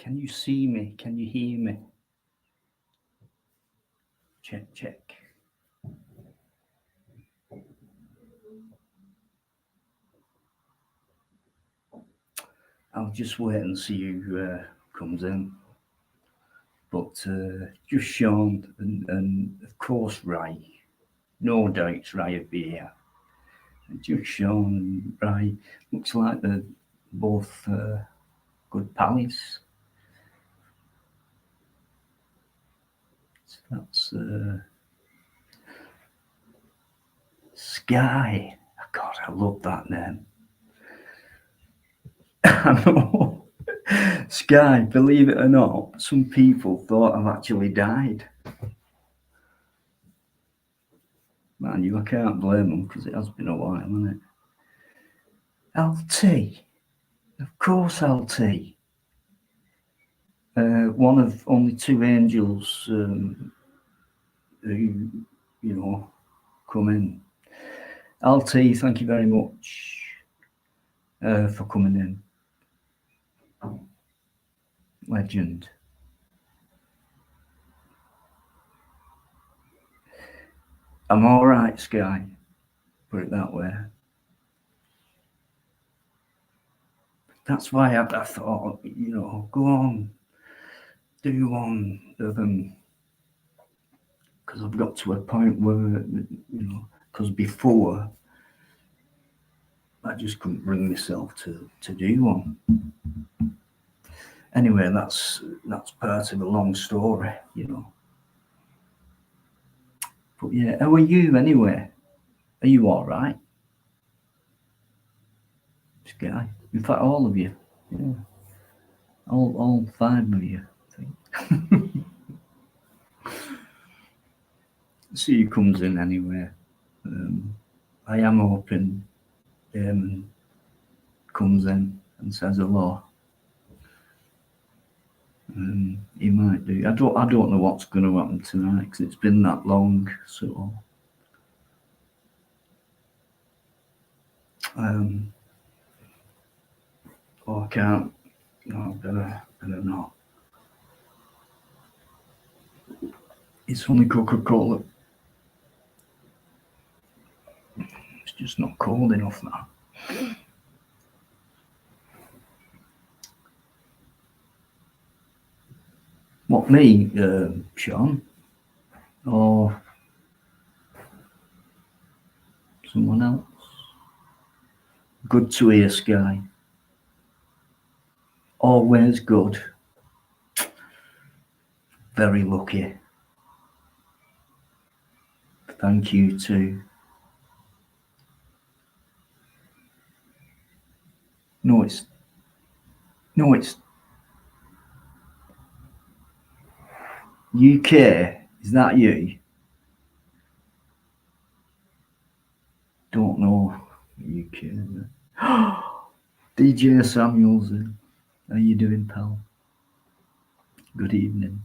Can you see me? Can you hear me? Check, check. I'll just wait and see who comes in. But just Sean and of course Ray. No doubt Ray would be here. And just Sean and Ray. Looks like they're both good pals. So that's Sky. God, I love that name. I know. Sky, believe it or not, some people thought I've actually died. Man, I can't blame them because it has been a while, hasn't it? LT. Of course, LT. One of only two angels who, come in. LT, thank you very much for coming in. Legend. I'm all right, Sky. Put it that way. That's why I thought, go on, do one of them. Because I've got to a point where, because before I just couldn't bring myself to do one. Anyway, that's part of a long story, But yeah, how are you anyway? Are you all right? Sky. In fact, all of you. Yeah. All five of you, I think. See who comes in anyway. I am hoping Damon comes in and says hello. He might do. I don't know what's going to happen tonight because it's been that long. So I can't. No, better not. It's only Coca-Cola. It's just not cold enough now. What, me, Sean? Or someone else? Good to hear, Sky. Always good. Very lucky. Thank you too. No, it's UK. Is that you? Don't know UK. DJ Samuels, how you doing, pal? Good evening.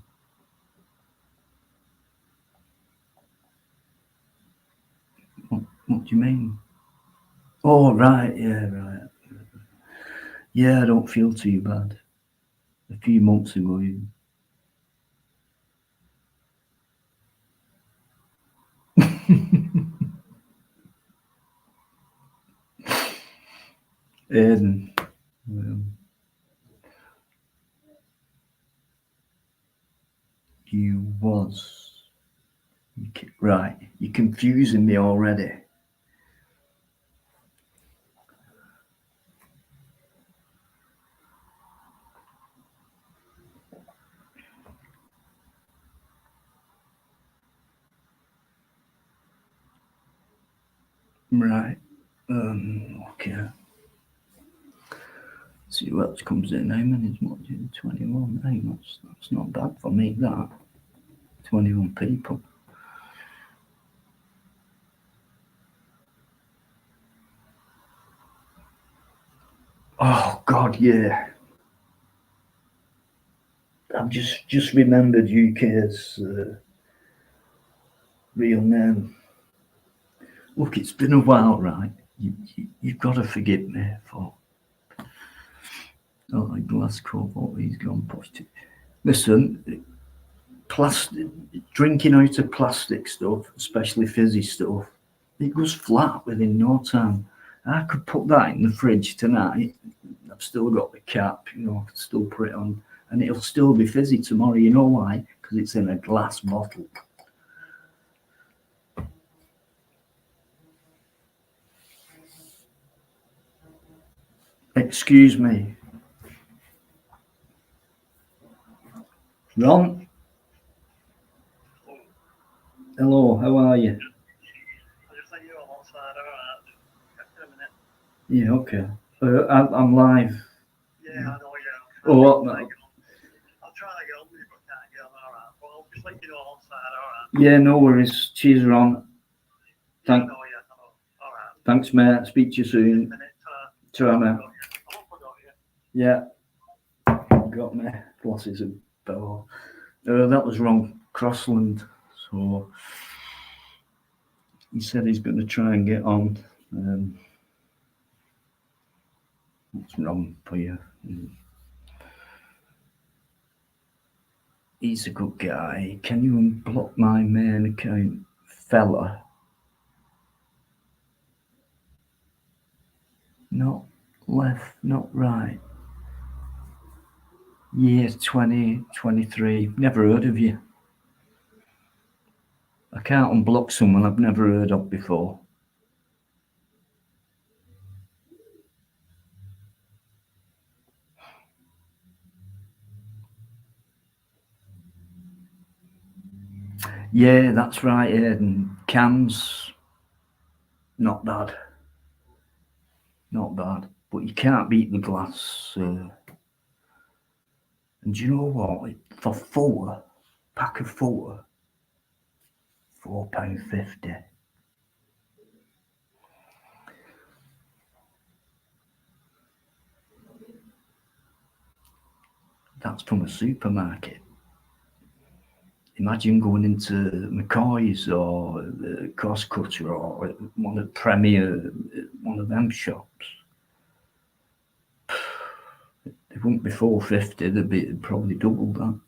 What do you mean? Oh, right, yeah, right. Yeah, I don't feel too bad. A few months ago, Aiden, right, you're confusing me already. Right, okay. See who else comes in. How many? 21. Hey, that's not bad for me, that. 21 people. Oh, God, yeah. I've just remembered UK's real name. Look, it's been a while, right? You've got to forgive me for... Oh, glass cup. Oh, he's gone positive. Listen, plastic, drinking out of plastic stuff, especially fizzy stuff, it goes flat within no time. I could put that in the fridge tonight. I've still got the cap, I could still put it on, and it'll still be fizzy tomorrow. You know why? Because it's in a glass bottle. Excuse me. Ron? Hello, how are you? I'll just let you all outside, alright? Catch you in a minute. Yeah, okay. I'm live. Yeah, I know, yeah. Oh, what? No. I'll try to get on with you, but can't get on, alright? But I'll just let you know outside, alright? Yeah, no worries. Cheers, Ron. Yeah, I know, yeah, I know. Alright. Thanks, mate. Speak to you See you in a soon. minute. Ta-ra, mate. I won't forget you. Yeah, got my glasses of Bell. That was Ron Crossland. So he said he's going to try and get on. What's wrong for you? He's a good guy. Can you unblock my main account, fella? Not left, not right. Year 2023. Never heard of you. I can't unblock someone I've never heard of before. Yeah, that's right, Aidan. Cans, not bad. Not bad. But you can't beat the glass. And do you know what? For four, pack of four, £4.50. That's from a supermarket. Imagine going into McCoy's or Cost Cutter or one of Premier, one of them shops. It wouldn't be £4.50. They'd be probably double that.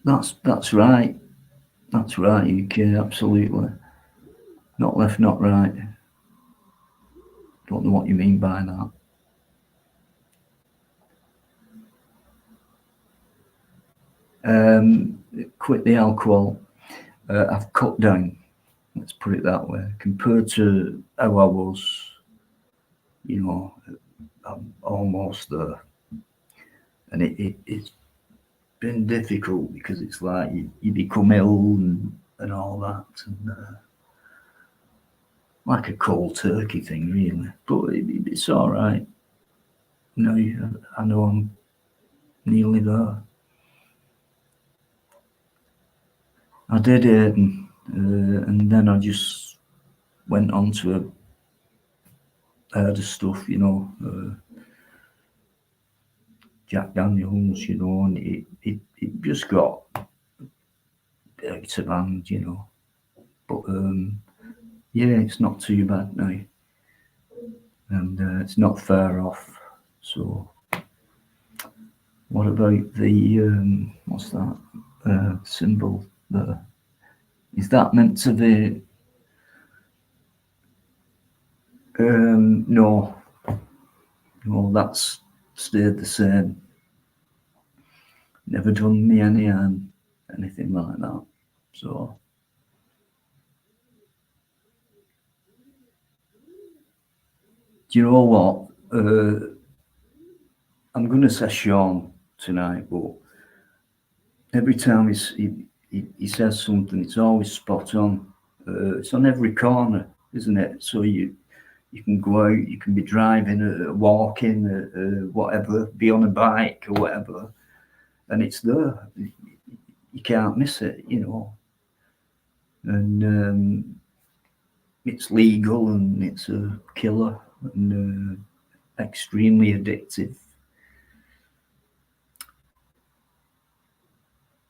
That's right. That's right, UK, absolutely. Not left, not right. Don't know what you mean by that. Quit the alcohol. I've cut down. Let's put it that way. Compared to how I was, I'm almost there. And it's been difficult because it's like you become ill and all that. And like a cold turkey thing, really. But it's all right. I know I'm nearly there. I did it, and then I just went on to the stuff, Jack Daniels, and it just got out of hand, But yeah, it's not too bad now, and it's not far off. So, what about the what's that symbol there? Is that meant to be? No, that's stayed the same. Never done me any harm, anything like that. So, do you know what? I'm going to say Sean tonight, but every time he says something, it's always spot on. It's on every corner, isn't it? So you can go out, you can be driving, walking, whatever, be on a bike or whatever, and it's there. You can't miss it, And it's legal and it's a killer and extremely addictive.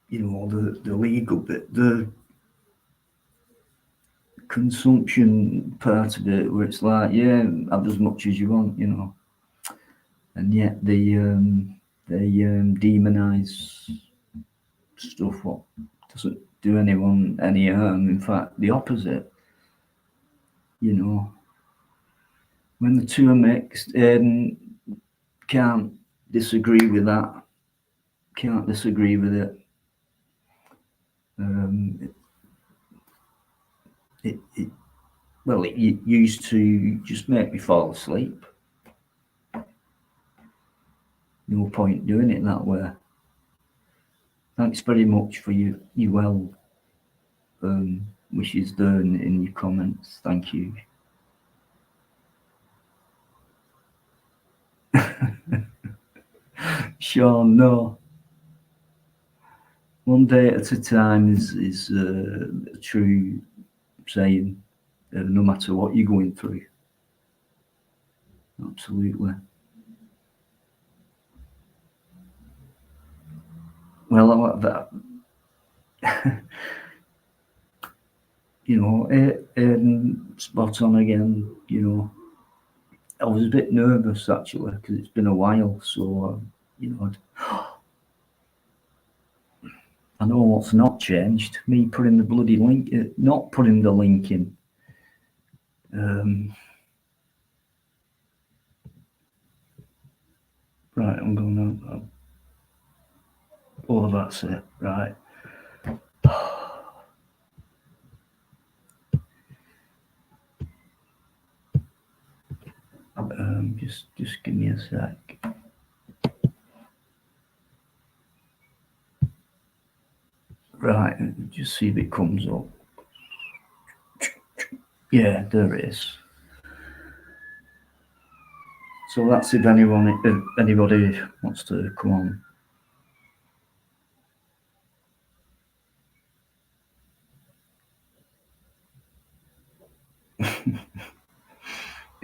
The legal bit, the consumption part of it, where it's like, yeah, have as much as you want, you know, and yet they demonize stuff what doesn't do anyone any harm. In fact, the opposite. You know, when the two are mixed, can't disagree with that. Can't disagree with it. It used to just make me fall asleep. No point doing it that way. Thanks very much for your well wishes there in your comments. Thank you. Sean, no. One day at a time is a true saying, no matter what you're going through. Absolutely. Well, that you know, spot on again. You know, I was a bit nervous actually because it's been a while. So you know, I know what's not changed. Me putting the bloody link, not putting the link in. Right, I'm going to. Oh, that's it. Right. Just give me a sec. Right, just see if it comes up. Yeah, there it is. So that's if anybody wants to come on.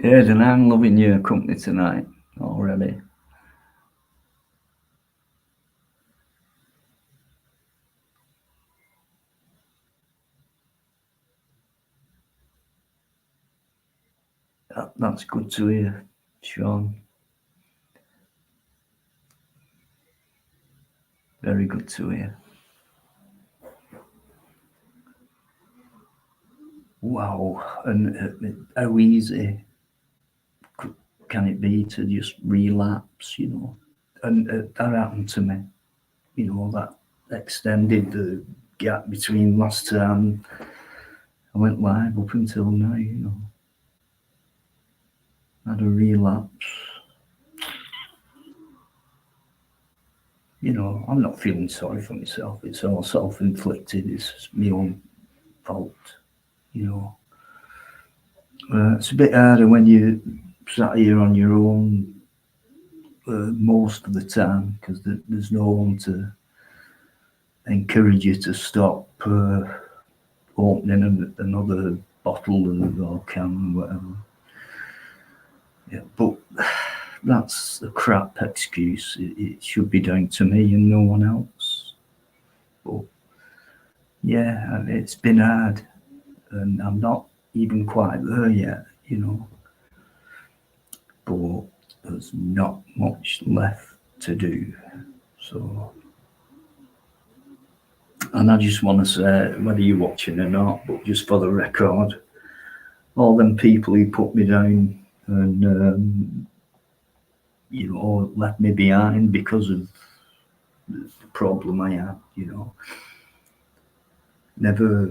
Yeah, then I'm loving your company tonight already. That's good to hear, Sean. Very good to hear. Wow, and how easy can it be to just relapse, you know? And that happened to me, you know, that extended the gap between last time I went live up until now, you know. I had a relapse. You know, I'm not feeling sorry for myself. It's all self-inflicted. It's my own fault, you know. It's a bit harder when you sat here on your own most of the time because there's no one to encourage you to stop opening another bottle or can, whatever. Yeah, but that's a crap excuse. It should be down to me and no one else. But yeah, it's been hard, and I'm not even quite there yet, you know. But there's not much left to do. So, and I just want to say, whether you're watching or not, but just for the record, all them people who put me down and you know, left me behind because of the problem I had, you know, never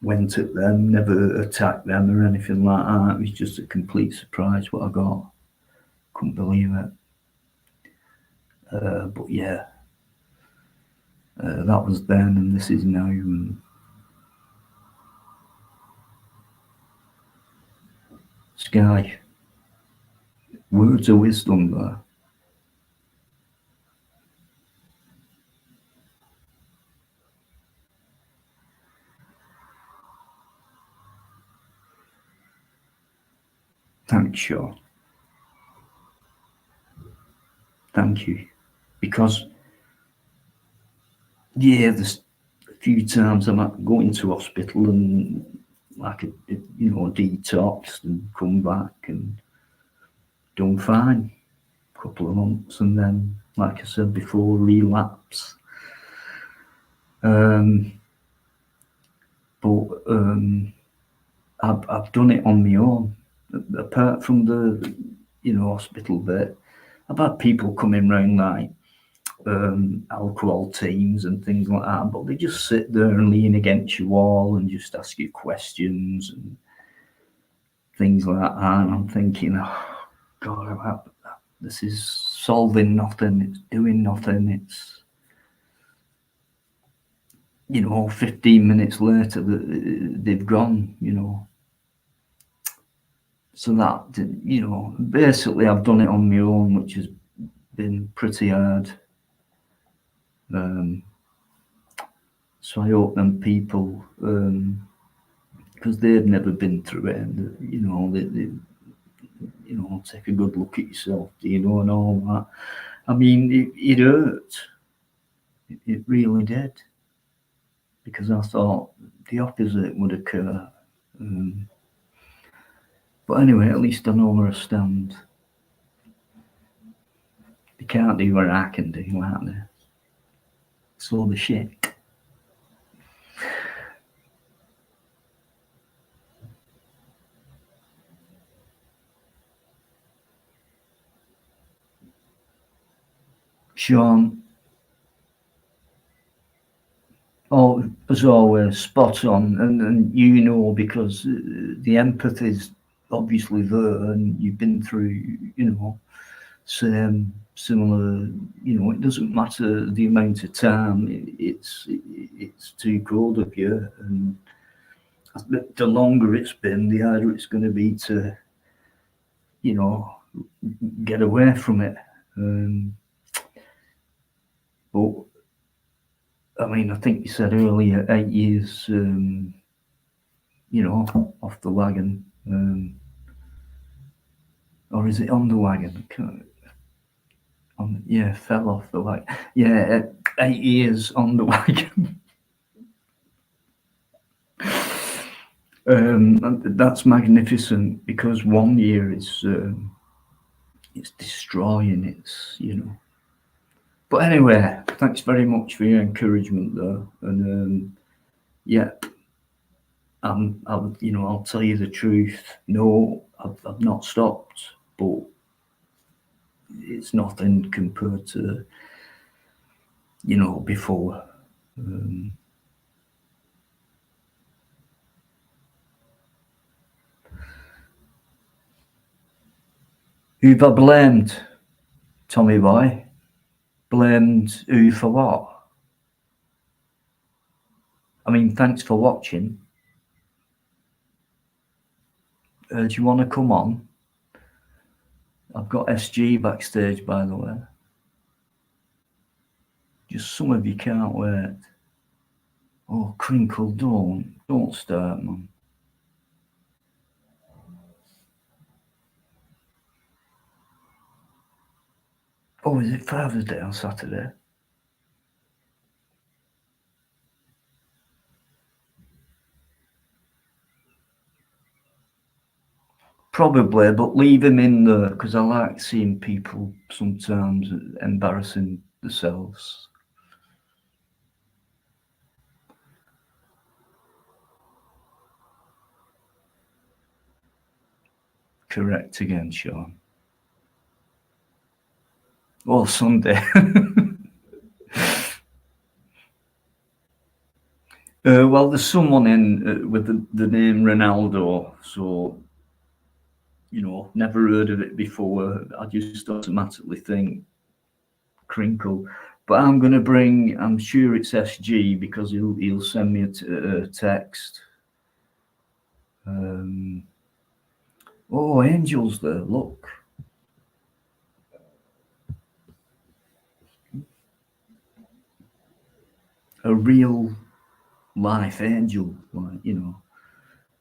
went at them, never attacked them or anything like that. It was just a complete surprise what I got. Couldn't believe it. But yeah, that was then and this is now. And Sky, words of wisdom there. Thanks, Sean. Thank you. Because, yeah, few times I'm going to hospital and like detoxed and come back and done fine. A couple of months and then, like I said before, relapse. But I've done it on my own. Apart from the hospital bit, I've had people coming round like alcohol teams and things like that, but they just sit there and lean against your wall and just ask you questions and things like that. And I'm thinking, oh God, this is solving nothing. It's doing nothing. It's 15 minutes later they've gone. So that basically I've done it on my own, which has been pretty hard. So I hope them people, because they've never been through it, and they take a good look at yourself, and all that. I mean, it hurt. It really did, because I thought the opposite would occur. But anyway, at least I know where I stand. They can't do what I can do, can't they? So the shit. Sean, oh, as always, spot on, and because the empathy's obviously there, and you've been through, similar. It doesn't matter the amount of time. It's too cold of you, and the longer it's been, the harder it's going to be to, get away from it. But I mean, I think you said earlier 8 years, off the wagon, or is it on the wagon? Fell off the wagon. Yeah, 8 years on the wagon. That's magnificent, because 1 year is it's destroying. It's But anyway, thanks very much for your encouragement, though, and I'll tell you the truth. No, I've not stopped, but it's nothing compared to before. Who've I blamed, Tommy boy? Blamed who for what? I mean, thanks for watching. Do you want to come on? I've got SG backstage, by the way. Just some of you can't wait. Oh, Crinkle, don't start, man. Oh, is it Father's Day on Saturday? Probably, but leave him in there, because I like seeing people sometimes embarrassing themselves. Correct again, Sean. Oh, Sunday. Well, there's someone in with the name Ronaldo, so never heard of it before. I just automatically think Crinkle, but I'm gonna bring. I'm sure it's SG, because he'll send me a text. Oh, Angel's there. Look, a real life angel, like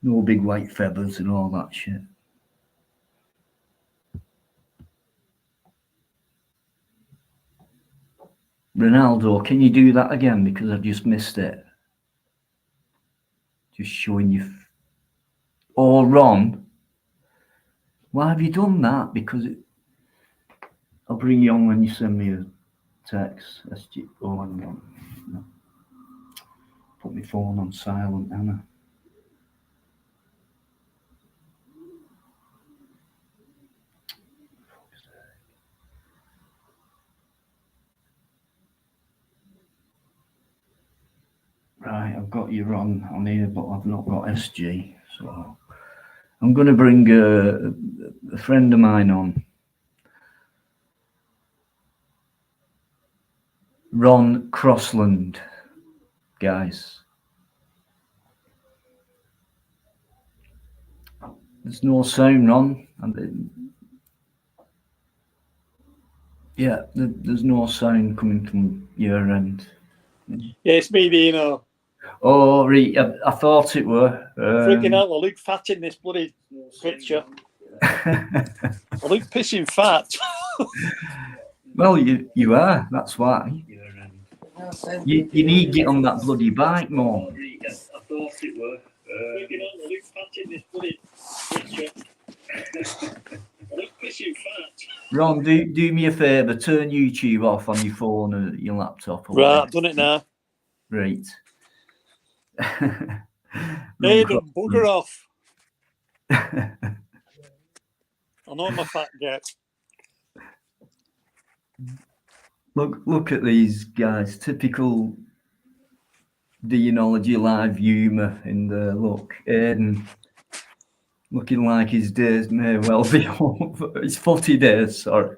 no big white feathers and all that shit. Ronaldo, can you do that again, because I've just missed it? just showing you. Oh, Ron, why have you done that? Because I'll bring you on when you send me a text. Oh, hang on. No. Put my phone on silent, Anna. Right, I've got you Ron on here, but I've not got SG. So I'm going to bring a friend of mine on. Ron Crossland, guys. There's no sound, Ron. Yeah, there's no sound coming from your end. Yeah, it's me, Dino. Oh, right. I thought it were. Freaking out, I look fat in this bloody picture. I look pissing fat. Well, you are. That's why. You need to get on that bloody bike more. I thought it were. Freaking out, I look fat in this bloody picture. I look pissing fat. Ron, do me a favour. Turn YouTube off on your phone or your laptop. Or Right, whatever. I've done it now. Right. Hey, don't bugger off. I know I'm a fat get. Look at these guys. Typical Deontology live humour in the look. Aiden looking like his days may well be over. His 40 days, sorry.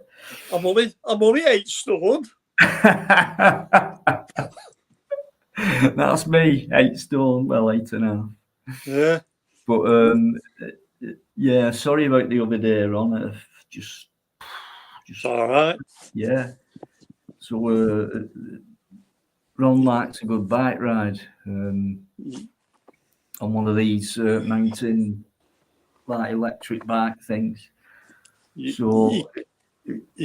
I'm only 8 stone. That's me, 8 stone, well, 8.5. Yeah. But yeah, sorry about the other day, Ron. Just all right. Yeah. So Ron likes a good bike ride on one of these mountain like electric bike things. You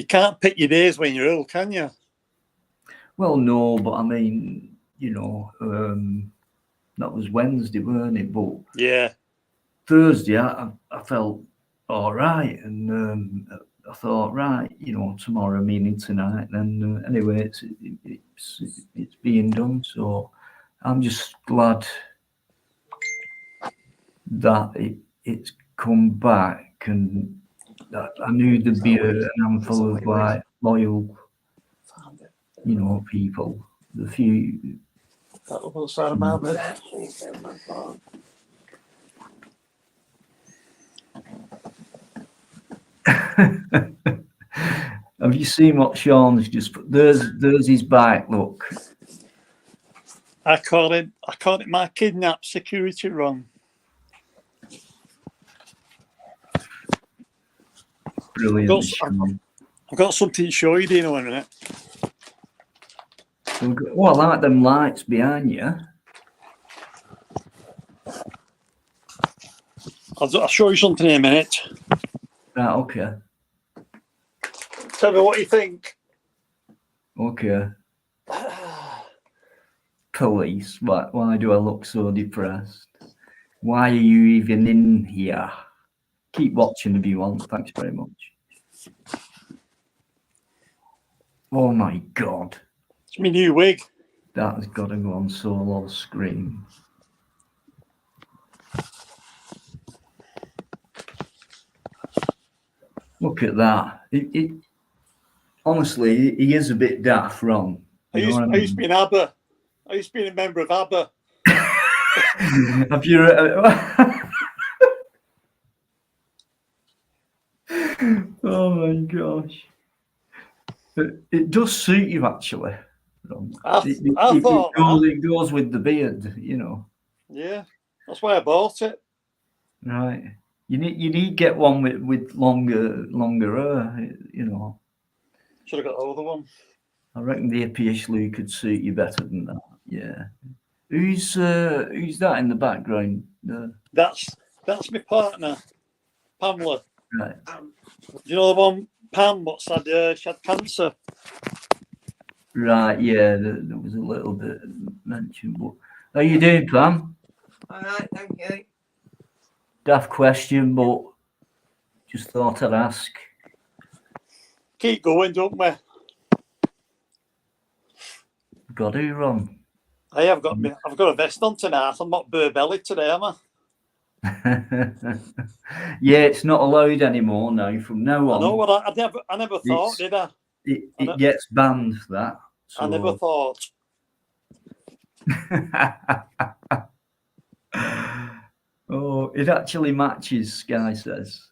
can't pick your days when you're ill, can you? Well, no, but I mean, you know, that was Wednesday, weren't it? But yeah, Thursday, I felt all right, and I thought, right, you know, tomorrow, meaning tonight. And anyway, it's being done. So I'm just glad that it's come back, and that I knew there'd be a handful of like loyal, you know, people. The few. Have you seen what Sean's just put? There's his bike. Look. I call it my kidnap security run. Brilliant, Sean. I've got something to show you, Dino, in a minute. Well, I like them lights behind you. I'll show you something in a minute. Right, okay. Tell me what you think. Okay. Police, why do I look so depressed? Why are you even in here? Keep watching if you want. Thanks very much. Oh my God. It's my new wig. That has got to go on solo screen. Look at that. Honestly, he is a bit daft, wrong. I used to be an ABBA. I used to be a member of ABBA. Have you? Oh my gosh! It does suit you, actually. It goes with the beard, you know. Yeah, that's why I bought it. Right. You need to get one with longer hair, you know. Should have got the other one. I reckon the hippie-ish look could suit you better than that. Yeah. Who's that in the background? That's my partner, Pamela. Right. You know the one, Pam? She had cancer. Right. Yeah. There was a little bit mentioned. But how you doing, Pam? All right, thank you. Daft question, but just thought I'd ask. Keep going, don't we? Got to, Ron. Hey, I've got a vest on tonight. I'm not bare-bellied today, am I? Yeah, it's not allowed anymore now. From now on, I know what I never thought, did I? it gets banned. That. So. I never thought. Oh, it actually matches. Guy says.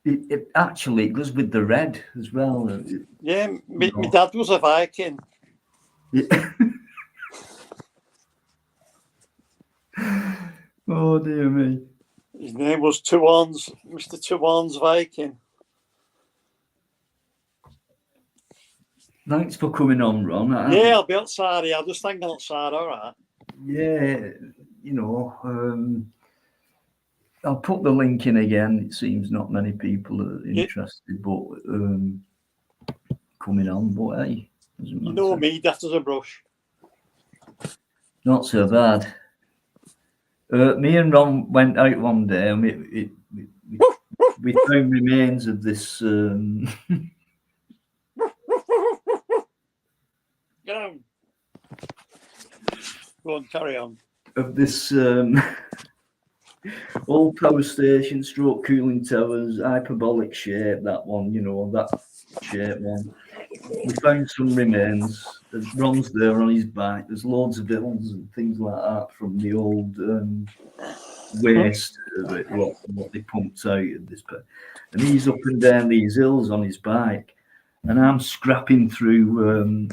It actually goes with the red as well. Yeah, my dad was a Viking. Oh dear me. His name was Two Horns, Mr. Two Horns Viking. Thanks for coming on, Ron. Yeah, I'll be outside. I'll just hang outside, all right. Yeah, you know, I'll put the link in again. It seems not many people are interested, but coming on, but hey, doesn't matter. You know me, daft as a brush. Not so bad. Me and Ron went out one day and we found remains of this. Get on. Go on, carry on. Of this old power station, stroke cooling towers, hyperbolic shape. That one, you know, that shape one. We found some remains. Ron's there on his back. There's loads of bills and things like that from the old waste of it, what they pumped out of this. And he's up and down these hills on his bike, and I'm scrapping through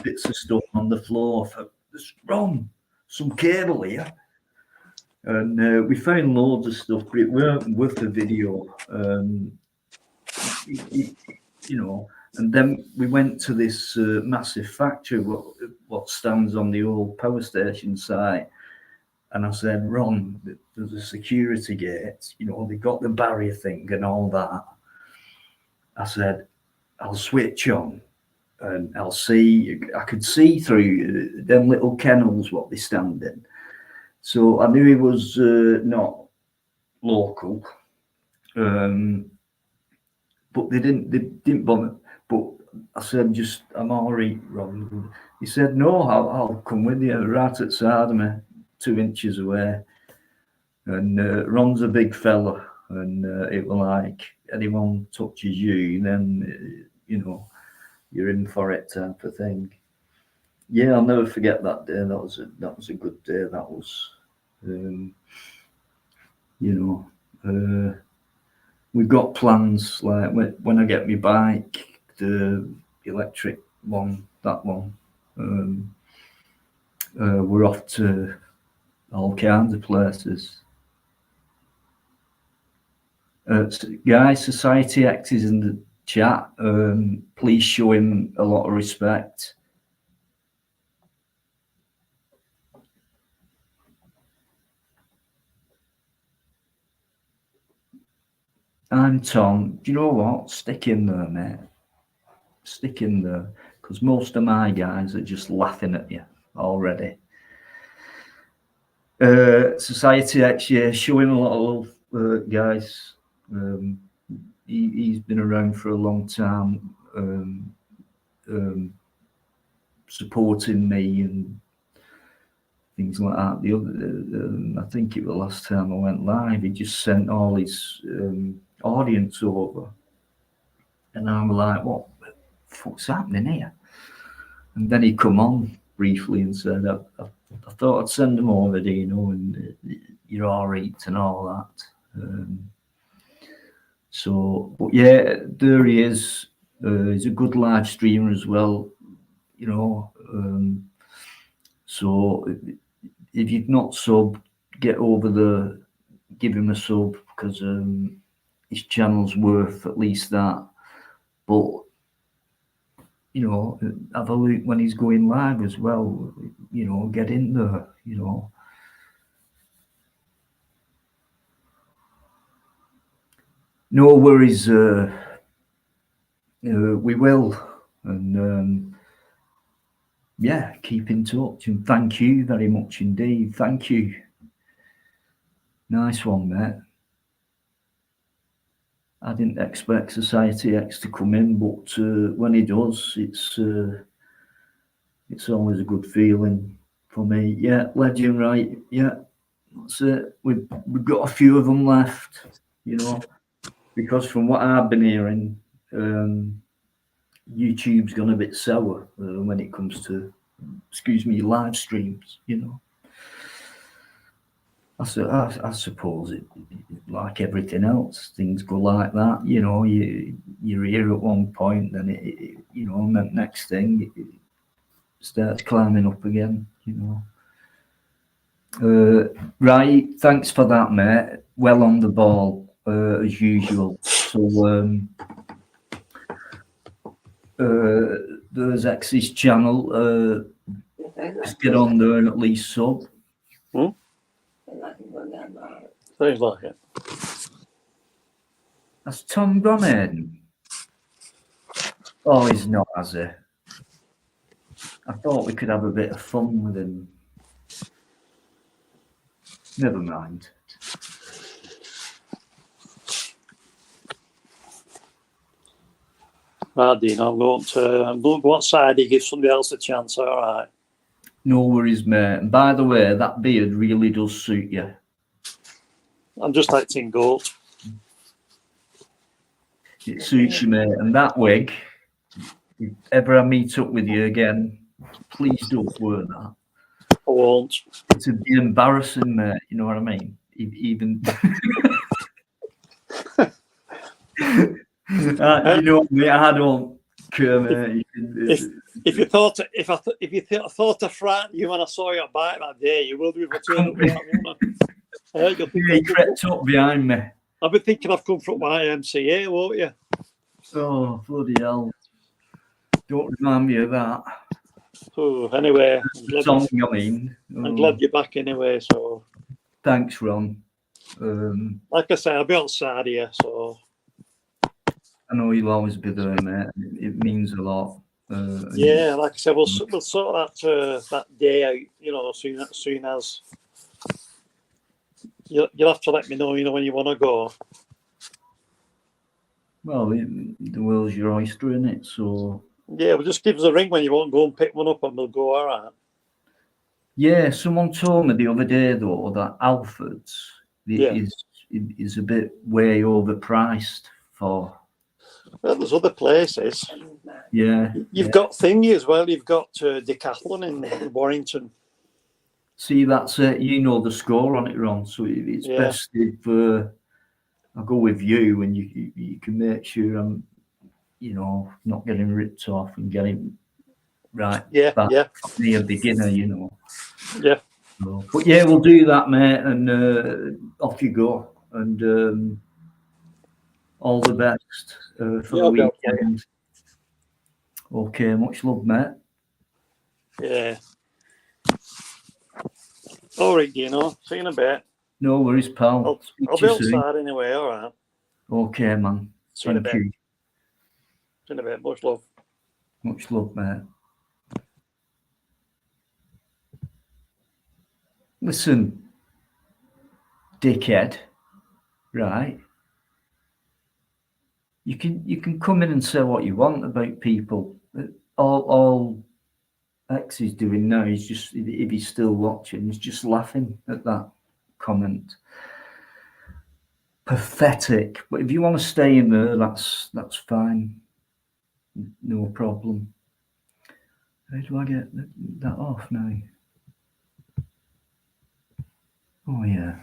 bits of stuff on the floor. There's Ron, some cable here. And we found loads of stuff, but it weren't worth the video. You know, and then we went to this massive factory, what stands on the old power station site. And I said, Ron, there's a security gate. You know, they got the barrier thing and all that. I said, I'll switch on and I'll see. I could see through them little kennels what they stand in. So I knew he was not local, but they didn't bother. But I said, I'm all right, Ron. He said, no, I'll come with you right outside of me, 2 inches away. And Ron's a big fella, and it was like anyone touches you, then you know you're in for it type of thing. Yeah, I'll never forget that day. That was a good day. That was. You know, we've got plans like when I get my bike, the electric one, that one. We're off to all kinds of places. Guys, Society X is in the chat. Please show him a lot of respect. I'm Tom. Do you know what? Stick in there, mate. Stick in there, because most of my guys are just laughing at you already. Society X, yeah, show him a lot of love, guys. He's been around for a long time, supporting me and things like that. The other, I think it was last time I went live, he just sent all his audience over, and I'm like, what the fuck's happening here? And then he come on briefly and said, I thought I'd send them over, you know, and you're all right and all that. So, but yeah, there he is. He's a good live streamer as well, you know. So if you've not subbed, get over there, give him a sub, because his channel's worth at least that. But you know, have a look when he's going live as well. You know, get in there. You know. No worries. We will, and yeah, keep in touch, and thank you very much indeed. Thank you. Nice one, mate. I didn't expect Society X to come in, but when he does, it's always a good feeling for me. Yeah, legend, right? Yeah, that's it. We've got a few of them left, you know, because from what I've been hearing, YouTube's gone a bit sour when it comes to, excuse me, live streams. You know, I suppose it, like everything else, things go like that. You know, you're here at one point, then you know, and then next thing it starts climbing up again. You know. Right, thanks for that, mate. Well on the ball as usual. So there's X's channel. Just get on there and at least sub. Sounds like it. That's Tom gone in. Oh, he's not, has he? I thought we could have a bit of fun with him. Never mind. Right, Dean, I'm going to go outside and give somebody else a chance, all right? No worries, mate. And by the way, that beard really does suit you. I'm just acting goat. It suits you, mate. And that wig, if ever I meet up with you again, please don't wear that. I won't. It'd be embarrassing, mate. You know what I mean? Even you know me, I don't care, mate. If you thought I thought I frightened you when I saw your bike that day, you will be returning up that one. Yeah, he crept up behind me. I'll be thinking I've come from YMCA, won't you? Oh, bloody hell. Don't remind me of that. Oh, anyway, I'm glad you're back anyway. So thanks, Ron. Like I say, I'll be outside here, so I know you'll always be there, mate. It means a lot. Yeah, like I said, we'll sort that day out. You know, soon as you'll have to let me know. You know when you want to go. Well, the world's your oyster, innit? So yeah, well, just give us a ring when you want. Go and pick one up, and we'll go. All right. Yeah, someone told me the other day though that Alfred's is a bit way overpriced for. Well, there's other places. Yeah, you've got Thingy as well. You've got Decathlon in Warrington. See, that's it. You know the score on it, Ron. So it's best if I go with you, and you can make sure I'm, you know, not getting ripped off and getting right. Be a beginner, you know. Yeah. So, but yeah, we'll do that, mate, and off you go. And all the best for the weekend. Okay, much love, mate. Yeah. All right, you know. See you in a bit. No worries, pal. I'll be outside anyway. All right. Okay, man. Thank you. See you in a bit. Much love. Much love, mate. Listen, dickhead, right? You can come in and say what you want about people. All X is doing now is just, if he's still watching, he's just laughing at that comment. Pathetic. But if you want to stay in there, that's fine. No problem. How do I get that off now? Oh yeah.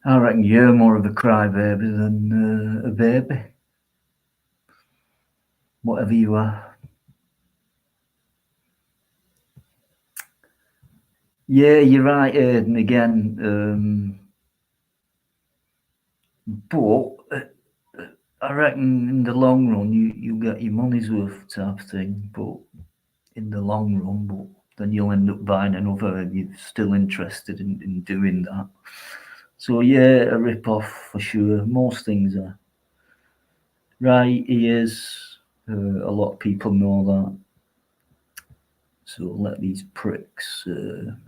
I reckon you're more of a crybaby than a baby. Whatever you are. Yeah, you're right, Aidan, again. But I reckon in the long run, you get your money's worth type of thing. But in the long run, but then you'll end up buying another if you're still interested in doing that. So yeah, a rip-off for sure. Most things are. Right, he is. A lot of people know that. So let these pricks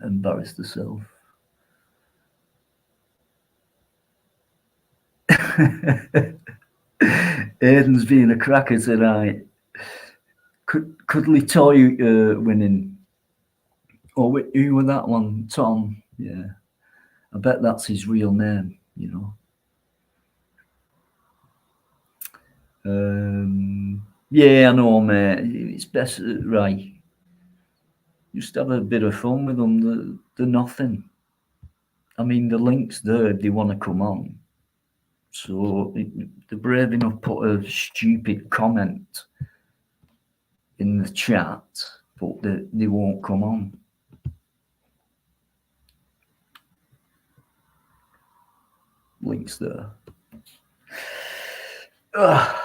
embarrass themselves. Aiden's being a cracker tonight. Cuddly toy winning. Oh, who was that one? Tom. Yeah. I bet that's his real name, you know. Yeah, I know, mate. It's best, right. Just have a bit of fun with them. They're nothing. I mean, the link's there if they want to come on. So they're brave enough to put a stupid comment in the chat, but they won't come on. Link's there. Ugh.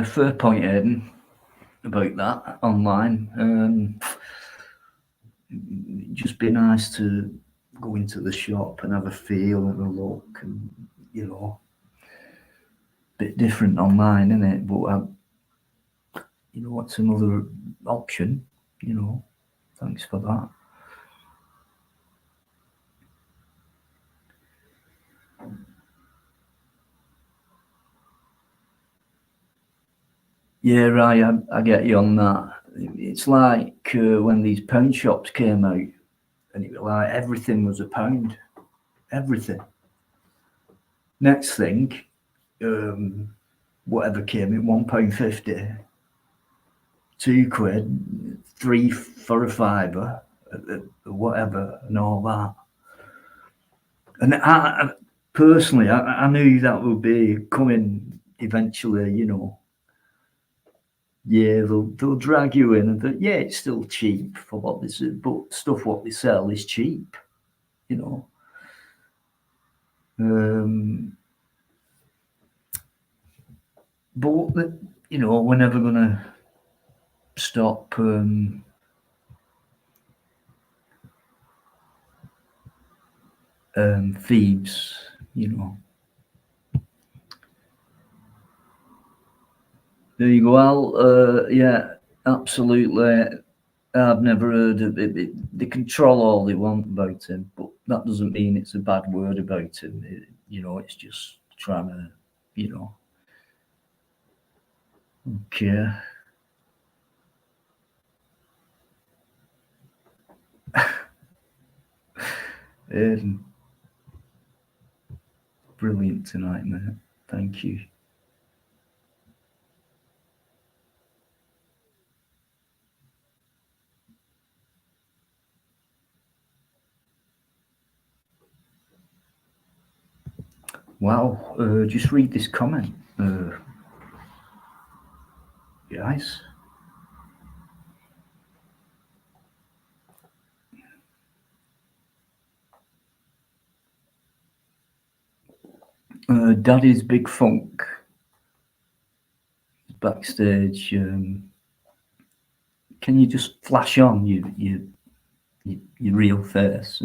Fair point, Aiden, about that online. Just be nice to go into the shop and have a feel and a look, and you know, bit different online, isn't it? But you know, what's another option? You know, thanks for that. Yeah, right. I get you on that. It's like when these pound shops came out, and it was like everything was a pound, everything. Next thing, whatever came in £1.50, £2, 3 for a fiver, whatever, and all that. And I personally, I knew that would be coming eventually. You know, yeah, they'll drag you in, and yeah, it's still cheap for what they say, but stuff what they sell is cheap. You know. But you know, we're never gonna stop thieves. You know. There you go, Al. Yeah, absolutely. I've never heard of it. They control all they want about him, but that doesn't mean it's a bad word about him. You know, it's just trying to, you know. Okay. Brilliant tonight, mate. Thank you. Wow. Just read this comment, guys. Daddy's Big Funk backstage. Can you just flash on your real face?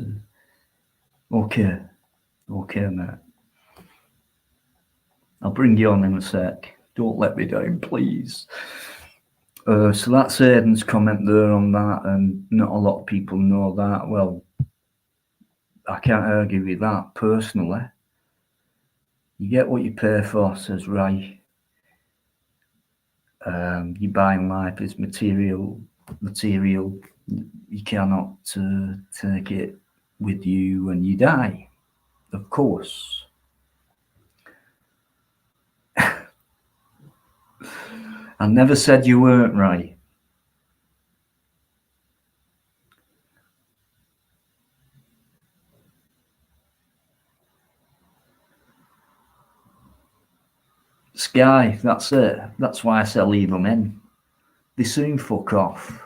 Okay, mate. I'll bring you on in a sec. Don't let me down, please. So that's Aiden's comment there on that, and not a lot of people know that. Well, I can't argue with that personally. You get what you pay for, says Ray. You buying life is material. You cannot take it with you when you die, of course. I never said you weren't, Ray. Sky, that's it. That's why I say leave them in. They soon fuck off.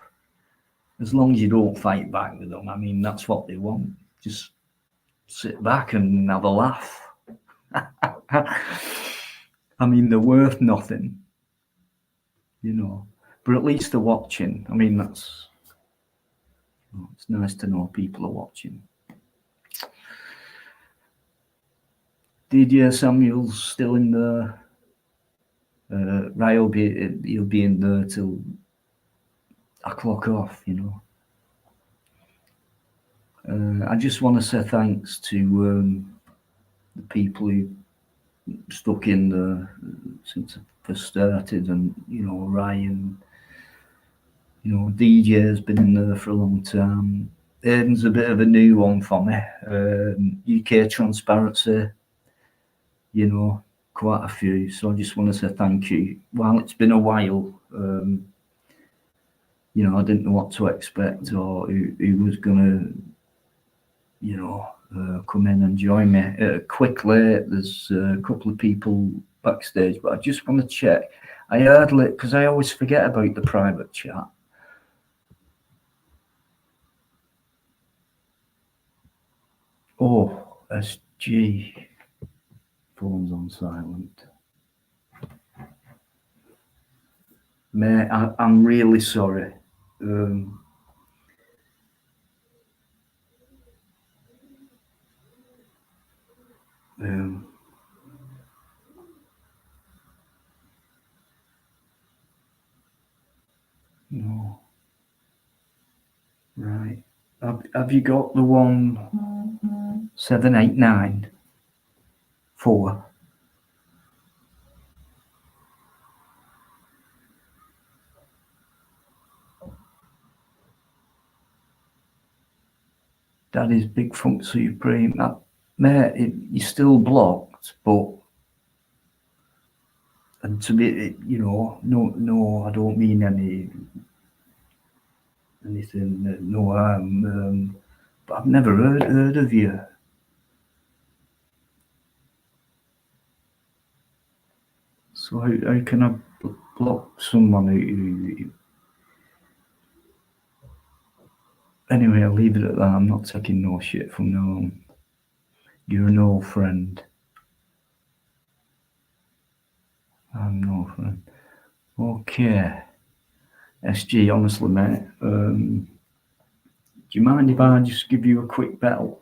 As long as you don't fight back with them. I mean, that's what they want. Just sit back and have a laugh. I mean, they're worth nothing, you know. But at least they're watching. I mean, that's It's nice to know people are watching. DJ Samuel's still in there. Right, he'll be in there till I clock off, you know. I just want to say thanks to the people who stuck in there since I first started, and you know, Ryan, you know, DJ's been in there for a long time. Aiden's a bit of a new one for me. UK Transparency, you know, quite a few. So I just want to say thank you. While it's been a while, you know, I didn't know what to expect or who was gonna, you know, come in and join me. Quickly, there's a couple of people backstage, but I just want to check. I heard it because I always forget about the private chat. Oh, SG. Phone's on silent. Mate, I'm really sorry. No. Right. Have you got the one 7894? That is Big Funk Supreme. Mate, you're still blocked, but and to me, you know, no, I don't mean anything, no harm. But I've never heard of you. So how can I block someone who? Anyway, I'll leave it at that. I'm not taking no shit from now on. You're an old friend. I'm no friend. Okay. SG, honestly, mate, do you mind if I just give you a quick bell?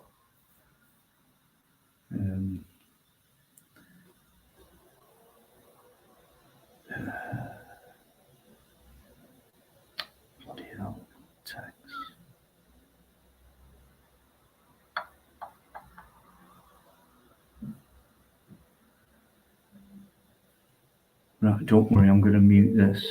Bloody hell, text. Right, don't worry, I'm going to mute this.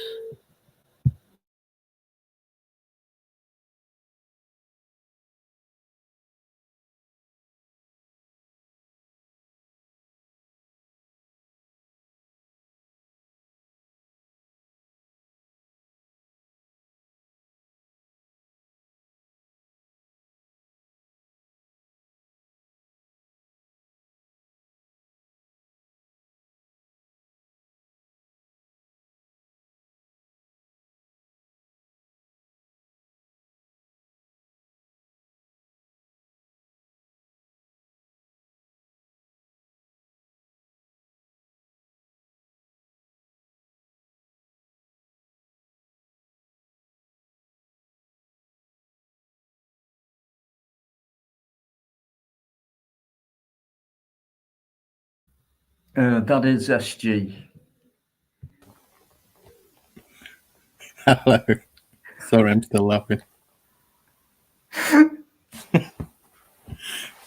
That is SG. Hello. Sorry, I'm still laughing.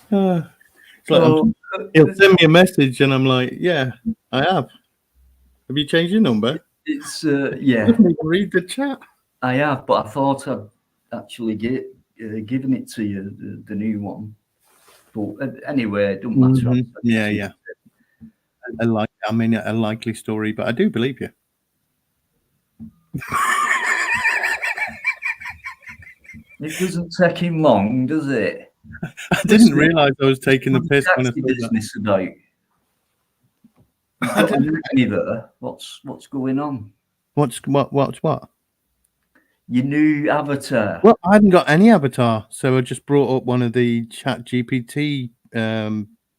So he'll send me a message, and I'm like, "Yeah, I have. Have you changed your number?" It's yeah. Let me read the chat. I have, but I thought I'd actually given it to you, the new one. But anyway, it don't matter. Mm-hmm. Yeah. I mean, a likely story, but I do believe you. It doesn't take him long, does it? I didn't realise I was taking the piss when I What's the said that. business about? You've got a new there. What's going on? What's what? Your new avatar. Well, I hadn't got any avatar, so I just brought up one of the Chat GPT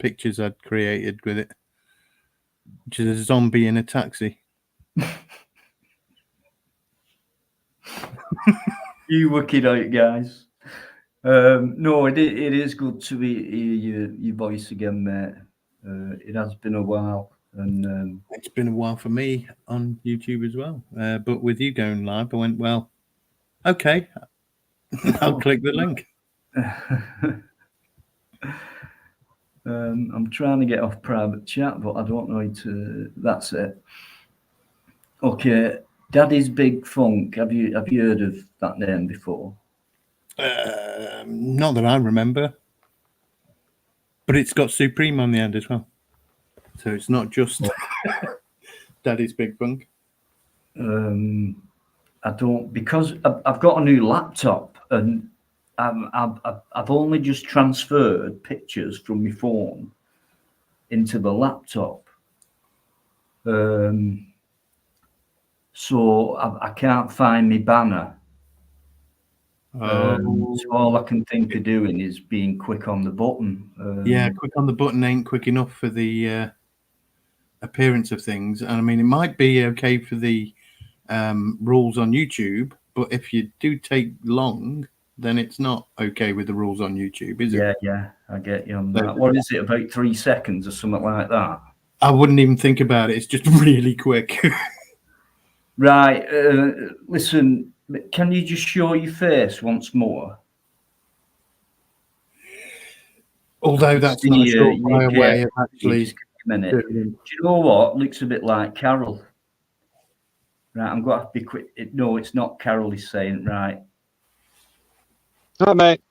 pictures I'd created with it, which is a zombie in a taxi. You work it out, guys. No, it is good to hear your voice again, mate. It has been a while, and It's been a while for me on YouTube as well. But with you going live, I went, well, okay, I'll click the link. I'm trying to get off private chat, but I don't know how to. That's it. Okay, Daddy's Big Funk. Have you heard of that name before? Not that I remember, but it's got Supreme on the end as well, so it's not just Daddy's Big Funk. I don't, because I've got a new laptop and I've only just transferred pictures from my phone into the laptop. So I can't find my banner. So all I can think of doing is being quick on the button. Yeah, quick on the button ain't quick enough for the appearance of things. And I mean, it might be okay for the rules on YouTube, but if you do take long, then it's not okay with the rules on YouTube, is it? Yeah, I get you on that. What is it, about 3 seconds or something like that? I wouldn't even think about it. It's just really quick. Right. Listen, can you just show your face once more? Although that's not a short way of actually. Just a minute. Do you know what? Looks a bit like Carol. Right, I'm going to have to be quick. No, it's not Carol he's saying, right. Hi, mate.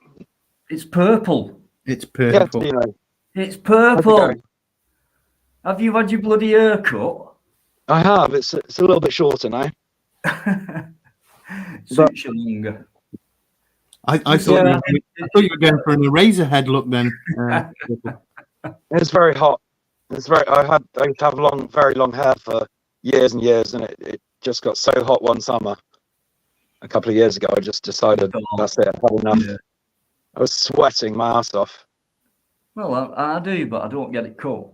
It's purple. It's purple. Yeah, It's purple. Have you had your bloody haircut? I have. It's a little bit shorter now. Suits you longer. I thought you were going for an eraser head look then. It's very hot. I used to have very long hair for years and years, and it just got so hot one summer. A couple of years ago, I just decided that's it. I've had enough. Yeah. I was sweating my ass off. Well, I do, but I don't get it cut.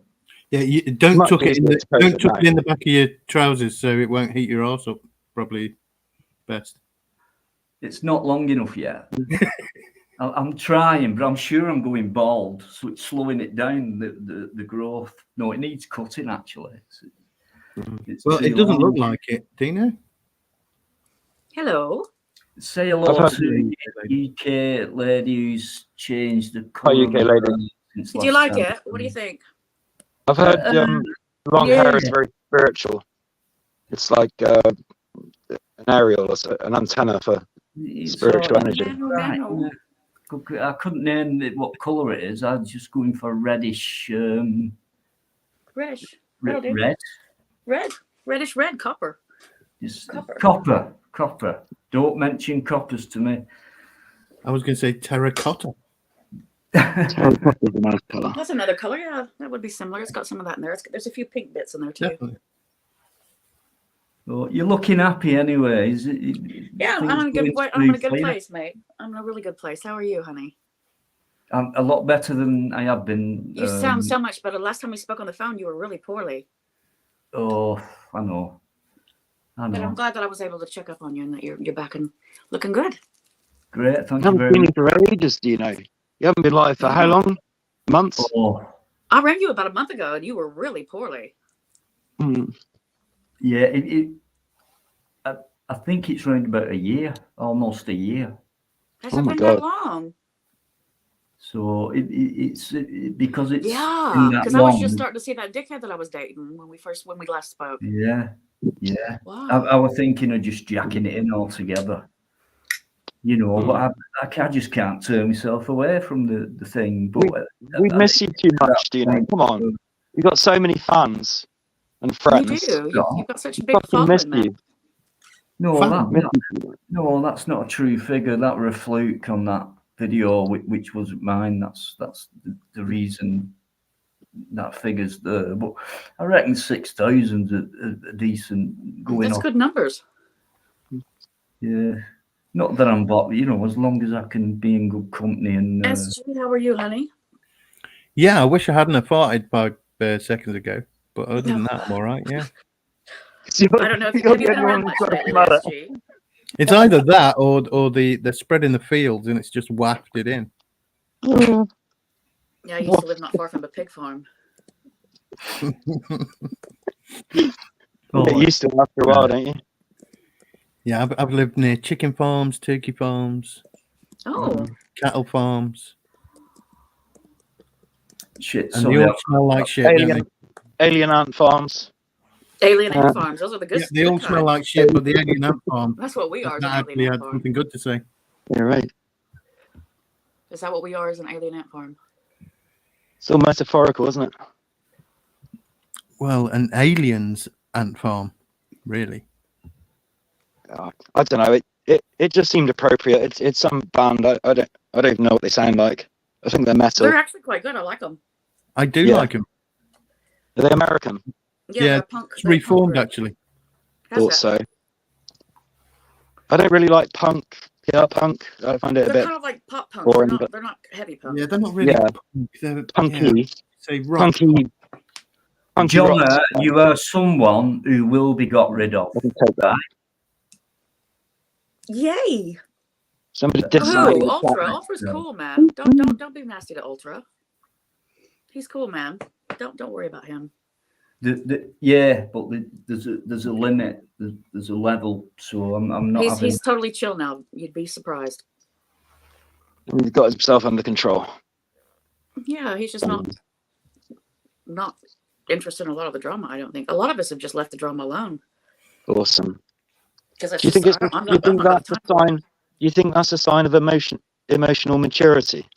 Yeah, you don't tuck it in the back of your trousers so it won't heat your arse up. Probably best. It's not long enough yet. I'm trying, but I'm sure I'm going bald, so it's slowing it down, the growth. No, it needs cutting actually. Well, it doesn't look like it, Dino. Hello. Say hello to UK lady who's changed the colour. Oh, UK lady. Did you like it? What do you think? I've heard long hair is very spiritual. It's like an aerial, an antenna for spiritual energy. Right. I couldn't name what colour it is. I was just going for reddish. Reddish. Reddish red, copper. Copper. Don't mention coppers to me. I was going to say terracotta. Terracotta's a nice colour. That's another colour, yeah. That would be similar. It's got some of that in there. There's a few pink bits in there too. Definitely. Well, you're looking happy anyway. Yeah, I'm in a good place, mate. I'm in a really good place. How are you, honey? I'm a lot better than I have been. You sound so much better. Last time we spoke on the phone, you were really poorly. Oh, I know. But I'm glad that I was able to check up on you and that you're back and looking good. Great, thank you very much. You haven't been for ages, do you know? You haven't been live for how long? Months? Oh. I rang you about a month ago and you were really poorly. Yeah, I think it's around about a year, almost a year. Has it been that long? So it's because it's because I was just starting to see that dickhead that I was dating when we last spoke. Yeah. Wow. I was thinking of just jacking it in altogether. You know, but I just can't turn myself away from the thing. But we miss you too much, do you know? Come on, you've got so many fans and friends. You do. You've got such a big following, man. No, that's not a true figure. That were a fluke on that video, which wasn't mine. That's the reason that figure's there. But I reckon 6,000's a decent going. That's good numbers. Yeah. Not that I'm bothered, you know, as long as I can be in good company. And SG, how are you, honey? Yeah, I wish I hadn't farted 5 seconds ago, but other than that, I'm all right. Yeah. I don't know if you've been around much lately, SG. It's either that or they're spreading the fields and it's just wafted in. Yeah, I used to live not far from a pig farm. Get used to it after a while, don't you? Yeah, I've lived near chicken farms, turkey farms, Oh, cattle farms, Shit, and sorry. they all smell like shit, don't Alien ant farms. alien ant farms. Those are the they? good. Yeah, they all good smell kind. like shit, but the alien ant farm That's what we are as an that alien actually ant had farm. something good to say. You're right. Is that what we are as an alien ant farm? It's all metaphorical, isn't it? Well, an aliens ant farm, really. I don't know. It just seemed appropriate. It's some band. I don't even know what they sound like. I think they're metal. They're actually quite good. I like them. I do Yeah. like them. Are they American? Yeah, Yeah, they're punk. It's they're punk reformed, group. actually. How's Thought that? so. I don't really like punk. Yeah, punk. I find it a They're bit kind of like pop punk. boring, but They're not heavy punk. Yeah, they're not really Yeah. punk. They're punky. yeah, say rock. Punky John, rock. you are someone who will be got rid of. I can take that. Yay! Somebody Who? decided. Ultra. Ultra's cool, man. Don't be nasty to Ultra. He's cool, man. Don't worry about him. Yeah, but there's a limit. There's a level. So I'm not. He's totally chill now. You'd be surprised. He's got himself under control. Yeah, he's just not interested in a lot of the drama. I don't think a lot of us have just left the drama alone. Awesome. Because Do you think that's a sign? You think that's a sign of emotional maturity?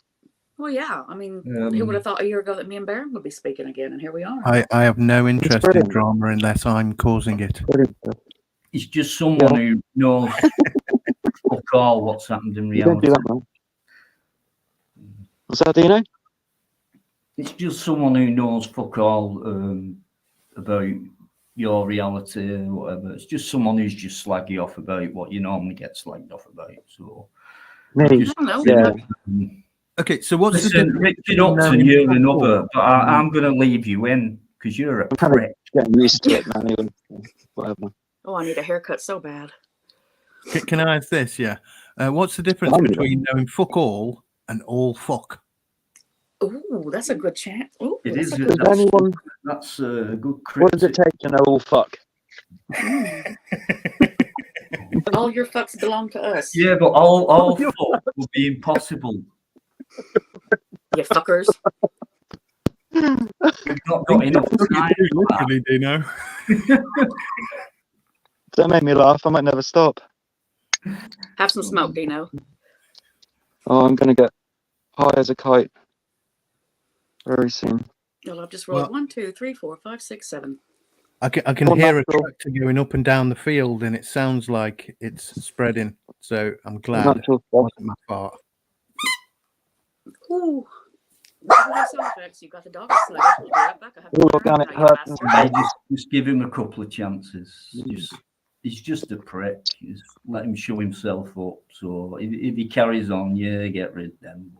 Well, yeah. I mean, who would have thought a year ago that me and Baron would be speaking again, and here we are. I have no interest in drama unless I'm causing it. It's just someone who knows fuck all what's happened in You don't reality. do that, man. What's that, Dino? It's just someone who knows fuck all about your reality or whatever. It's just someone who's just slaggy off about what you normally get slagged off about. So Me. I don't know. Yeah. Okay, so what's listen, the Richard Upton, you're another, but I'm going to leave you in because you're a prick. Getting used to it, man. Even whatever. Oh, I need a haircut so bad. Can I ask this? Yeah. What's the difference between knowing fuck all and all fuck? Ooh, that's a good chance. Ooh, It is. That's a good critique. What does it take to know all fuck? All your fucks belong to us. Yeah, but all fuck would be impossible. You fuckers. We've not got enough time. Literally, do you know? That made me laugh. I might never stop. Have some smoke, Dino. Oh, I'm gonna get high as a kite very soon. Well, I've just rolled 1, 2, 3, 4, 5, 6, 7. I can hear a tractor going up and down the field, and it sounds like it's spreading. So I'm glad it wasn't my fault. Ooh. Sound effects. You got the dog sled. We'll be right back. I have All organic herbs. Just give him a couple of chances. He's just a prick. Just let him show himself up. So if he carries on, yeah, get rid of them.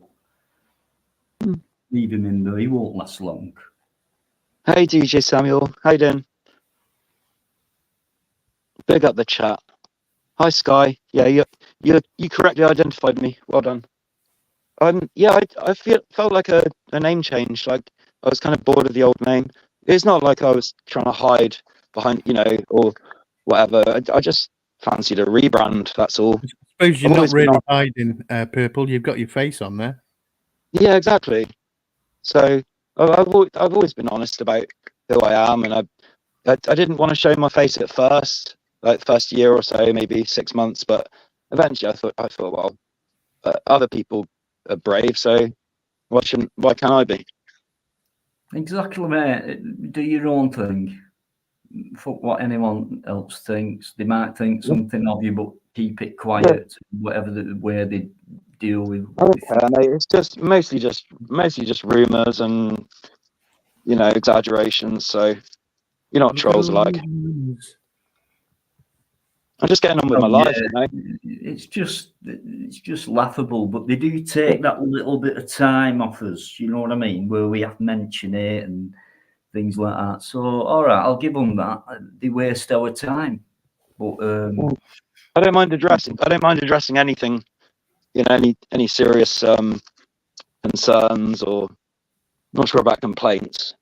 Leave him in there. He won't last long. Hey, DJ Samuel. How you doing? Big up the chat. Hi, Sky. Yeah, you correctly identified me. Well done. Yeah, I felt like a name change. Like I was kind of bored of the old name. It's not like I was trying to hide behind, or whatever. I just fancied a rebrand. That's all. I suppose you're not really hiding, Purple. You've got your face on there. Yeah, exactly. So I've always been honest about who I am, and I didn't want to show my face at first, like the first year or so, maybe 6 months, but eventually I thought, well, other people are brave, so why can't I be? Exactly, mate. Do your own thing. Fuck what anyone else thinks. They might think something of you, but keep it quiet. Whatever the way they deal with. Mate, it's just mostly just rumors and exaggerations. So you know what trolls are like. I'm just getting on with my life, It's just laughable, but they do take that little bit of time off us. You know what I mean? Where we have to mention it and things like that. So all right, I'll give them that. They waste our time, But I don't mind addressing anything, any serious concerns, or not sure about complaints,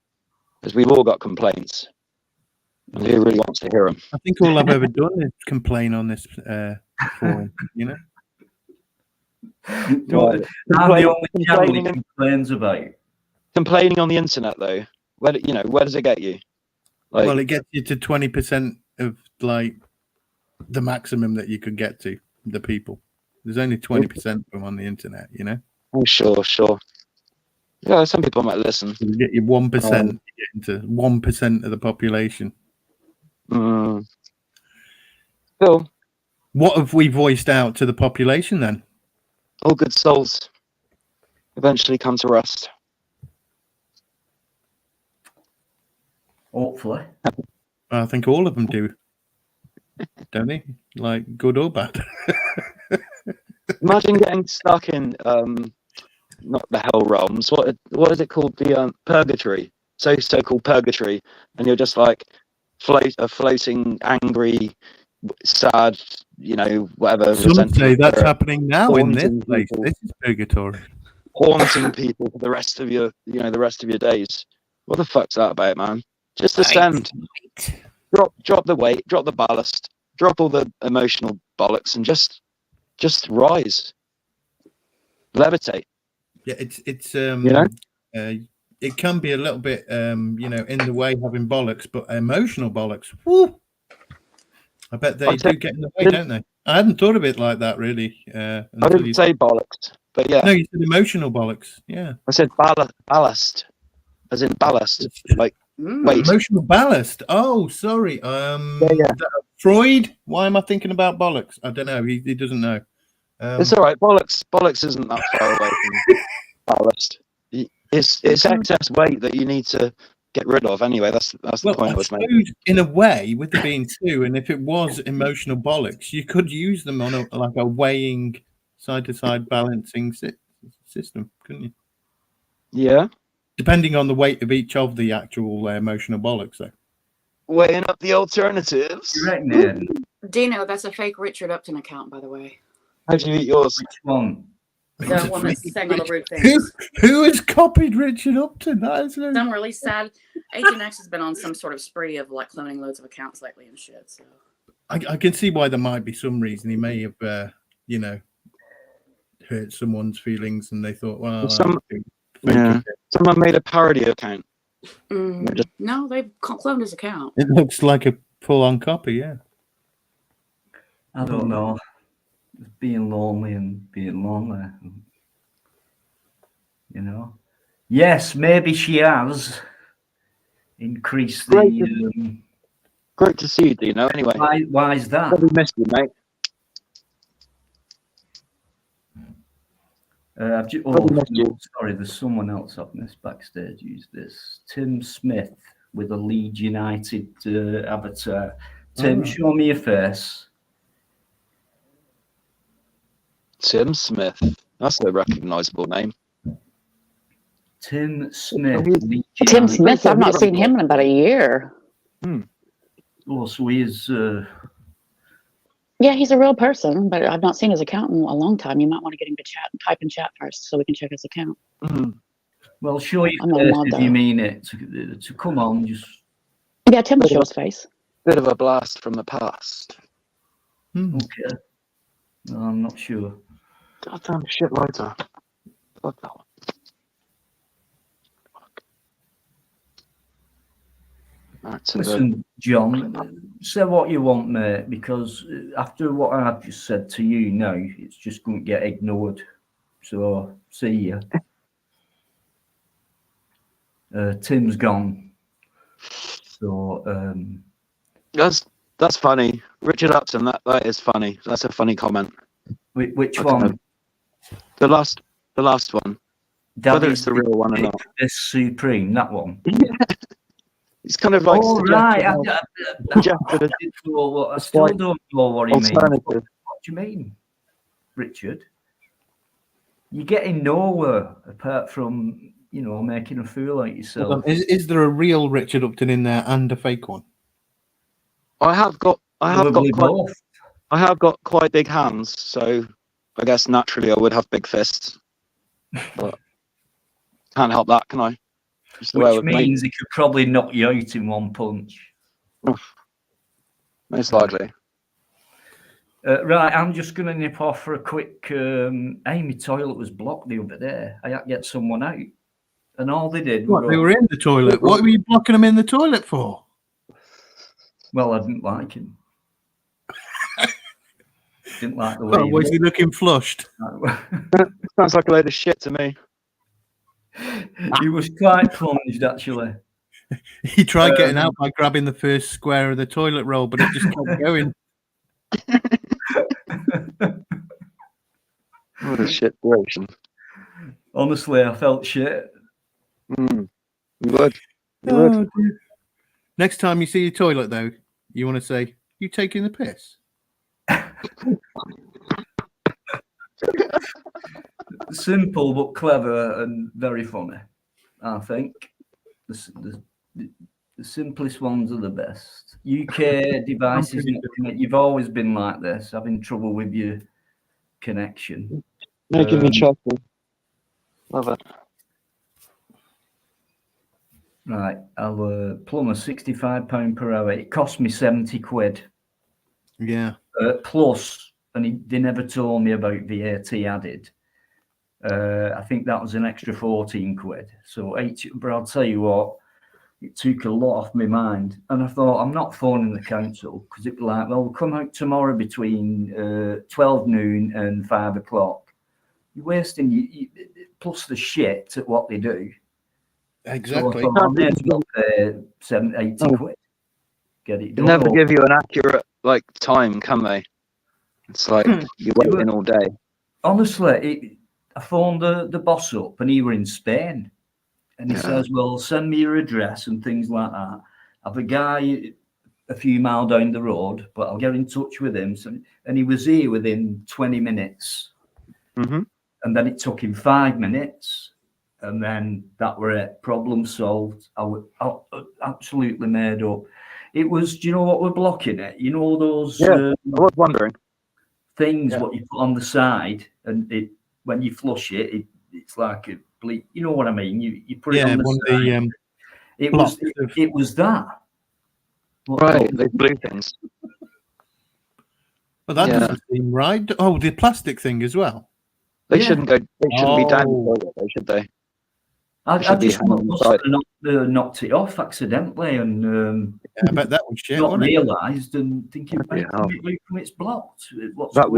because we've all got complaints, and who really wants to hear them? I think all I've ever done is complain on this forum. I'm the only channel he complains about. Complaining on the internet, though, where does it get you? Like, Well, it gets you to 20% of like the maximum that you could get to the people. There's only 20% of them on the internet, oh, sure. Yeah, some people might listen. You get your 1%, you get into 1% of the population. Still, what have we voiced out to the population then? All good souls eventually come to rest. Hopefully. I think all of them do. Don't they? Like good or bad. Imagine getting stuck in not the hell realms. What is it called? The purgatory. So-called purgatory, and you're just like floating, angry, sad, whatever. Some say that's happening now in this place. People. This is purgatory. Haunting people for the rest of your days. What the fuck's that about, man? Just ascend. Drop the weight, drop the ballast, drop all the emotional bollocks, and just rise. Levitate. Yeah, it's it can be a little bit in the way having bollocks, but emotional bollocks. Woo! I bet they do get in the way, don't they? I hadn't thought of it like that really. I didn't say bollocks, but yeah. No, you said emotional bollocks. Yeah. I said ballast, as in ballast, like weight. Emotional ballast. Oh, sorry. Freud. Why am I thinking about bollocks? I don't know. He doesn't know. It's all right. Bollocks isn't that far away from ballast. It's excess weight that you need to get rid of anyway. That's the point I was making. In a way, with there being two, and if it was emotional bollocks, you could use them on a weighing, side-to-side balancing system, couldn't you? Yeah. Depending on the weight of each of the actual emotional bollocks, though. Weighing up the alternatives. You reckon? Dino, that's a fake Richard Upton account, by the way. How do you eat yours? Which one? The one that's saying all the rude things. Who has copied Richard Upton? That is Some really sad. Agent X has been on some sort of spree of like cloning loads of accounts lately and shit. So I can see why there might be some reason he may have, hurt someone's feelings, and they thought, well, someone made a parody account. No, they cloned his account. It looks like a full-on copy, yeah. I don't know. Being lonely and being lonely, Yes, maybe she has increased the. Great to see you, Dino. Anyway, why is that? We missed you, mate. Sorry, there's someone else up in this backstage. Use this. Tim Smith with a Leeds United avatar. Tim, show me your face. Tim Smith. That's a recognisable name. Tim Smith. Tim Smith. I've not seen him in about a year. Oh, so he is. Yeah, he's a real person, but I've not seen his account in a long time. You might want to get him to type in chat first, so we can check his account. Well, show your face if you mean it. To come on, just. Yeah, Tim will show his face. Bit of a blast from the past. Okay. No, I'm not sure. Goddamn shit lighter. Fuck that one. Listen, John, say what you want, mate, because after what I've just said to you now, it's just going to get ignored. So, see ya. Tim's gone. So, that's funny. Richard Upton, that is funny. That's a funny comment. Which one? The last one. Whether it's the real one or not. This Supreme, that one. It's kind of like. Oh, right. I still don't know what he means. What do you mean, Richard? You're getting nowhere apart from, making a fool out of yourself. Is there a real Richard Upton in there and a fake one? I have got I have got Probably quite, both. I have got quite big hands, so I guess naturally I would have big fists. But can't help that, can I? Just the way I Which would make. means he could probably knock you out in one punch. Most likely. Right, I'm just going to nip off for a quick. My toilet was blocked the other day. I had to get someone out, and all they did was What, they were in the toilet? What were you blocking them in the toilet for? Well, I didn't like him. Didn't like the way Well, he was he looking flushed? looked. Sounds like a load of shit to me. He was quite plunged, actually. He tried getting out by grabbing the first square of the toilet roll, but it just kept going. What a shit situation. Honestly, I felt shit. You would. You would. Oh, dear. Next time you see a toilet, though, you want to say, "You taking the piss?" Simple but clever and very funny, I think. The simplest ones are the best. UK devices, you've always been like this, having trouble with your connection. Making me chuckle. Love it. Right, I'll plumber £65 per hour. It cost me 70 quid. Yeah. Plus, and they never told me about VAT added. I think that was an extra 14 quid. So, but I'll tell you what, it took a lot off my mind. And I thought, I'm not phoning the council because it'd be like, well, we'll come out tomorrow between 12 noon and 5 o'clock. You're wasting, plus the shit at what they do. Exactly. So I thought, I may as well pay 80 quid. Get it done. They never give you an accurate time, can they? It's like you're waiting all day. Honestly, I phoned the boss up and he were in Spain. And he says, well, send me your address and things like that. I've a guy a few miles down the road, but I'll get in touch with him. So, and he was here within 20 minutes. Mm-hmm. And then it took him 5 minutes. And then that were it. Problem solved. I was absolutely made up. It was, do you know what we're blocking it? You know those I was wondering. Things what you put on the side, and it when you flush it, it's like a bleak. You know what I mean? You put it on the side. It was that. Right, they blue things. Well, that doesn't seem right. Oh, the plastic thing as well. They shouldn't go. They shouldn't be down the toilet, though, should they? I just must have knocked it off accidentally, and I bet that was shit. not realised and thinking, it's blocked. That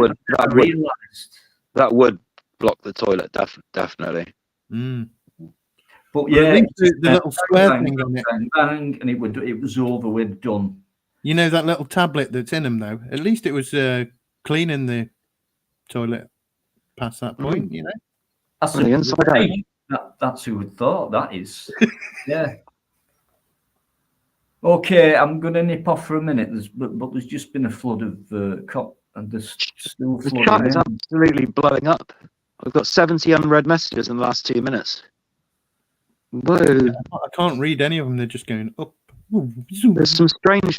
would block the toilet, definitely. Mm. But yeah, the little square thing on it, bang, and it was over with, done. You know that little tablet that's in them, though. At least it was cleaning the toilet past that point. You know, that's the inside out. That's who would thought. That is, yeah. Okay, I'm going to nip off for a minute. But there's just been a flood of cop, and there's still the flooding. chat is absolutely blowing up. I've got 70 unread messages in the last 2 minutes. Whoa! I can't read any of them. They're just going up. There's some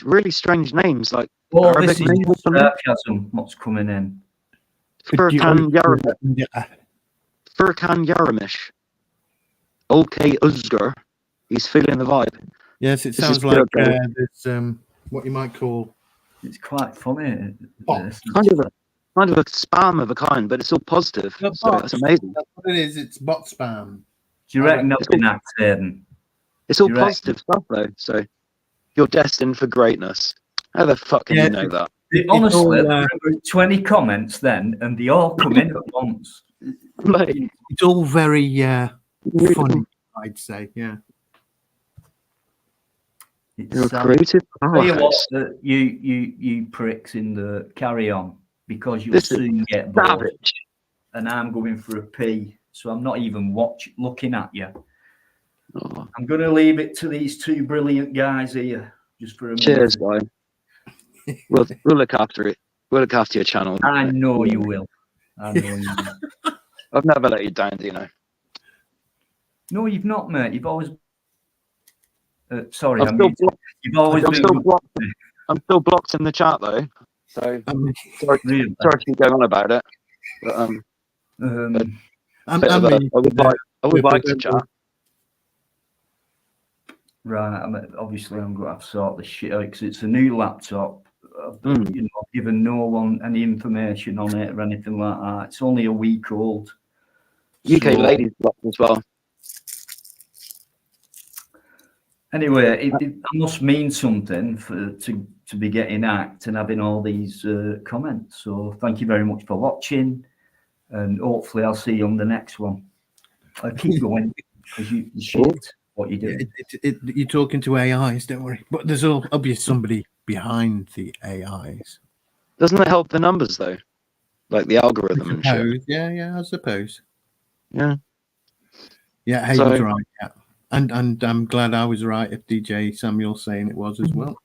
really strange names like Arabic names. Sarcasm. What's coming in? Furkan Yaramish. Okay, Uzgur. He's feeling the vibe. Yes, it sounds like there's what you might call. It's quite funny. Kind of a spam of a kind, but it's all positive. So that's amazing. That's what it is. It's bot spam. Do you reckon that's been acted? It's all positive stuff, though. So you're destined for greatness. How the fuck can you know that? Honestly, there were 20 comments then, and they all come in at once. It's all very funny, I'd say. Yeah. You're a creative powerhouse. You pricks in the carry on, because you'll soon get bored. Savage. And I'm going for a pee, so I'm not even looking at you. Oh. I'm going to leave it to these two brilliant guys here, just for a minute. Cheers, guy. We'll look after it. We'll look after your channel. I know you will. I know you will. I've never let you down, do you know? No, you've not, mate. You've always. Sorry, you've always been. I'm still blocked in the chat though. So sorry, Really? sorry to keep going on about it. But Um, I would like to chat. right. Obviously, I'm going to have to sort this shit out because it's a new laptop. You know, I've given no one any information on it or anything like that. It's only a week old. UK So, ladies blocked as well. anyway, it must mean something to be getting hacked and having all these comments. So thank you very much for watching, and hopefully I'll see you on the next one. Keep going because you shit what you do. You're talking to AIs, don't worry. But there's obviously somebody behind the AIs. Doesn't it help the numbers though? Like the algorithm and shit. Yeah, I suppose. Yeah. Yeah, Hayden's right. Yeah, and I'm glad I was right if DJ Samuel's saying it was as well.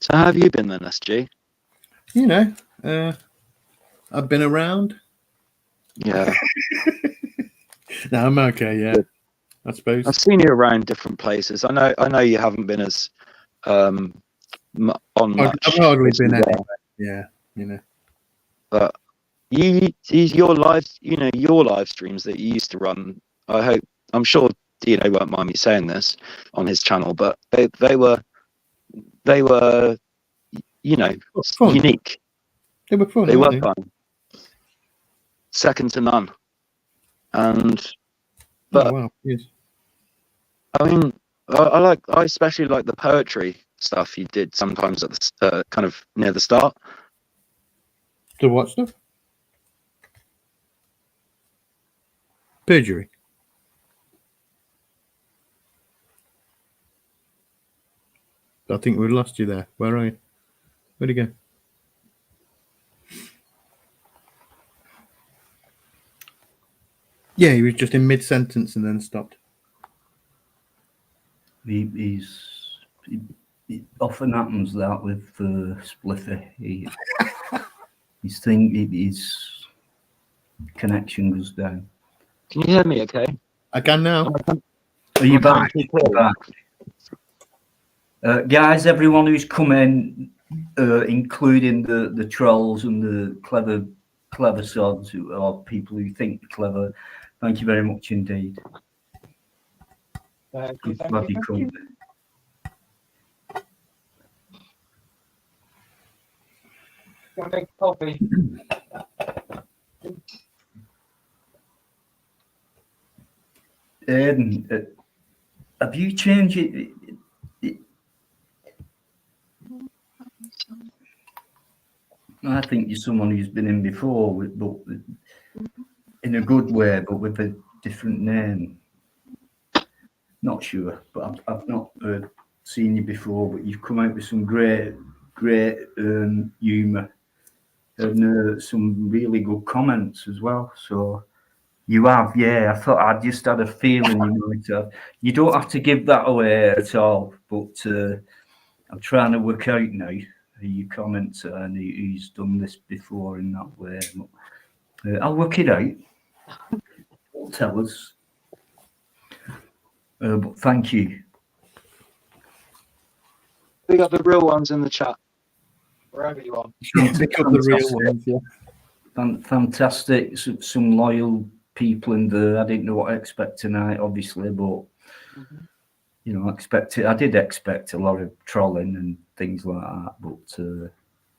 So how have you been then, SG? You know, I've been around. Yeah. No, I'm okay. Yeah, I suppose. I've seen you around different places. I know you haven't been as on much. I've hardly been anywhere. Yeah, you know. But your live streams that you used to run. I'm sure Dino won't mind me saying this on his channel, but they were Fun. unique. They were fun. They were fun. Second to none. But wow, yes. I mean, I especially like the poetry stuff you did sometimes at the kind of near the start. The what stuff? Perjury. I think we lost you there. Where are you? Where'd you go? Yeah, he was just in mid-sentence and then stopped. It often happens that with Spliffy. His connection goes down. Can you hear me okay? I can now. Are you back? Guys, everyone who's come in, including the trolls and the clever sods or people who think they're clever, thank you very much indeed. Thank you. Gonna make coffee. Aidan, have you changed it? I think you're someone who's been in before, but in a good way, but with a different name. Not sure, but I've not seen you before. But you've come out with some great humour and some really good comments as well. So you have, yeah. I thought I just had a feeling you might have. You don't have to give that away at all, but I'm trying to work out now who your commenter and who's done this before in that way. I'll work it out. Don't tell us. But thank you. We got the real ones in the chat. Wherever you are. Pick up the real ones, yeah. Fantastic. Some loyal people in there. I didn't know what I expect tonight, obviously, but you know, I did expect a lot of trolling and things like that, but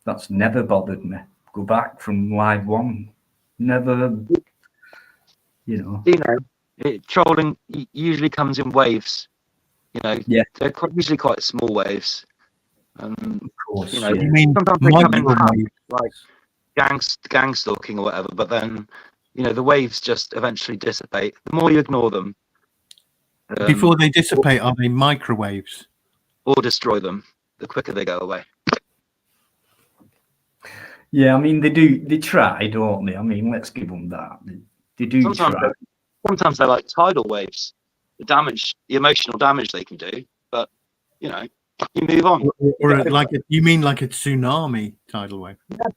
that's never bothered me. Go back from live one. Never, you know. Trolling usually comes in waves. You know, yeah, they're usually quite small waves. Of course, you know, yeah. You mean sometimes they come in like gang stalking or whatever, but then you know the waves just eventually dissipate. The more you ignore them, before they dissipate, are they microwaves or destroy them? The quicker they go away. Yeah, I mean they try, don't they? I mean, let's give them that. They do try. Sometimes they're like tidal waves. The emotional damage they can do, but you know, you move on. Or you mean like a tsunami tidal wave? Yeah,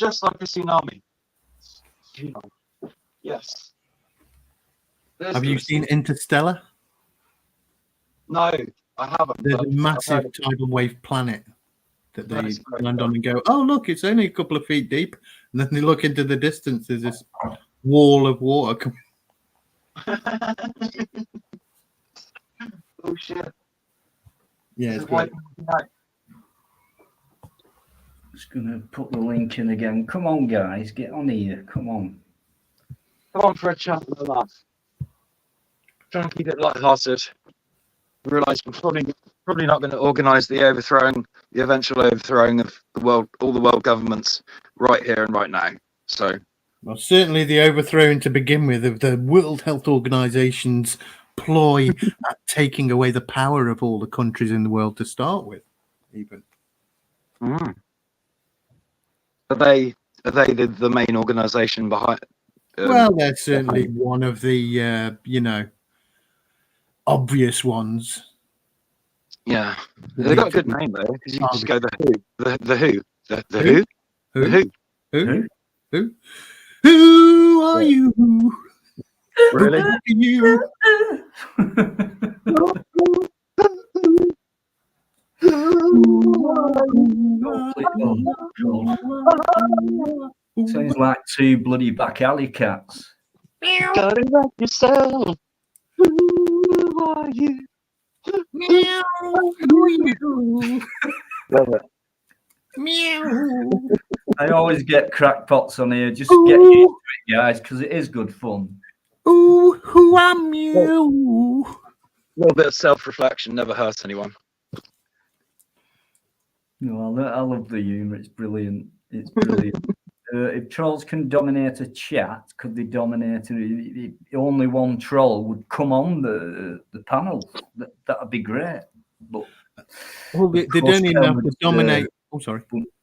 just like a tsunami. Yes. Have you seen Interstellar? No, I haven't. There's but a I've massive heard tidal wave planet that they Nice. land on and go, oh, look, it's only a couple of feet deep. And then they look into the distance, there's this wall of water coming. Oh shit! Yeah, This it's is why- great. Just gonna put the link in again. Come on, guys, get on here. Come on. Come on for a chat with us. Try and keep it light-hearted. Realise we're probably not going to organise the eventual overthrowing of the world, all the world governments, right here and right now. So, Well, certainly the overthrowing to begin with of the World Health Organization's ploy at taking away the power of all the countries in the world to start with, even. are they the main organisation behind? Well, they're certainly one of the, obvious ones. Yeah, they got a good name though, because you can just go the Who, the Who? Who, the Who. Who? Who? Who are you? Really? Who are you? Sounds like two bloody back alley cats. Gotta wreck yourself. Who are you? Meow. Who are you? Love it. Meow. I always get crackpots on here. Just get used to it, guys, because it is good fun. Ooh, who am you? A little bit of self-reflection never hurts anyone. No, I love the humour. It's brilliant. It's brilliant. If trolls can dominate a chat, could they dominate? Only one troll would come on the panel. That'd be great. But Well, they don't even have to dominate. Oh, sorry.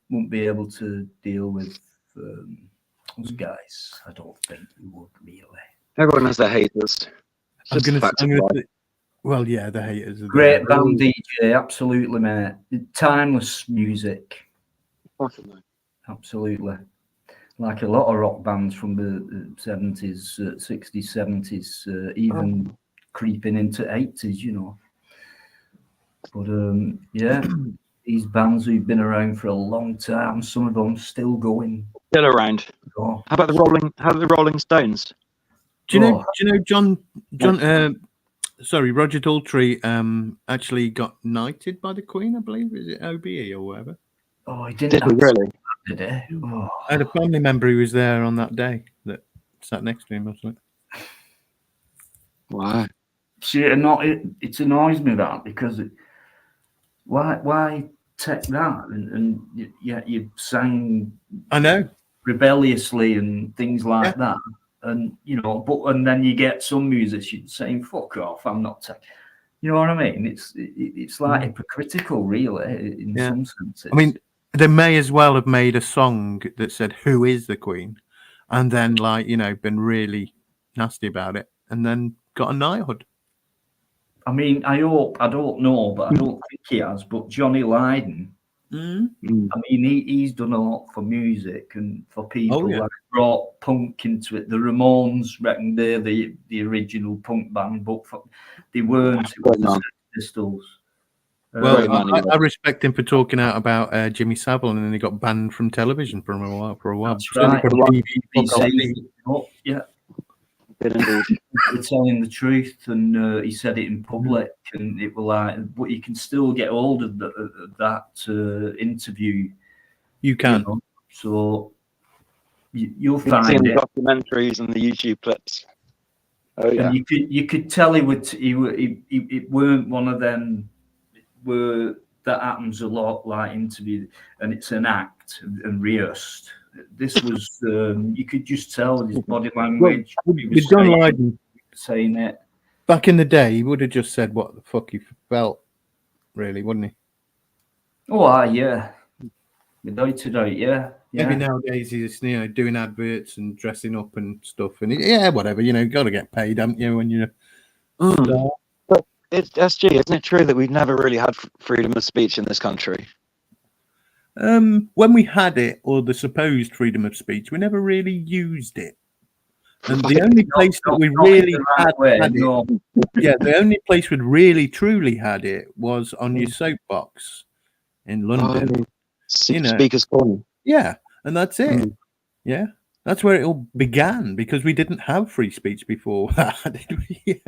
Wouldn't be able to deal with us guys. I don't think we would really. Everyone has their haters. I'm gonna say, well, yeah, the haters are Great there. band DJ, absolutely, mate. Timeless music, absolutely. Like a lot of rock bands from the 70s, 60s, 70s, even creeping into 80s, you know. But yeah, these bands who've been around for a long time, some of them still going. Still around. Oh. How about the Rolling Stones? Do you know John? Roger Daltrey actually got knighted by the Queen, I believe. Is it OBE or whatever? Oh, he didn't. Did he really? Did he? Oh. I had a family member who was there on that day that sat next to him or something. Wow. See, it annoys me that because why take that and yet you sang I know rebelliously and things like that, and and then you get some musicians saying "fuck off," I'm not taking. You know what I mean? It's like hypocritical, really, in some senses. I mean, they may as well have made a song that said "Who is the Queen," and then been really nasty about it, and then got a knighthood. I mean, I don't know, but I don't think he has. But Johnny Lydon, I mean, he's done a lot for music and for people that brought punk into it. The Ramones, reckon they're the original punk band, but they weren't. It was the Sex Pistols. Well, I respect him for talking out about Jimmy Savile, and then he got banned from television for a while. That's right. Yeah. Indeed. We're telling the truth, and he said it in public, and it was like, but you can still get hold of that interview. You can. So you'll find it. Documentaries and the YouTube clips. Oh yeah. And you could tell he weren't one of them where that happens a lot, like interview, and it's an act and rehearsed. This was you could just tell his body language. With John Lydon saying it back in the day, he would have just said what the fuck he felt, really, wouldn't he? Oh, yeah, without a doubt, yeah. Maybe nowadays he's doing adverts and dressing up and stuff, and whatever. Got to get paid, haven't you? When you're But it's SG, isn't it true that we've never really had freedom of speech in this country? When we had it, or the supposed freedom of speech, we never really used it. And the only place that we Not in really the right had way, it, no. yeah, the only place we'd really truly had it was on your soapbox in London. You know. Speaker's corner. Yeah, and that's it. Mm. Yeah, that's where it all began, because we didn't have free speech before that, did we?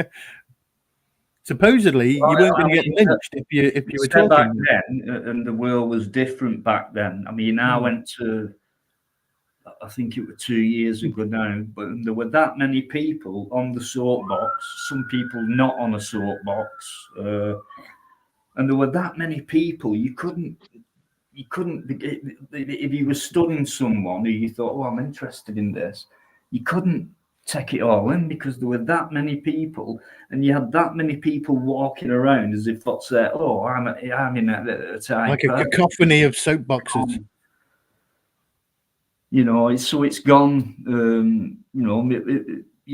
Supposedly, you weren't going to get lynched if you were Said back talking. then, and the world was different back then. I mean, I went to, I think it was 2 years ago now, but there were that many people on the soapbox, some people not on a soapbox, and there were that many people you couldn't, if you were studying someone who you thought, oh, I'm interested in this, you couldn't take it all in because there were that many people, and you had that many people walking around as if that's it. Oh, I'm in a time, Like a cacophony of soapboxes. You know, so it's gone. You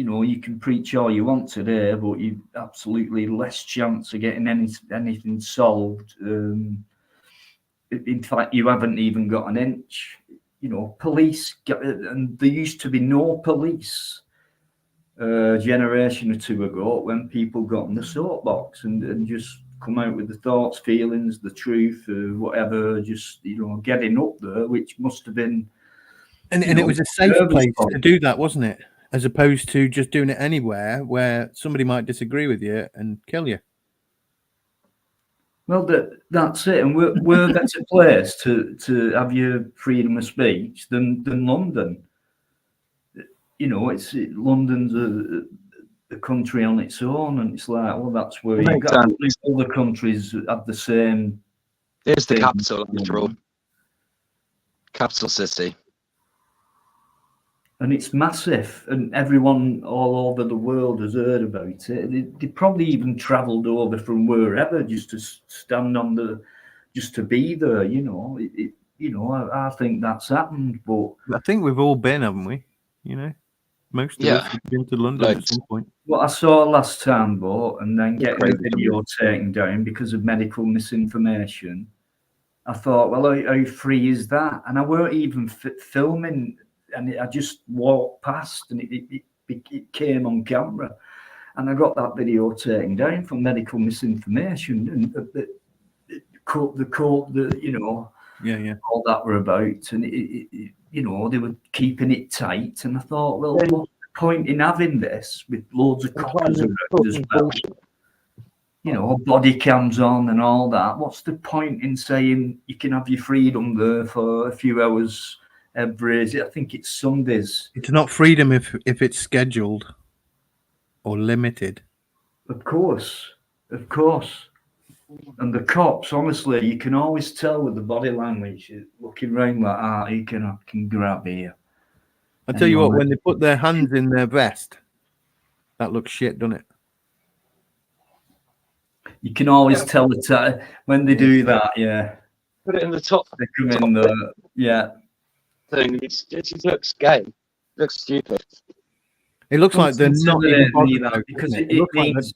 know, you can preach all you want today, but you've absolutely less chance of getting anything solved. In fact, you haven't even got an inch. You know, police, and there used to be no police a generation or two ago when people got in the soapbox and just come out with the thoughts, feelings, the truth, whatever, just, you know, getting up there, which must have been. And it was a safe place to do that, wasn't it? As opposed to just doing it anywhere where somebody might disagree with you and kill you. Well, that's it, and we're a better place to have your freedom of speech than London. You know, London's a country on its own, and it's like, well, that's where you got other countries have the same. It's the capital, after all. Capital city. And it's massive, and everyone all over the world has heard about it. They probably even travelled over from wherever just to stand on just to be there. You know, you know, I think that's happened, but I think we've all been, haven't we? You know, most of us have been to London at some point. What I saw last time, though, and then getting the video taken down because of medical misinformation, I thought, well, how free is that? And I weren't even filming. And I just walked past, and it came on camera, and I got that video taken down for medical misinformation, and the you know, all that were about, and you know, they were keeping it tight, and I thought, well, what's the point in having this with loads of coppers around as well? You know, body cams on and all that. What's the point in saying you can have your freedom there for a few hours? I think it's Sundays. It's not freedom if it's scheduled or limited. Of course. And the cops, honestly, you can always tell with the body language, looking around like, he can grab here. I tell you what, when they put their hands in their vest, that looks shit, doesn't it? You can always tell the when they do that. Yeah. Put it in the top. They come in the thing. It just looks gay. It looks stupid. It looks like they're not even bothered, because it means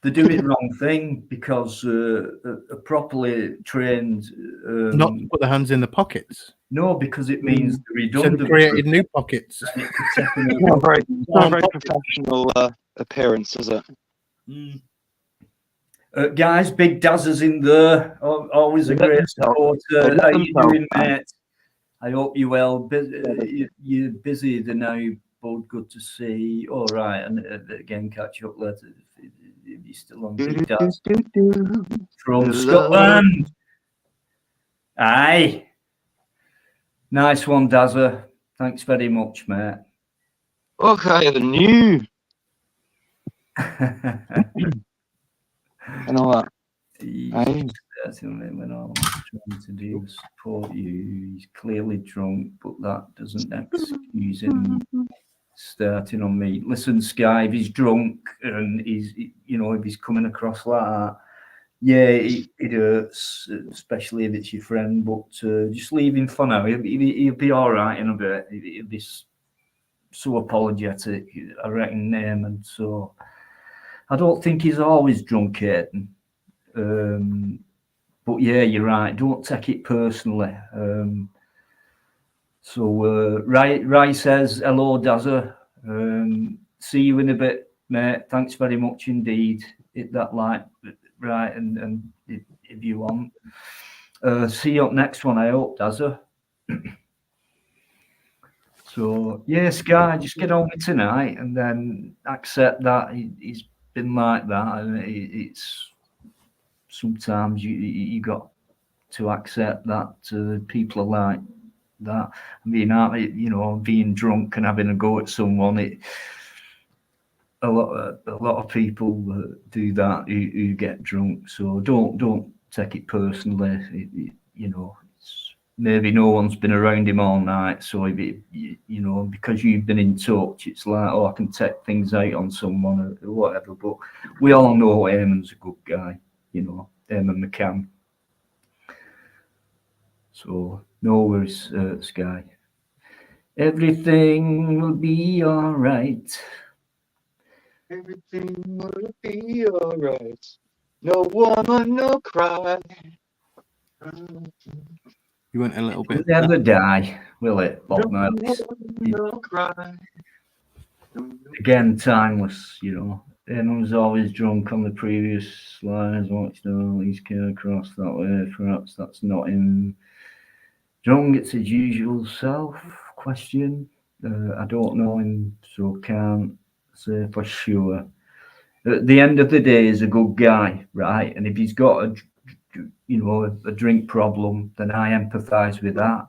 they're doing the wrong thing, because a properly trained not to put their hands in the pockets. No, because it means the redundant. So they created new pockets. Not a very professional appearance, is it? Guys, Big Dazza's in there. Always a great supporter. How you doing, mate? I hope you're well. You're busy now, Bud. Good to see. All right, and again, catch up later if you're still on. Big Daz from Scotland. Aye, nice one, Dazza. Thanks very much, mate. Okay, the new. And all that. When I'm trying to do support you, he's clearly drunk, but that doesn't excuse him starting on me. Listen, Sky, if he's drunk and he's, you know, if he's coming across like that, yeah, it hurts, especially if it's your friend. But just leave him for now. He'll be all right in a bit. He'll be so apologetic, I reckon, and so I don't think he's always drunk, Aidan. But yeah, you're right. Don't take it personally. So Rai says, hello, Dazza. See you in a bit, mate. Thanks very much indeed. Hit that like right, and if you want. See you up next one, I hope, Dazza. So yeah, Sky, just get on with tonight, and then accept that he's been like that, and it's sometimes you got to accept that people are like that. I mean, you know, being drunk and having a go at someone, a lot of people do that who get drunk. So don't take it personally. You know, maybe no one's been around him all night, so if you know, because you've been in touch, it's like, oh, I can take things out on someone or whatever. But we all know Eamon's a good guy, you know, Eamon McCann. So no worries, Sky. Everything will be all right. Everything will be alright. No woman, no cry. You went a little bit. It'll never die, will it, Bob Marley? No cry. Again, timeless, you know. Eamon was always drunk on the previous slides. Watched all these came across that way. Perhaps that's not him. Drunk, it's his usual self. Question. I don't know him, so can't say for sure. At the end of the day, he's a good guy, right? And if he's got a drink problem, then I empathise with that.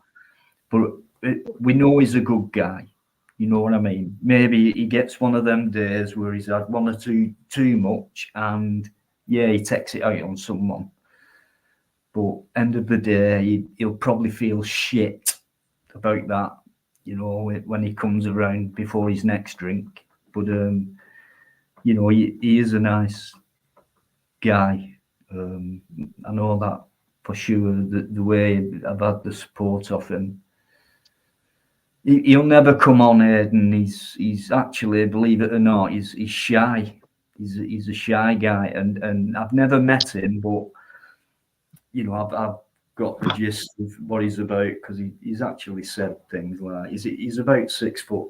But we know he's a good guy. You know what I mean? Maybe he gets one of them days where he's had one or two too much, and yeah, he takes it out on someone. But end of the day, he'll probably feel shit about that, you know, when he comes around before his next drink. But you know, he is a nice guy. I know that for sure. The way I've had the support of him. He'll never come on, Aidan. He's actually, believe it or not, he's shy. He's a shy guy, and I've never met him, but you know, I've got the gist of what he's about, because he's actually said things like he's about 6'1",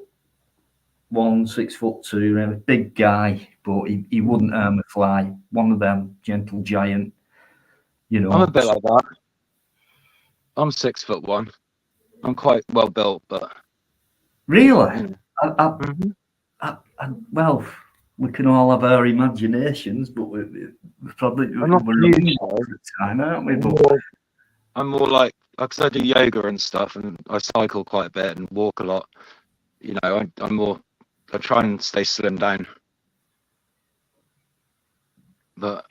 6'2", a big guy, but he wouldn't harm a fly. One of them, gentle giant. You know, I'm a bit like that. I'm 6'1". I'm quite well built, but really, Mhm. well, we can all have our imaginations, but we're probably I'm not we're huge, all the time, aren't we? I'm But more, I'm more like, because I do yoga and stuff, and I cycle quite a bit and walk a lot. You know, I try and stay slim down. But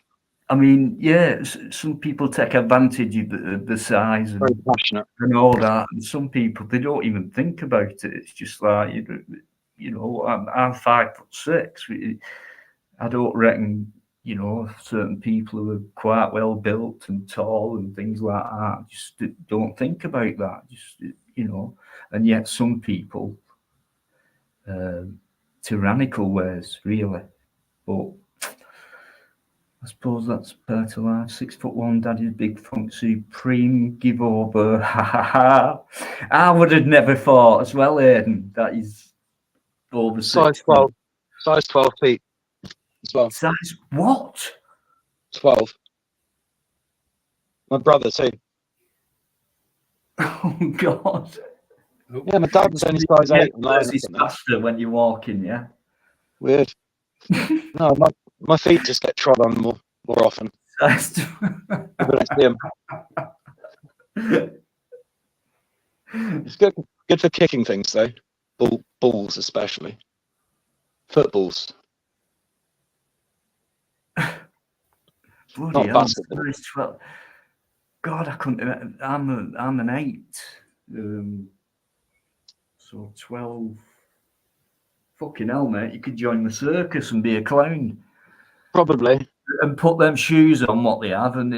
I mean, yeah, some people take advantage of the size very passionate. and all that, and some people, they don't even think about it. It's just like, you know, I'm 5'6". I don't reckon, you know, certain people who are quite well built and tall and things like that just don't think about that. Just, you know, and yet some people, tyrannical ways, really. But I suppose that's part of life. 6'1", daddy's big funk supreme, give over. Ha ha ha. I would have never thought as well, Aidan, that he's over Size 6 12, size 12 feet as well. Size what? 12. My brother too. Oh God. Yeah, my dad was only size 8 or 9 or It's something. faster when you're walking, yeah. Weird. No, my feet just get trod on more often. Size But I see 'em. It's good for kicking things though. Balls especially. Footballs. Bloody Not hell, basketball. size 12. God, I couldn't. I'm an 8. So 12. Fucking hell, mate! You could join the circus and be a clown. Probably. And put them shoes on, what they have, and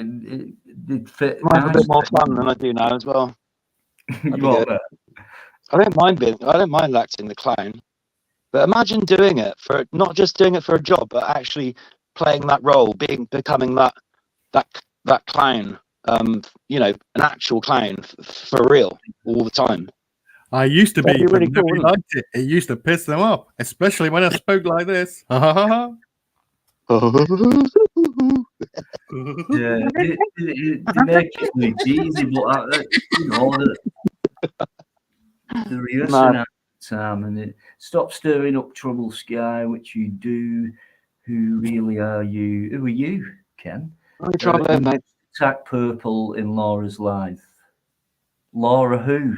they'd fit. Might have a bit more fun than I do now as well. You are there. I don't mind acting the clown, but imagine doing it for not just doing it for a job, but actually playing that role, becoming that clown. You know, an actual clown for real all the time. I used to That'd be, be really but cool, nobody wouldn't liked it. It used to piss them off, especially when I spoke like this. Yeah, they make it look easy, but you know, the rehearsing at the time, and it stop stirring up trouble, Sky, which you do. Who really are you? Who are you, Ken? Only trouble is, mate. Attack Purple in Laura's life. Laura who?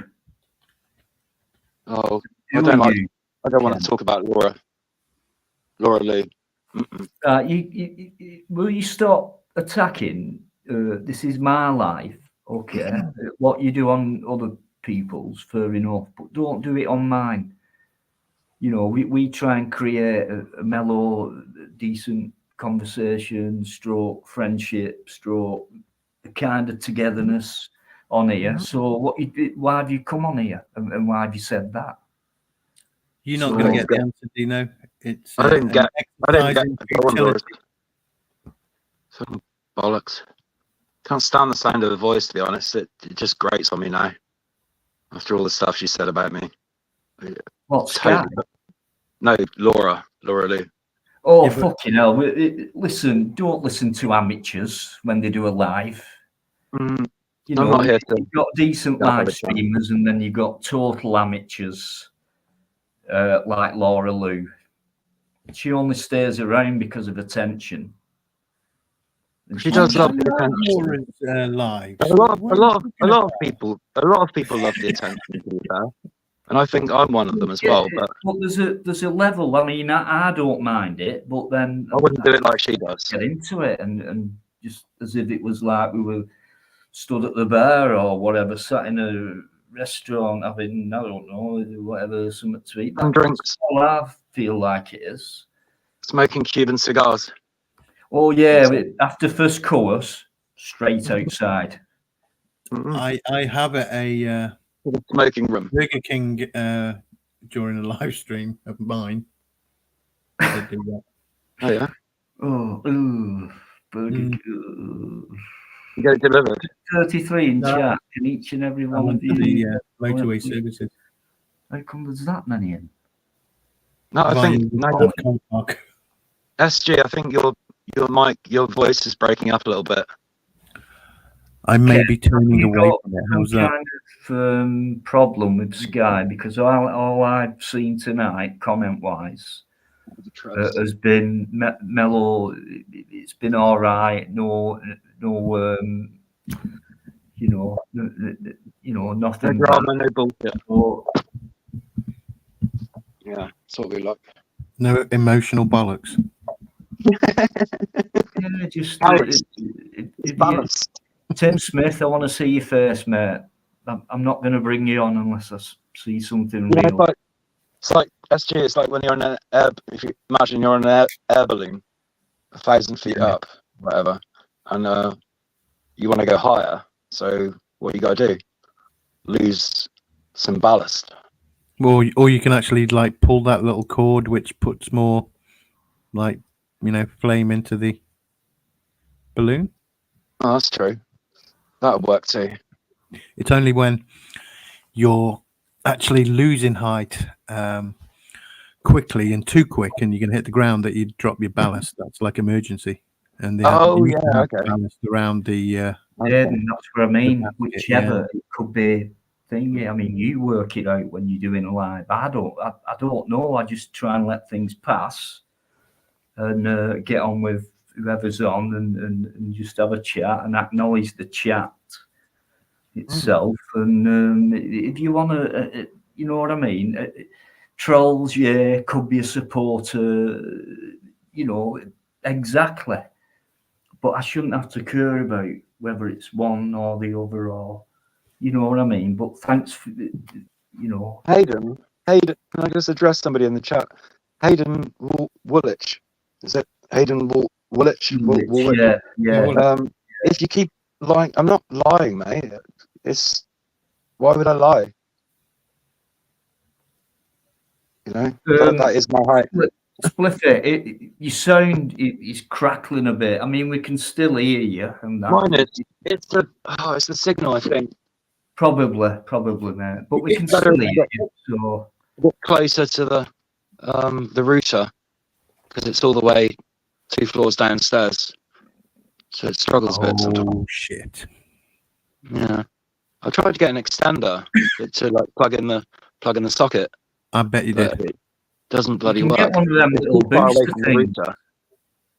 Oh, Who I don't are like. you? I don't want Ken? to talk about Laura. Laura Lee. Will you stop attacking? This is my life, okay? What you do on other people's, fair enough, but don't do it on mine. You know, we try and create a mellow, decent conversation, stroke friendship, stroke a kind of togetherness on here. So why have you come on here, and why have you said that? You're not So- going to get the answer, Dino. It's I didn't an get. I didn't exercise get. in Go on, Laura. futility. Some bollocks. Can't stand the sound of the voice, to be honest. It just grates on me now. After all the stuff she said about me. What, Sky? Totally. No, Laura Lee. Oh, Yeah, but- fucking hell. Listen, don't listen to amateurs when they do a live. Mm, You I'm know, not here to. you've got decent Yeah, live but it's fine. streamers, and then you've got total amateurs like Laura Lou. She only stays around because of attention. And She does love the Laura's, attention. lives. A lot of people love the attention, to be fair. And I think I'm one of them as well. But there's a level. I mean, I don't mind it, but then I wouldn't do it like she does. get into it and just as if it was like we were stood at the bar or whatever, sat in a restaurant having, I don't know, whatever, something to eat. And drinks. All I feel like it is. Smoking Cuban cigars. Oh yeah, after first course, straight outside. Mm-mm. I have a Smoking room. Burger King during a live stream of mine. They do that. Oh yeah. Oh, ooh, Burger Mm. King. You get it delivered. 33 in No. chat, and each and every I one went of to the you. motorway services. How come there's that many in? No, I Via think the no, car park. SG. I think your mic, your voice is breaking up a little bit. I may be turning You away got from it. some How's that? kind of problem with Sky, because all I've seen tonight, comment-wise, has been mellow. It's been all right. No, nothing. No drama, no bullshit. But, Yeah, that's what we like. No emotional bollocks. yeah, just Alex, if It's you- balanced. Tim Smith, I want to see you first, mate. I'm not going to bring you on unless I see something You know, real. it's like SG. It's like when you're in an air. If you imagine you're in an air balloon, 1,000 feet Yeah. up, whatever, and you want to go higher. So what you got to do? Lose some ballast. Or you can actually like pull that little cord which puts more like flame into the balloon. Oh, that's true. That would work too. It's only when you're actually losing height quickly and too quick and you're going to hit the ground that you drop your ballast. That's like emergency. And they Oh, you can yeah, have okay. ballast around the Yeah, that's what I mean. basket, Whichever it could be thingy. I mean, you work it out when you're doing a live. I don't know. I just try and let things pass and get on with whoever's on and just have a chat and acknowledge the chat itself. And if you want to, you know what I mean. Trolls, yeah, could be a supporter. Exactly. But I shouldn't have to care about whether it's one or the other, or you know what I mean. But thanks for Hayden, can I just address somebody in the chat? Hayden Woolwich. Is it Hayden Woolwich? Woolwich? Yeah. If you keep lying, I'm not lying, mate. Why would I lie? That is my height. Spliffy, your sound is crackling a bit. I mean, we can still hear you, and that. Mine is. It's the signal, I think. Probably, mate. But we can Better still hear you. So get closer to the router because it's all the way 2 floors downstairs, so it struggles a bit sometimes. Oh shit! Yeah, I tried to get an extender to like plug in the socket, I bet you did. but it doesn't you bloody can work. get one of them It's little too far away booster from the things. router.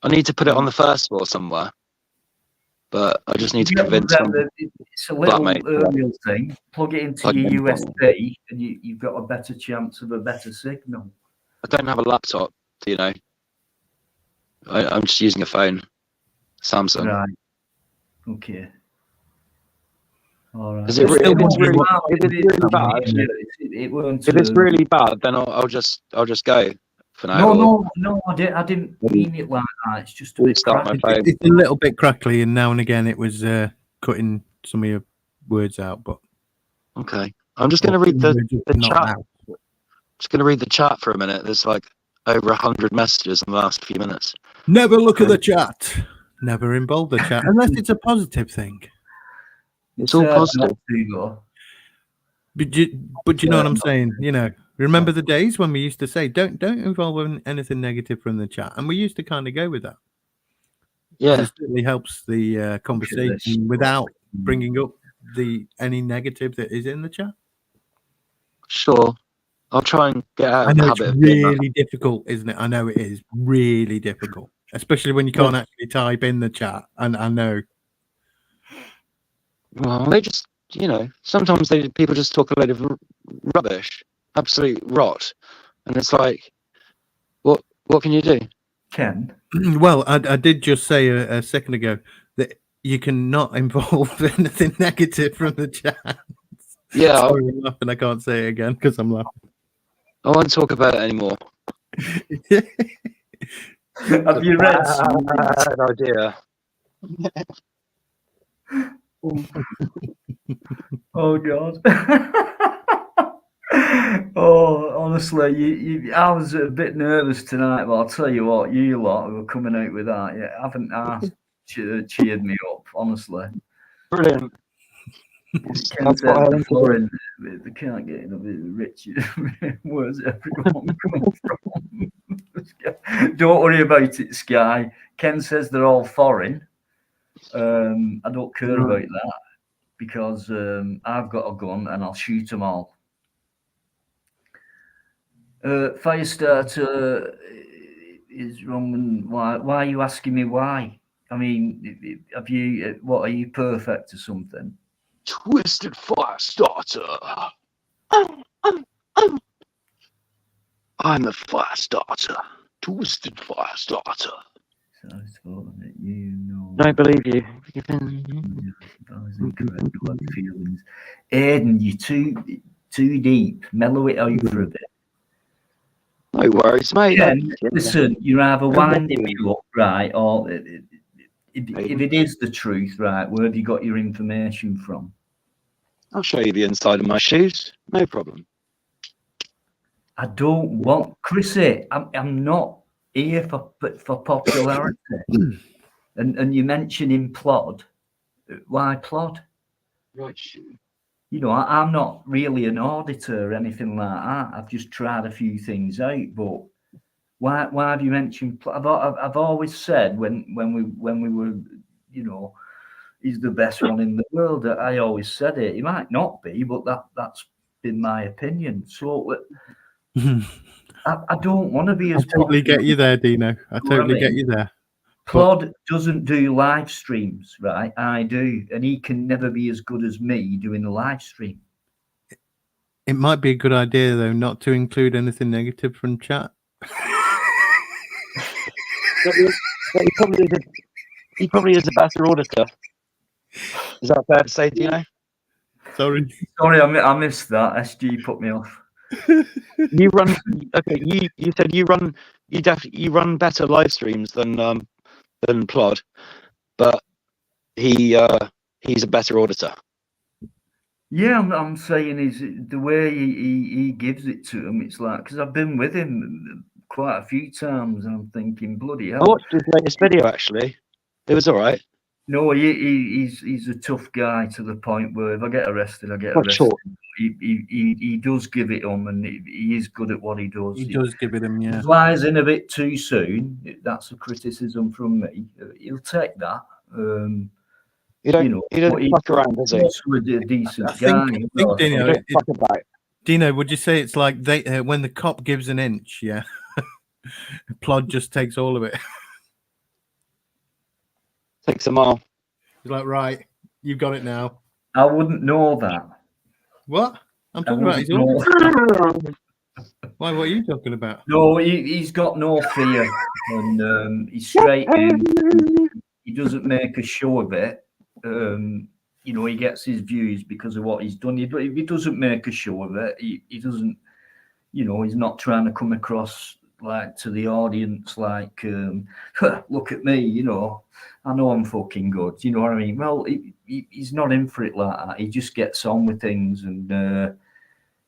I need to put it on the first floor somewhere, but I just need to convince them. It's a little flatmate, aerial thing. Plug it into Plug it your in. USB, and you've got a better chance of a better signal. I don't have a laptop, you know. I'm just using a phone, Samsung. Right. Okay. All right. Is it Still if it's wondering really bad, it won't. if it's really bad, then I'll just go for now. No. I didn't mean it like that. It's just a bit Restart my crackly. phone. It's a little bit crackly, and now and again it was cutting some of your words out. But Okay, I'm just going to read the not chat. out. Just going to read the chat for a minute. There's like over 100 messages in the last few minutes. Never look at the chat. Never involve the chat unless it's a positive thing. It's all positive. But you know what I'm saying? You know, remember the days when we used to say, don't involve anything negative from the chat, and we used to kind of go with that. Yeah, It certainly helps the conversation without bringing up any negative that is in the chat. sure. I'll try and get out I of the know it's habit of doing that. really difficult, isn't it? I know it is really difficult, especially when you can't actually type in the chat. And I know. Well, they just, you know, sometimes people just talk a load of rubbish, absolute rot, and it's like, what can you do? Ken. Well, I did just say a second ago that you cannot involve anything negative from the chat. Yeah, Sorry, I'm laughing. I can't say it again because I'm laughing. I won't talk about it anymore. Have you read? Bad idea. Oh God. Oh, honestly, I was a bit nervous tonight, but I'll tell you what, you lot who were coming out with that, you haven't asked, cheered me up, honestly. Brilliant. Ken said the foreign, they can't get enough of the rich. Where's everyone come from? Don't worry about it, Sky. Ken says they're all foreign. I don't care about that because I've got a gun and I'll shoot them all. Firestarter is wrong. And why are you asking me why? I mean, have you? What, are you perfect or something? Twisted Firestarter. I'm the Firestarter. Twisted Firestarter. So I thought that you know. I believe you. Feelings. Aiden, you're too deep. Mellow it out for a bit. No worries, mate. Ken, listen, you're either winding me up, right, or if it is the truth, right, where have you got your information from? I'll show you the inside of my shoes. No problem. I don't want, Chrissy, I'm not here for popularity. and you mentioning plod. Why plod? Right. You know, I'm not really an auditor or anything like that. I've just tried a few things out, but why have you mentioned plod? I've always said when we were, you know, he's the best one in the world. I always said it. He might not be, but that's been my opinion. So I don't want to be as totally get you there, Dino. I totally get you there. Plod doesn't do live streams, right? I do, and he can never be as good as me doing a live stream. It might be a good idea though not to include anything negative from chat. He probably is a better auditor. Is that fair to say, Dino? Sorry, I missed that. SG put me off. You run. Okay, you said you run better live streams than Plod, but he's a better auditor. Yeah, I'm saying is the way he gives it to him. It's like, because I've been with him quite a few times, and I'm thinking, bloody hell. I watched his latest video actually. It was all right. No, he's a tough guy to the point where if I get arrested, I get For arrested. sure. He does give it and he is good at what he does. He does give it him, He yeah. flies in a bit too soon. That's a criticism from me. He'll take that. He don't, You know, he doesn't fuck around, does he? he's also a decent I think, guy. He Dino, don't fuck about. Dino, would you say it's like they when the cop gives an inch, yeah, Plod just takes all of it. Takes a mile. He's like, right, you've got it now. I wouldn't know that. What? I'm I talking about his wouldn't order. know. Why? What are you talking about? No, he's got no fear, and he's straight in. He doesn't make a show of it. You know, he gets his views because of what he's done. He doesn't make a show of it. He doesn't. You know, he's not trying to come across like to the audience like, look at me. You know, I know I'm fucking good. You know what I mean? Well, he's not in for it like that. He just gets on with things and.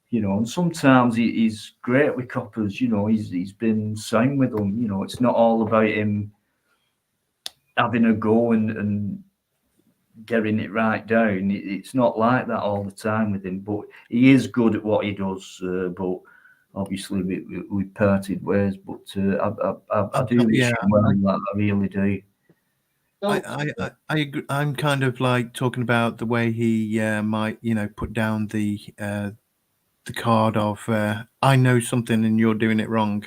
You know, and sometimes he's great with coppers. You know, he's been sound with them. You know, it's not all about him having a go and getting it right down. It's not like that all the time with him. But he is good at what he does. But obviously we parted ways. But I do wish Yeah, him well. I really do. I agree. I'm kind of like talking about the way he might, you know, put down the card of I know something and you're doing it wrong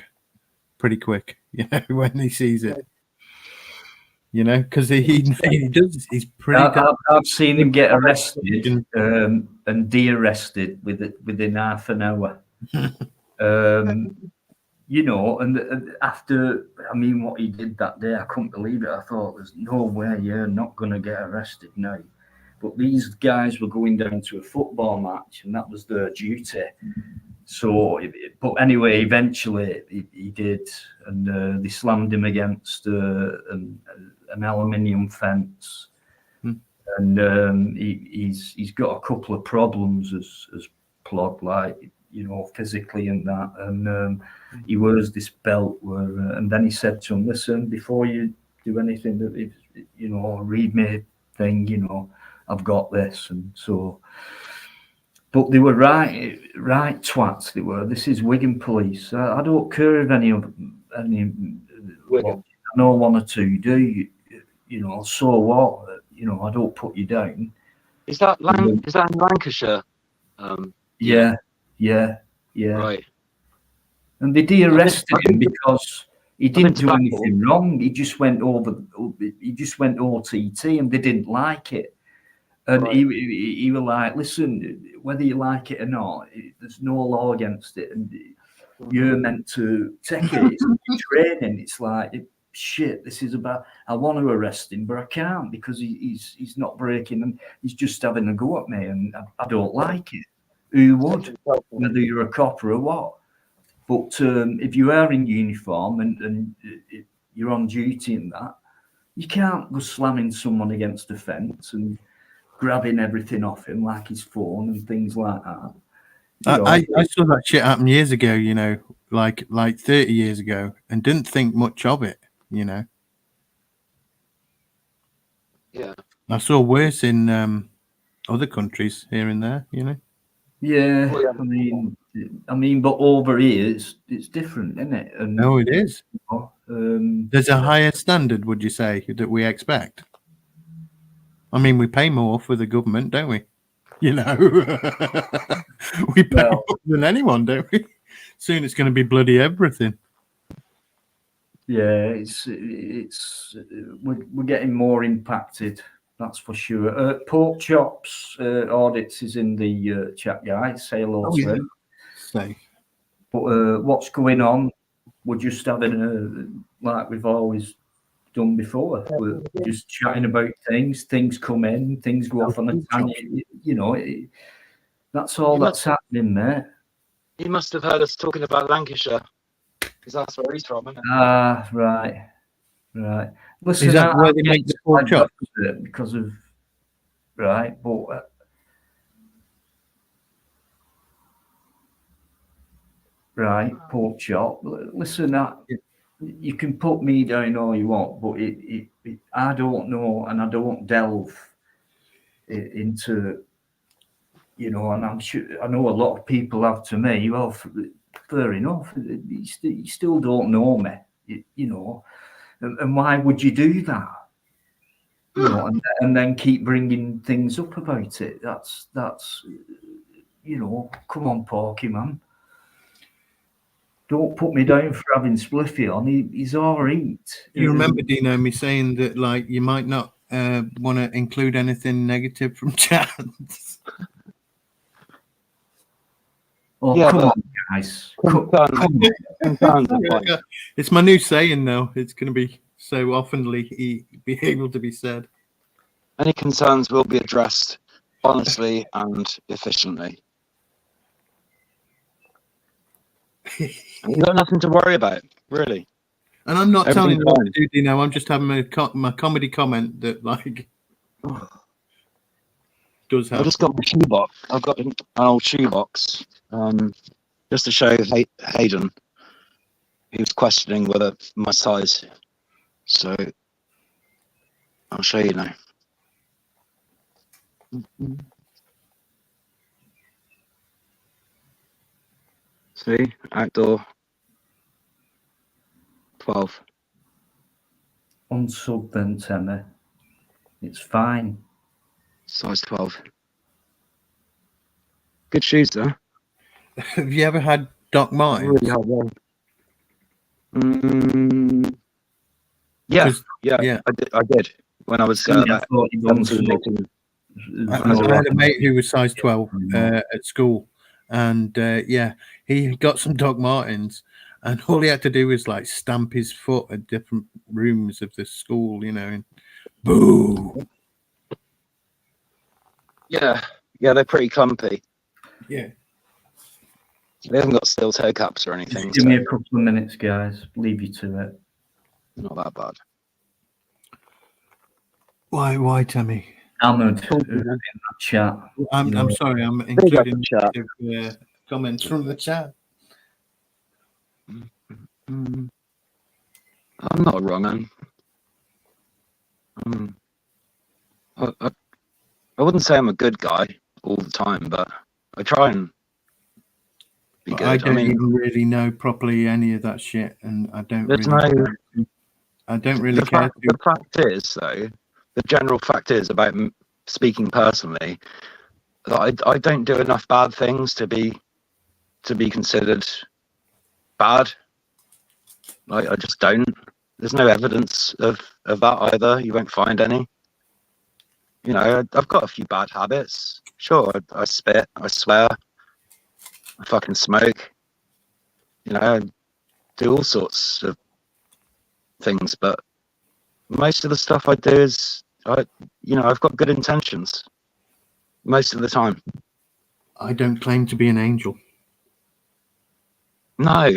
pretty quick, you know, when he sees it. You know, because he does. He's pretty. I've seen him get arrested and de-arrested within half an hour. You know, and after, I mean, what he did that day, I couldn't believe it. I thought, there's no way you're not going to get arrested now. But these guys were going down to a football match, and that was their duty. So, but anyway, eventually he did, and they slammed him against an aluminium fence, and he's got a couple of problems as Plod, like, you know, physically and that, and he wears this belt where, and then he said to him, listen, before you do anything, that you know, read me thing, you know, I've got this, and so. But they were right twats. They were. This is Wigan police. I don't care if any. Wigan. I know one or two do. You know. So what? You know. I don't put you down. Is that is that in Lancashire? Yeah. Right. And they de-arrested him because he didn't do Blackpool. anything wrong. He just went over. He just went OTT, and they didn't like it. And Right. he was like, listen, whether you like it or not, there's no law against it, and you're meant to take it. It's training. It's like, shit, this is about, I want to arrest him, but I can't because he's not breaking, and he's just having a go at me, and I don't like it. Who would? Whether you're a cop or what. But if you are in uniform and you're on duty and that, you can't go slamming someone against a fence and grabbing everything off him like his phone and things like that. I saw that shit happen years ago, you know, like 30 years ago, and didn't think much of it, you know. Yeah. I saw worse in other countries here and there, you know. Yeah, I mean, but over here it's different, isn't it? And, No, it is. You There's a higher standard, would you say, that we expect? I mean, we pay more for the government, don't we? You know, we pay more than anyone, don't we? Soon it's going to be bloody everything. yeah, it's we're getting more impacted. That's for sure. Pork chops audits is in the chat, guys. Say hello to him. Safe. But what's going on? We're just having like we've always done before. We're just chatting about things. Things come in. Things go off on a tangent. You know, that's all that's happening there. He must have heard us talking about Lancashire, because that's where he's from, isn't it? Ah, right. Listen, Is that where they make the pork chop? Because of right, but right, pork chop. Listen, you can put me down all you want, but I don't know, and I don't delve into, and I'm sure I know a lot of people have to me. Well, fair enough. You still don't know me, and why would you do that? And then keep bringing things up about it. That's come on, Porky man. Don't put me down for having Spliffy on. He's all right. You remember, Dino, me saying that like you might not want to include anything negative from chat. Oh, Yeah, come but- on, guys. Come Sometimes It's my new saying, though. It's going to be so oftenly be able to be said. any concerns will be addressed honestly and efficiently. You've got nothing to worry about, really. And I'm not telling you Everything's what to do, Dino. I'm just having my comedy comment that like does I help. just got my shoebox. I've got an old shoebox, just to show Hayden. He was questioning whether my size. So I'll show you now. See, outdoor 12. unsub then, Timmy. It's fine. Size 12. Good shoes, though. Have you ever had Doc Martens? Really hard wear. Yeah, 'Cause- yeah, yeah. I did when I was I about thought you'd 17, unsub. 18. I had a mate who was size 12 at school, and yeah, he got some Doc Martens, and all he had to do was like stamp his foot at different rooms of the school, and boo. Yeah, they're pretty clumpy. Yeah. They haven't got steel toe caps or anything, Just give so me a couple of minutes, guys. Leave you to it. not that bad. Why, Tammy? Hammered in that chat. I'm sorry, I'm including chat. negative, comments from the chat. I'm not a wrong man. I wouldn't say I'm a good guy all the time, but I try and be But good. I don't mean, even really know properly any of that shit, and I don't there's really. no. I don't really care. The fact is, though, the general fact is about speaking personally, that I don't do enough bad things to be considered bad. Like I just don't. There's no evidence of that either. You won't find any. I've got a few bad habits. Sure, I spit, I swear, I fucking smoke. I do all sorts of things, but most of the stuff I do is, I've got good intentions most of the time. I don't claim to be an angel. No,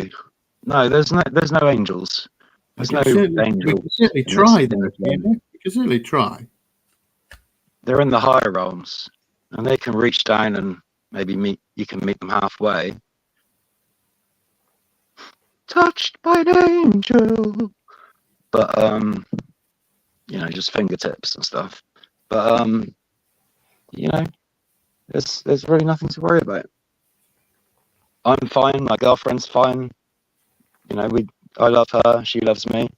there's no angels. There's no angels. We can certainly try, though. We can certainly try. They're in the higher realms, and they can reach down and maybe you can meet them halfway. Touched by an angel, but just fingertips and stuff. But there's really nothing to worry about. I'm fine. My girlfriend's fine. I love her. She loves me.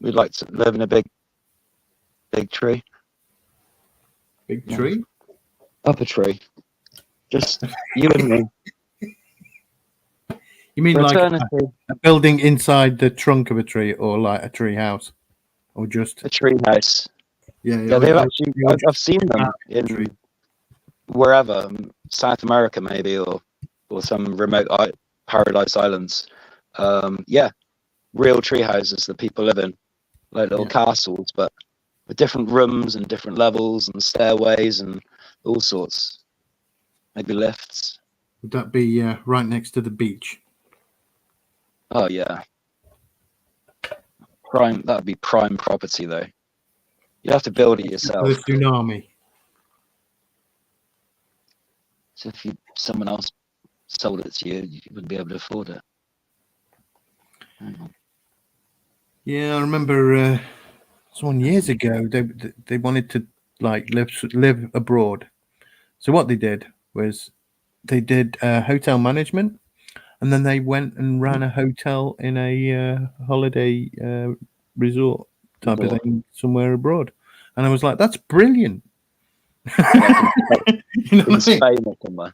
We'd like to live in a big tree. Big tree? Up a tree. Just you and me. You mean For like eternity. a building inside the trunk of a tree, or like a tree house, or just A tree house. yeah? They've actually. I've seen them in wherever, South America maybe, or some remote paradise islands. Real tree houses that people live in, like little castles, but with different rooms and different levels and stairways and all sorts. Maybe lifts. Would that be right next to the beach? Oh yeah. Prime. That would be prime property though. You have to build it yourself. The tsunami. So if someone else sold it to you, you wouldn't be able to afford it. Yeah, I remember someone years ago. They wanted to like live abroad. So what they did was they did hotel management, and then they went and ran a hotel in a holiday resort type of Resort. thing somewhere abroad. And I was like, that's brilliant. Like You know in what I mean? Spain or somewhere.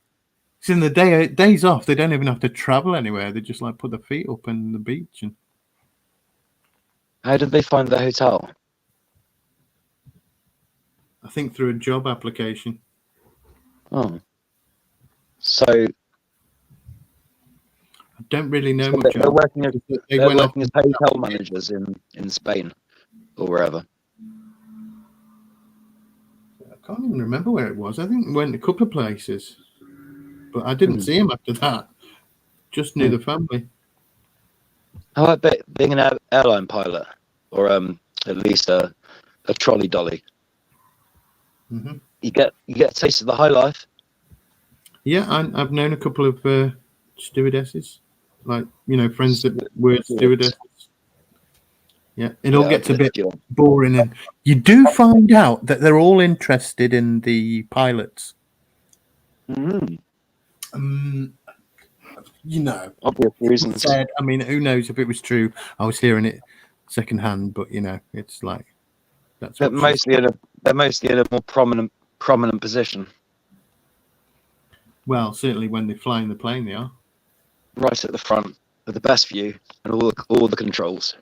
It's in the days off. They don't even have to travel anywhere. They just like put their feet up on the beach. And How did they find the hotel? I think through a job application. Oh, so I don't really know much. they're working as They they're went off. working as hotel managers in Spain or wherever. I can't even remember where it was. I think we went a couple of places, but I didn't see him after that. Just knew the family. How about being an airline pilot, or at least a trolley dolly? Mm-hmm. You get a taste of the high life. Yeah, I've known a couple of stewardesses, like friends that were stewardesses. Yeah, it all gets a bit boring, and you do find out that they're all interested in the pilots. Obvious reasons. Said, I mean, who knows if it was true? I was hearing it secondhand, but it's like that's They're what mostly in a more prominent position. Well, certainly when they're flying the plane, they are Right at the front, with the best view and all the controls.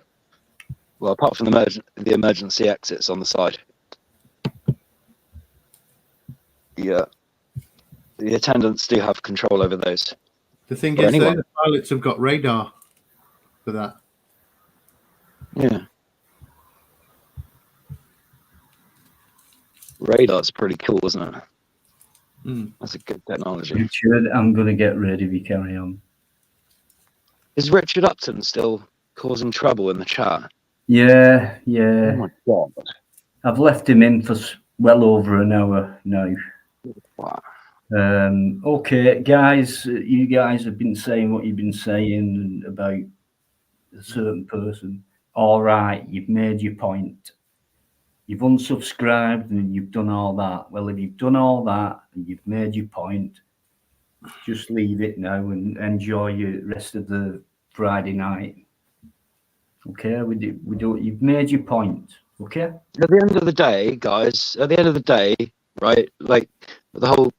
Well, apart from the emergency exits on the side. Yeah, the attendants do have control over those. The thing Or is, though, anyone. the pilots have got radar for that. Yeah. Radar's pretty cool, isn't it? That's a good technology. Richard, I'm going to get rid of you. Carry on. Is Richard Upton still causing trouble in the chat? Yeah. Oh my god. I've left him in for well over an hour now. Wow. Okay, guys, you guys have been saying what you've been saying about a certain person. All right, you've made your point. You've unsubscribed and you've done all that. Well, if you've done all that and you've made your point, just leave it now and enjoy your rest of the Friday night. Okay, we do. You've made your point. Okay. At the end of the day, guys, right? Like the whole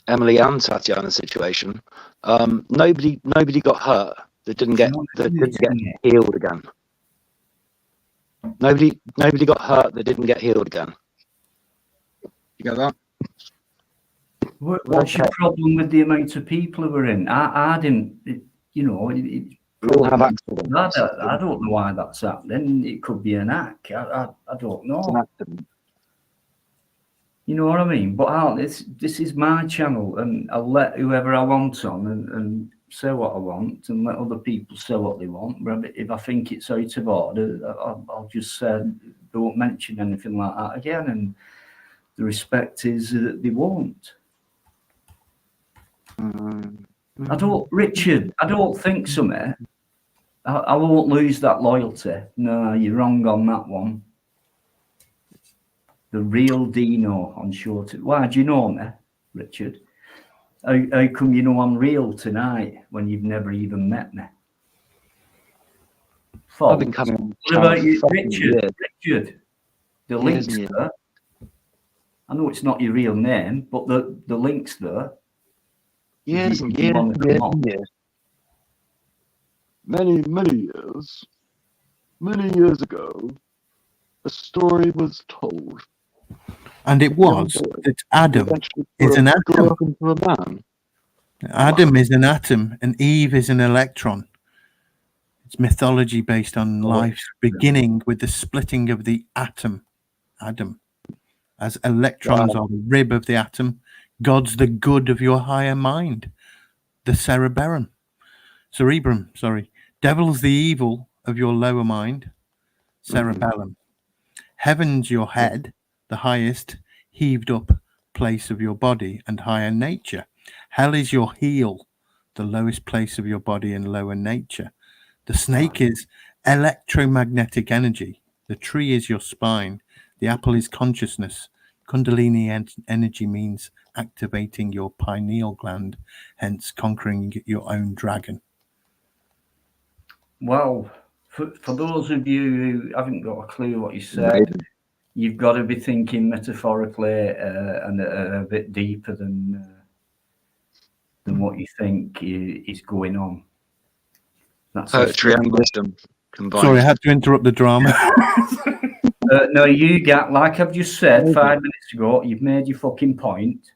Emily and Tatiana situation, nobody got hurt that didn't get healed again. Nobody got hurt that didn't get healed again. You get that? What's your problem with the amount of people who are in? I didn't. We all have accidents. I don't know why that's happening. It could be an hack. I don't know. It's an accident. You know what I mean? But this is my channel, and I'll let whoever I want on and say what I want, and let other people say what they want. But if I think it's out of order, I'll just say don't mention anything like that again. And the respect is that they won't. I don't, Richard. I don't think so, mate. I won't lose that loyalty. No, you're wrong on that one. The real Dino on short. Why do you know me, Richard? How come you know I'm real tonight when you've never even met me? I've been coming on. What about you, Richard? Richard, the links there. I know it's not your real name, but the links there. Years. Many years ago, a story was told. And it was that Adam is an atom. Adam is an atom and Eve is an electron. It's mythology based on life's beginning with the splitting of the atom, Adam. As electrons are the rib of the atom, God's the good of your higher mind, the cerebrum. Devil's the evil of your lower mind, cerebellum. Heaven's your head, the highest, heaved up place of your body and higher nature. Hell is your heel, the lowest place of your body in lower nature. The snake is electromagnetic energy. The tree is your spine. The apple is consciousness. Kundalini energy means activating your pineal gland, hence conquering your own dragon. Well, for those of you who haven't got a clue what you said, you've got to be thinking metaphorically and a bit deeper than what you think is going on. That's Poetry and wisdom combined. Sorry, I had to interrupt the drama. no, you got, like I've just said 5 minutes ago, you've made your fucking point.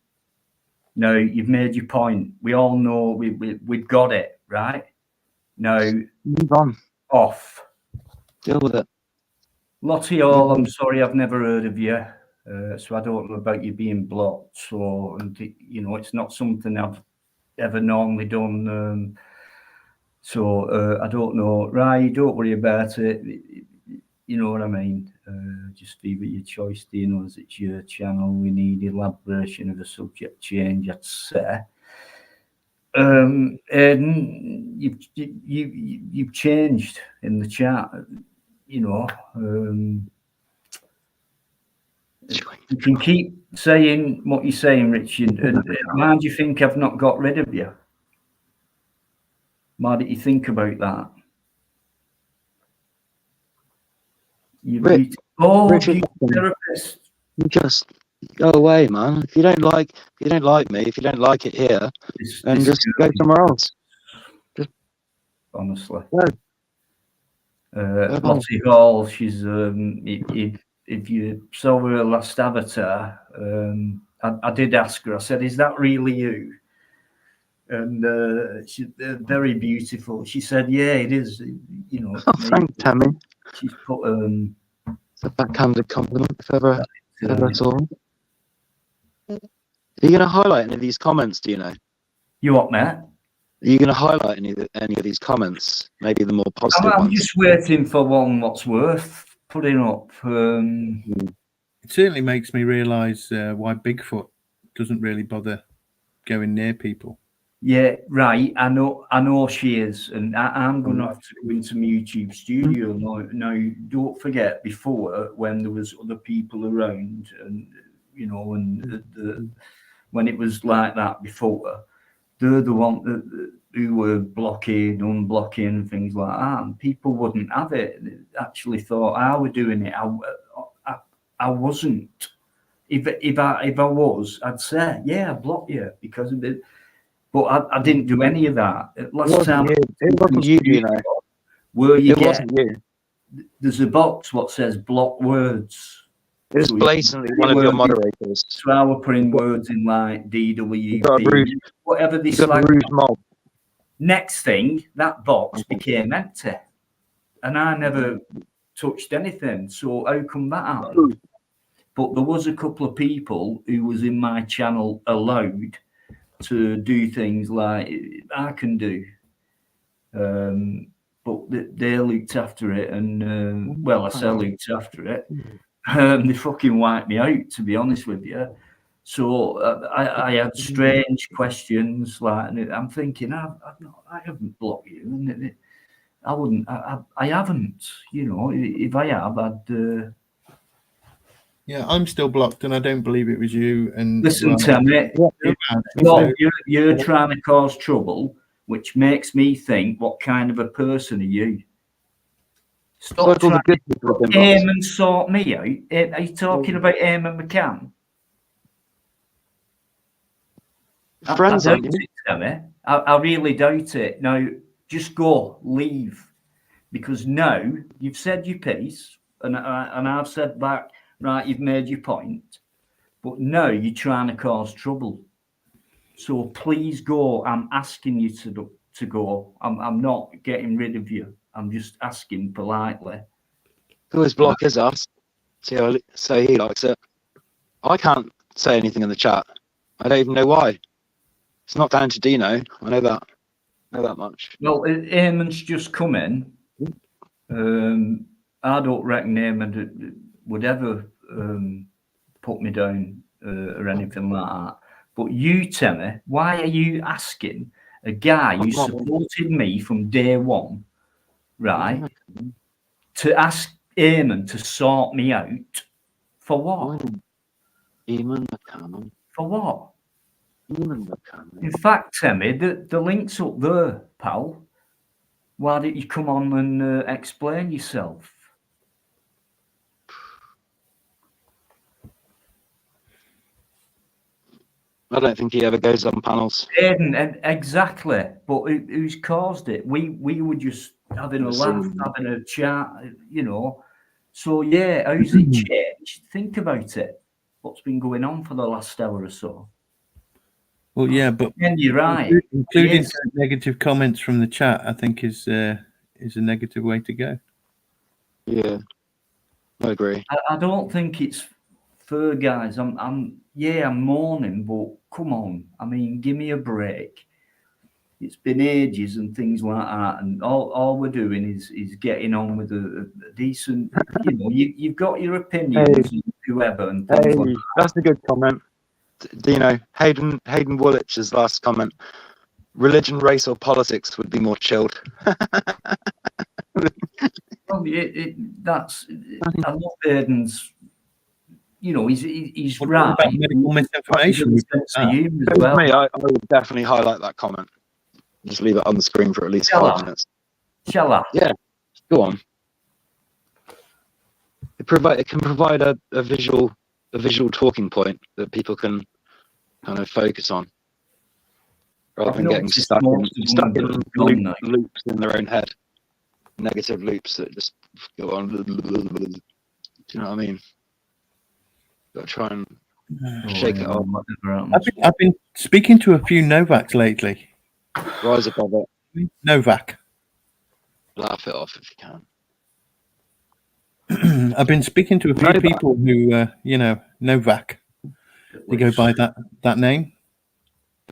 No, you've made your point. We all know we've got it, right? No, Move on. Off. Deal with it. Lottie Hall, I'm sorry, I've never heard of you. So I don't know about you being blocked. So, and you know, it's not something I've ever normally done. So I don't know. Right, don't worry about it. You know what I mean? Just leave it your choice, you know, as it's your channel. We need elaboration of a subject change, I'd say. And you've changed in the chat, you know. You can keep saying what you're saying, Richard. And why do you think I've not got rid of you? Why did you think about that? Richard, therapist. You just go away, man. If you don't like me, if you don't like it here, then just go somewhere else. Just honestly. Go. Lottie Hall, she's if you saw her last avatar, I did ask her, I said, is that really you? And she's very beautiful. She said, yeah, it is, you know. Oh, thanks, Tammy. She's put it's a backhanded compliment, if ever I saw them. Are you going to highlight any of these comments, do you know? You what, Matt? Are you going to highlight any of these comments? Maybe the more positive I'm ones? just waiting for one what's worth putting up. It certainly makes me realise why Bigfoot doesn't really bother going near people. Yeah, right. I know she is, and I'm going to have to go into my YouTube studio now. Don't forget, before when there was other people around, and you know, and when it was like that before, they're the one who were blocking, unblocking, and things like that, and people wouldn't have it. They actually thought I were doing it. I wasn't. If I was, I'd say, yeah, I blocked you because of it. But I didn't do any of that. Last time, it wasn't you, you know. Where you it wasn't you. There's a box what says block words. It was blatantly one of your moderators. So I were putting words in like DWP, whatever they slag. Mob. Next thing, that box became empty, and I never touched anything. So how come that happened? But there was a couple of people who was in my channel allowed to do things like I can do, but they looked after it, and well, I say looked after it. They fucking wiped me out, to be honest with you. So I had strange questions, like, and I'm thinking, I haven't blocked you, and I wouldn't, I haven't, you know. If I have, I'd. Yeah, I'm still blocked, and I don't believe it was you. And listen, Tammy, you're trying to cause trouble, which makes me think, what kind of a person are you? Stop trying to aim and sort me out. Are you talking about Eamon McCann? Friends, I doubt it, Tammy. I really doubt it. Now, just go, leave, because now you've said your piece, and I've said back. Right, you've made your point, but now you're trying to cause trouble. So please go. I'm asking you to go. I'm not getting rid of you. I'm just asking politely. Who his block is us. So he likes it. I can't say anything in the chat. I don't even know why. It's not down to Dino. I know that. I know that much. Well, Eamon's just come in. I don't reckon Eamon would ever put me down or anything like that. But you tell me, why are you asking A guy who Come on. supported me from day one, right? To ask Eamon to sort me out for what? Eamon McCann. For what? Eamon McCann. In fact, Timmy, the link's up there, pal. Why don't you come on and explain yourself? I don't think he ever goes on panels. Aidan, exactly. But who's caused it? We were just having a laugh, having a chat, you know. So yeah, how's it changed? Think about it. What's been going on for the last hour or so? Well, yeah, but And you're right. including Yes. negative comments from the chat, I think is a negative way to go. Yeah, I agree. I don't think it's fair, guys. I'm mourning, but come on. I mean, give me a break. It's been ages and things like that, and all we're doing is getting on with a decent. You know, you've got your opinions, and whoever, and things like that. That's a good comment. You know, Hayden Woolwich's last comment: religion, race, or politics would be more chilled. Well, that's I love Aiden's. You know, he's What right. about medical misinformation? He's got a sense of humour as well. Me, I would definitely highlight that comment. Just leave it on the screen for at least Shall 5 I? minutes. Shall I? Yeah, go on. It can provide a visual talking point that people can kind of focus on, rather than getting stuck in loops in their own head, negative loops that just go on. Do you know what I mean? Got to try and shake it off. I've been speaking to a few Novaks lately. Rise above it. Novak. Laugh it off if you can. I've been speaking to a few people who, you know, Novak. They go by that name.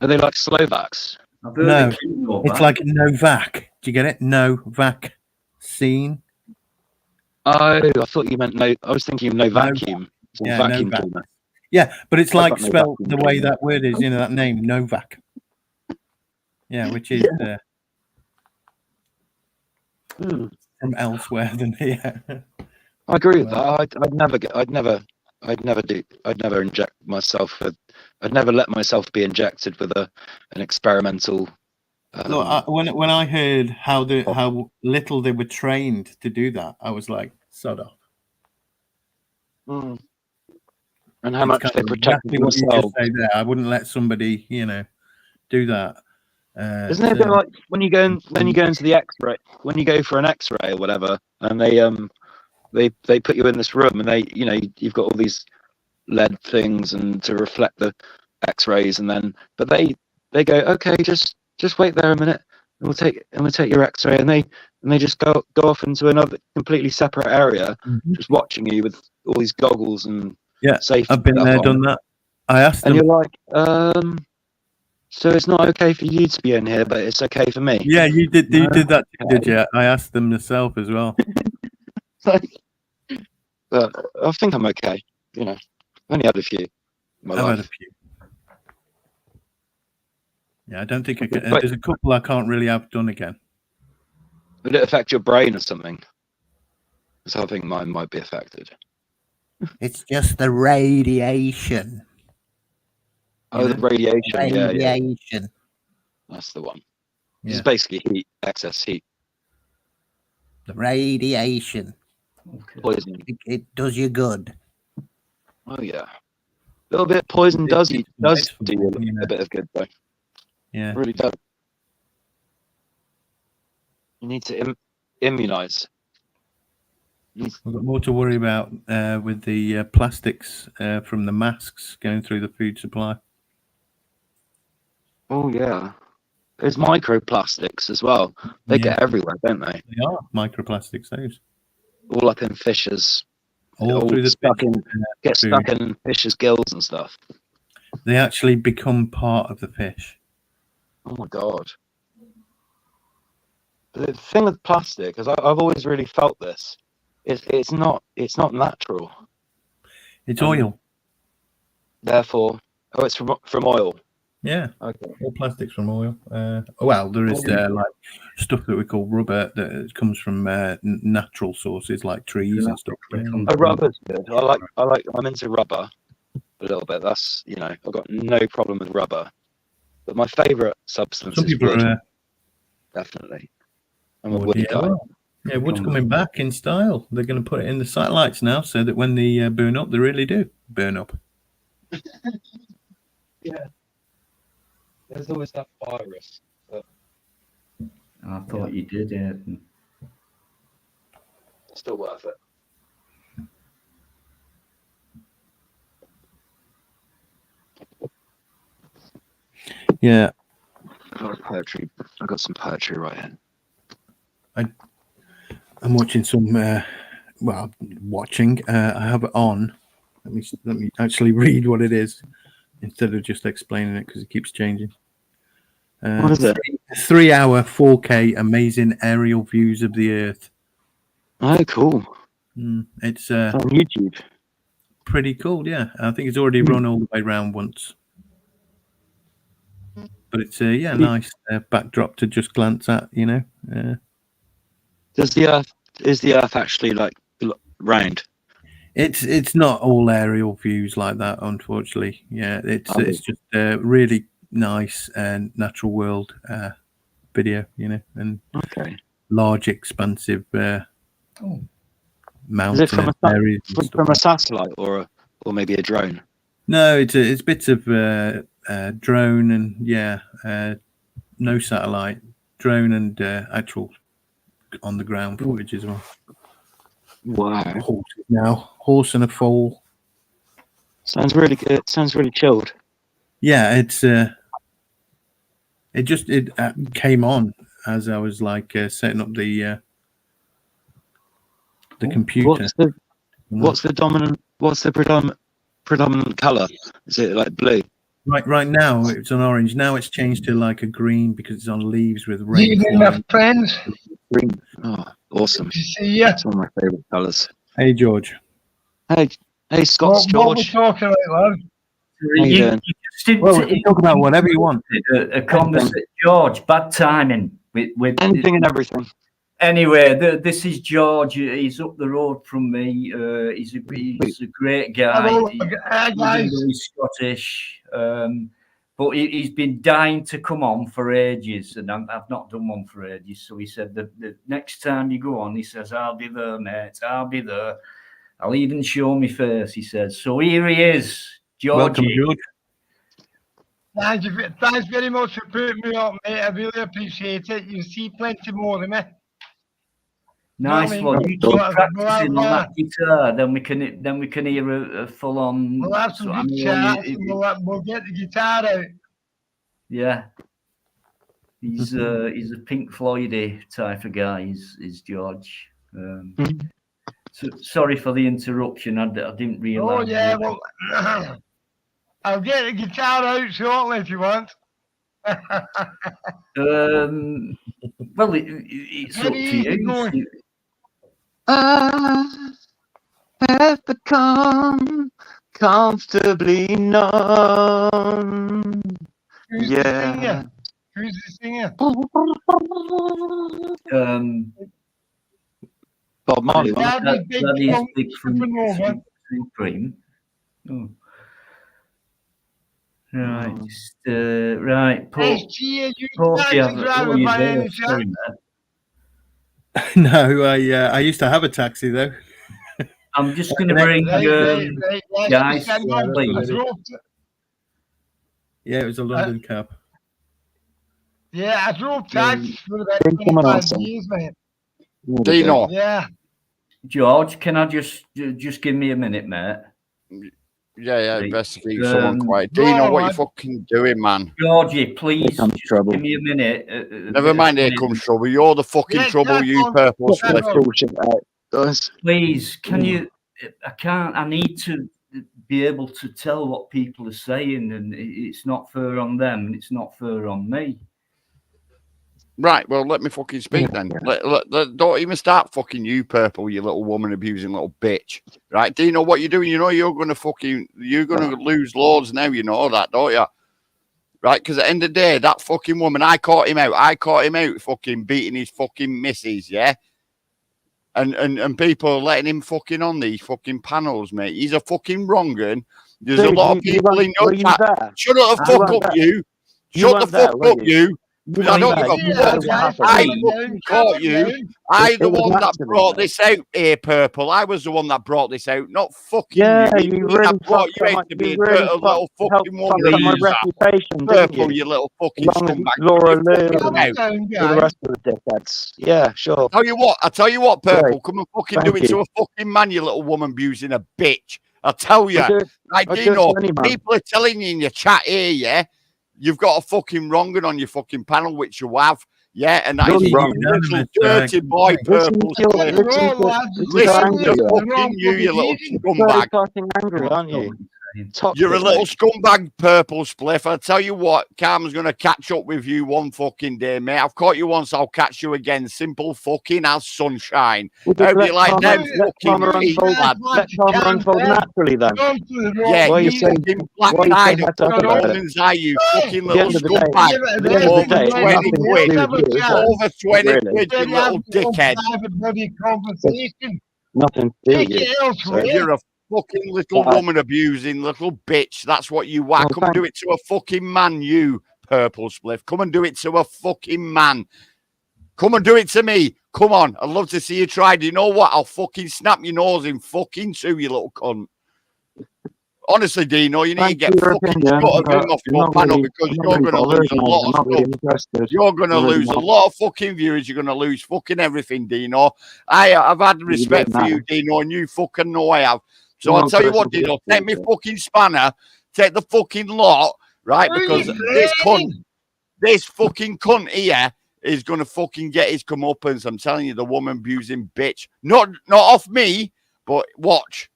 Are they like Slovaks? No, it's like Novak. Do you get it? Novak. Scene. Oh, I thought you meant no. I was thinking of no vacuum. Yeah, vacuum Novak. cleaner. Yeah, but it's like spelled the way that word is, you know, that name, Novak. Yeah, which is from elsewhere than here. I agree with that. I'd never inject myself with. I'd never let myself be injected with an experimental. Look, when I heard how little they were trained to do that, I was like, sod off. And how much they protect themselves. I wouldn't let somebody, you know, do that. Isn't it a bit like when you go into the X-ray, when you go for an X-ray or whatever, and they put you in this room, and you've got all these LED things and to reflect the X-rays, but they go, okay, just wait there a minute, and we'll take your X-ray, and they just go off into another completely separate area, just watching you with all these goggles and safety. I've been there, done that. I asked them, and you're like, so it's not okay for you to be in here, but it's okay for me. Yeah, you did. You did that, did you? I asked them myself as well. But I think I'm okay. You know, I've only had a few. I've had a few. Yeah, I don't think I can. There's a couple I can't really have done again. Would it affect your brain or something? Because I think mine might be affected. It's just the radiation. Oh, the radiation. Radiation. Yeah. That's the one. Yeah. It's basically heat, excess heat. The radiation. Okay. Poison. It does you good. Oh yeah. A little bit of poison does do you a bit of good though. Yeah. It really does. You need to immunize. We've got more to worry about with the plastics from the masks going through the food supply. Oh yeah, there's microplastics as well. They get everywhere, don't they? They are microplastics. Those all up in fishes, all through the stuck in fish's gills and stuff. They actually become part of the fish. Oh my god! The thing with plastic is, I've always really felt this. It's not natural. It's oil. Therefore, it's from oil. Yeah, Okay. all plastics from oil. Well, there is like stuff that we call rubber that comes from natural sources like trees and stuff. Yeah. Rubber's good. I'm into rubber a little bit. That's, you know, I've got no problem with rubber. But my favourite substance Some is people wood. are Definitely. I'm a wood, woody yeah, guy. well, yeah, wood's coming back in style. They're going to put it in the satellites now, so that when they burn up, they really do burn up. Yeah. There's always that virus. But I thought you did it. still worth it. Yeah, I've got poetry. I've got some poetry right here. I'm watching some. Watching. I have it on. Let me actually read what it is instead of just explaining it because it keeps changing. What is it? 3 hour 4K amazing aerial views of the Earth. Oh, cool. It's It's on YouTube. pretty cool. Yeah, I think it's already run all the way around once. But it's nice backdrop to just glance at. You know. Is the Earth actually like round? It's not all aerial views like that, unfortunately. Yeah, it's just really nice and natural world video, you know, and large, expansive mountain Is it areas. from a satellite or maybe a drone? No, it's bits of drone and no satellite, drone and actual on the ground footage as well. Wow. Horse and a foal. Sounds really good. Sounds really chilled. Yeah, it's it came on as I was like setting up the computer. What's the predominant color? Is it like blue? Right now it's on orange. Now it's changed to like a green because it's on leaves with rain. Evening, my friends. Green. Oh, awesome. Good to see you. That's one of my favorite colors. Hey, George. Hey, Scots, What we George. talking about, lad? How you doing? Well, we can talk about whatever you want. A conversation, George. Bad timing. With Anything and everything. Anyway, this is George. He's up the road from me. He's a great guy. Hello, guys. He's Scottish, but he's been dying to come on for ages, and I've not done one for ages. So he said the next time you go on, he says, "I'll be there, mate. I'll be there. I'll even show me face." He says. So here he is, George. Welcome, George. Thanks very much for putting me up, mate. I really appreciate it. You see plenty more of me. Nice one. You keep practicing on that guitar, then we can hear a full on. We'll have some good chats, and we'll get the guitar out. Yeah, he's a Pink Floydy type of guy. Is George. So, sorry for the interruption. I didn't realise. Oh yeah, well, I'll get the guitar out shortly if you want. Well, it's up to you. I have become comfortably numb. Who's the singer? Who's the singer? Bob Marley. That is Big Supreme. Oh. Right, right. Paul, No, I used to have a taxi though. I'm just going to bring guys. Yeah, it was a London cab. Yeah, I drove taxis for about 25 years, mate. Dino. Yeah. George, can I just give me a minute, mate? Yeah, investigate someone quiet. Dino, what you fucking doing, man? Georgie, please give me a minute. Never mind, here comes trouble. You're the fucking trouble, you purple split. Please, can you? I need to be able to tell what people are saying, and it's not fair on them, and it's not fair on me. Right, well, let me fucking speak then. Don't even start fucking you, purple, you little woman abusing little bitch. Right, do you know what you're doing? You know you're gonna lose loads now. You know that, don't you? right? Because at the end of the day, that fucking woman, I caught him out fucking beating his fucking missus, yeah? And people are letting him fucking on these fucking panels, mate. He's a fucking wrong un. There's a Dude, lot of people in your chat. there? Shut the You fuck weren't up, there. you. You Shut the weren't there, fuck were up, you. You I weren't don't there. give You a know fuck. what happened. I fucking caught you. I the It was one an that accident, brought mate. this out here, Purple. I was the one that brought this out, not fucking Yeah, you. you I really brought fucked you up out my, to be you a really little helped fucking fuck woman up my abuser. reputation, didn't Purple, you? you little fucking Along with scumbag. Laura You fucking Lou mouth. and all the rest of the dickheads. Yeah, sure. I tell you what, Purple, Great. come and fucking Thank do it you. to a fucking man, you little woman abusing a bitch. I tell you, I do it, right, I do do you it know, to any man. people are telling you in your chat here, yeah, you've got a fucking wrong un on your fucking panel, which you have, yeah, and that You're is wrong. little dirty boy, Listen Purple to your, Split. listen to how Listen angry to you are. fucking you little You're so scumbag. fucking angry, aren't you? Toxic, You're a little mate. scumbag, Purple Spliff. I tell you what, Carmen's going to catch up with you one fucking day, mate. I've caught you once, I'll catch you again. Simple fucking as sunshine. Well, How do let you like karma, them let fucking karma feet, unfold. lad? Let karma unfold naturally, then. Yeah, Why are you you so fucking black why are you so eyed het up fucking about it? woman's eye, you fucking At the little end of the day, scumbag. at the end of the Over day, it's 20 nothing to quid. do with you, is it? Over 20 Really. quid, you little dickhead. Conversation. Nothing to do with Take you. it elsewhere. You're a fucking little woman abusing little bitch. That's what you are. Oh, Come and do it to a fucking man, you Purple Spliff. Come and do it to a fucking man. Come and do it to me. Come on. I'd love to see you try. Do you know what? I'll fucking snap your nose in fucking two, you little cunt. Honestly, Dino, you need to get fucking shut of him off your panel because you're going to lose a lot of stuff. You're going to lose a lot of fucking viewers. You're going to lose fucking everything, Dino. I've had respect for you, Dino, and you fucking know I have. So I'll tell you what, Dino, take me fucking spanner, take the fucking lot, right? Because this fucking cunt here is going to fucking get his comeuppance. I'm telling you, the woman abusing bitch. Not off me, but watch.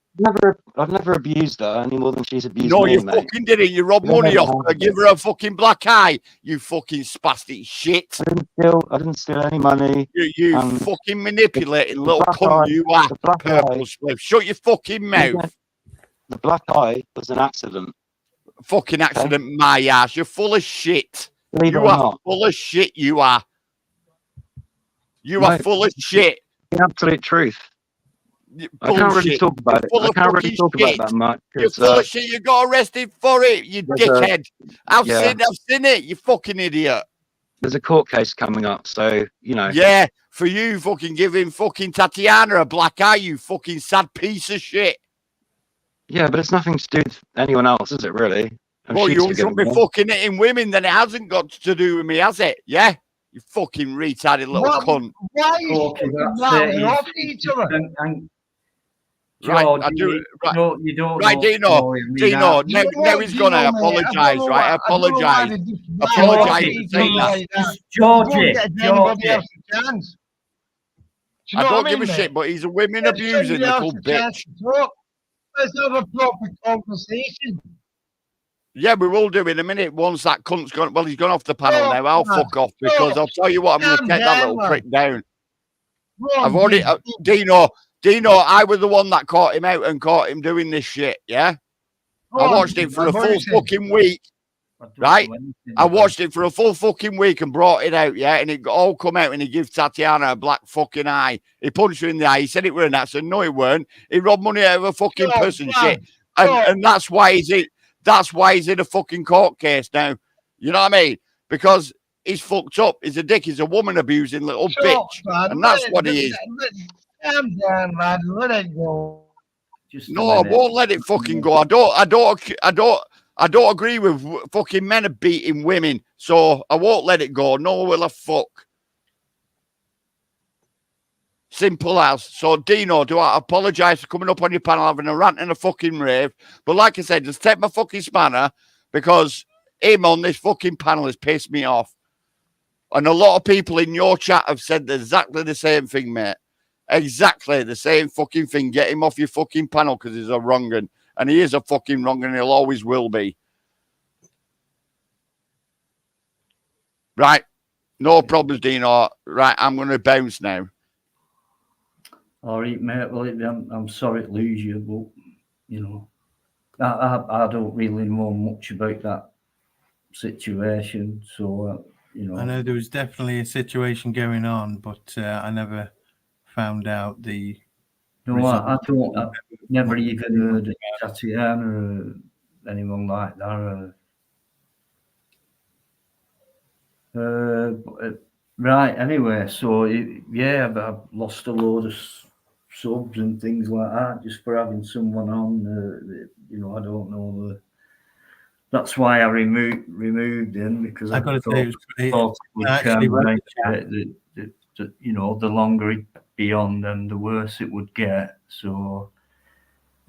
I've never abused her any more than she's abused No, me, you mate. fucking didn't. You robbed money off her. Give her a fucking black eye. You fucking spastic shit. I didn't steal any money. You fucking manipulating little cunt you are. Purple Spliff. Shut your fucking mouth. The black eye was an accident. Fucking accident, my ass. You're full of shit. Believe it You or are not. full of shit. You are. You are full of shit. The absolute truth. I can't really talk about it. I can't really talk about that much. You're full of shit. You got arrested for it, you dickhead. I've seen it, you fucking idiot. There's a court case coming up, so you know. Yeah, for you fucking giving fucking Tatiana a black eye, you fucking sad piece of shit. Yeah, but it's nothing to do with anyone else, is it really? Well, you shouldn't be fucking hitting women, then it hasn't got to do with me, has it? Yeah? You fucking retarded little cunt. Why are you fucking off each other? Right, George, I do it. Right, you don't right, know. Dino, now he's gonna apologise, right? Apologise for saying that. Georgie, I don't give a shit, but he's a women abusing little bitch. Let's have a proper conversation. Yeah, we will do in a minute once that cunt's gone. Well, he's gone off the panel now. I'll fuck off because I'll tell you what, I'm going to take that little prick down. I've already, Dino, I was the one that caught him out and caught him doing this shit, yeah? I watched it for a full fucking week, right? I watched it for a full fucking week and brought it out, yeah? And it all come out and he gives Tatiana a black fucking eye. He punched her in the eye. He said it were an accident. No, it weren't. He robbed money out of a fucking person, shit. And that's why he's in a fucking court case now. You know what I mean? Because he's fucked up. He's a dick. He's a woman abusing little bitch. And that's what he is. Calm down, lad. Let it go. No, I won't let it fucking go. I don't agree with fucking men beating women, so I won't let it go. No, will I fuck? Simple as. So, Dino, do I apologise for coming up on your panel, having a rant and a fucking rave? But like I said, just take my fucking spanner because him on this fucking panel has pissed me off. And a lot of people in your chat have said exactly the same thing, mate. Exactly the same fucking thing. Get him off your fucking panel because he's a wrong un. And he is a fucking wrong un. He'll always will be. Right. No problems, Dino. Right. I'm going to bounce now. All right, mate. Well, I'm sorry to lose you, but, you know, I don't really know much about that situation. So I know there was definitely a situation going on, but I never found out the no, result. I don't. I've never Much even heard of Tatiana or anyone like that. Right. Anyway, so yeah, I've lost a load of subs and things like that just for having someone on. I don't know. That's why I removed him, because I I got to thought, say, it was pretty, thought it would I actually read make the chat. it that the longer it be on, then the worse it would get. So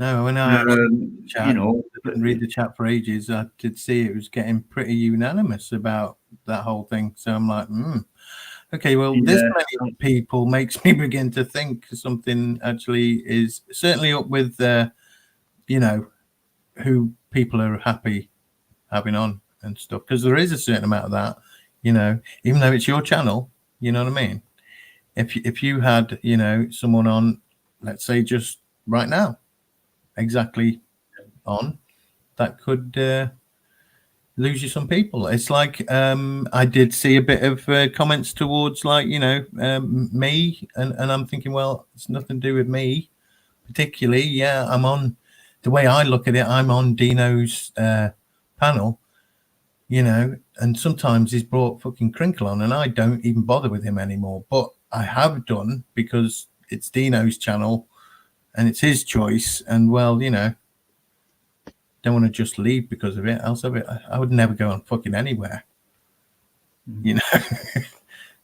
No, when I actually chat, you know, I didn't read the chat for ages. I did see it was getting pretty unanimous about that whole thing. So I'm like, okay, well, this yeah, many people makes me begin to think something actually is certainly up with, who people are happy having on and stuff. Because there is a certain amount of that, even though it's your channel, you know what I mean? If you had, someone on, let's say just right now, exactly on, that could lose you some people. It's like I did see a bit of comments towards like me, and I'm thinking, well, it's nothing to do with me particularly. Yeah, I'm on. The way I look at it, I'm on Dino's panel, and sometimes he's brought fucking Crinkle on, and I don't even bother with him anymore. But I have done because it's Dino's channel and it's his choice, and well, don't want to just leave because of it. Else I would never go on fucking anywhere,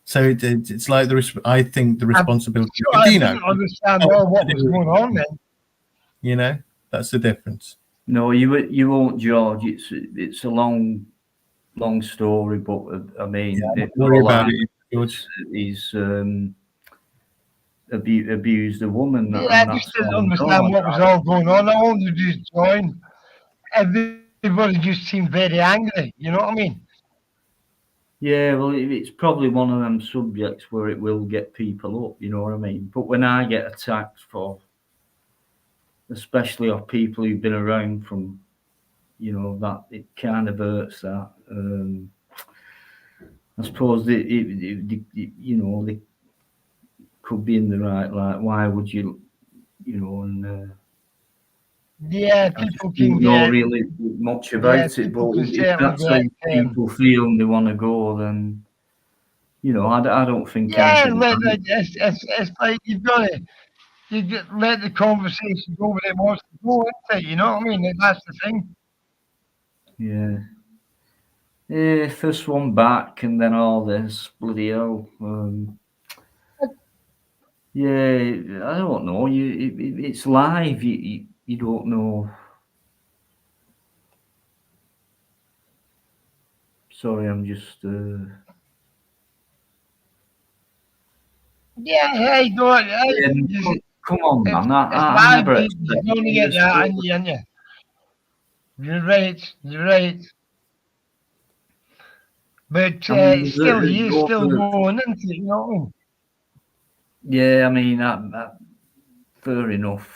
So it's like I think the responsibility for I Dino. didn't understand all what was going on then. That's the difference. No, you won't, George. It's a long story, but I mean, Don't worry about it, George. He's abused a woman, Yeah, I and just that's didn't all. understand what was all going on. I only just joined. Everybody just seemed very angry. You know what I mean? Yeah, well, it's probably one of them subjects where it will get people up. You know what I mean? But when I get attacked for, especially of people who've been around from, that it kind of hurts that. I suppose they could be in the right light. Why would you, and Yeah, I people just can don't know get. really much Yeah, about it. people But can if certainly that's how get. people feel and they want to go, then I don't think Yeah, anything. it's like you've got to let the conversation go where it wants to go, isn't it? You know what I mean? That's the thing. Yeah. Yeah, first one back, and then all this, bloody hell. Yeah, I don't know. It's live. You don't know. Sorry, I'm just. Yeah, hey, go on. Yeah, come on, It's man. I live. never You're going to expected get this. that, aren't you? You're right. You're right. But I mean, it's still there's you, still over. going, isn't it? You know what I mean? Yeah, I mean, fair enough.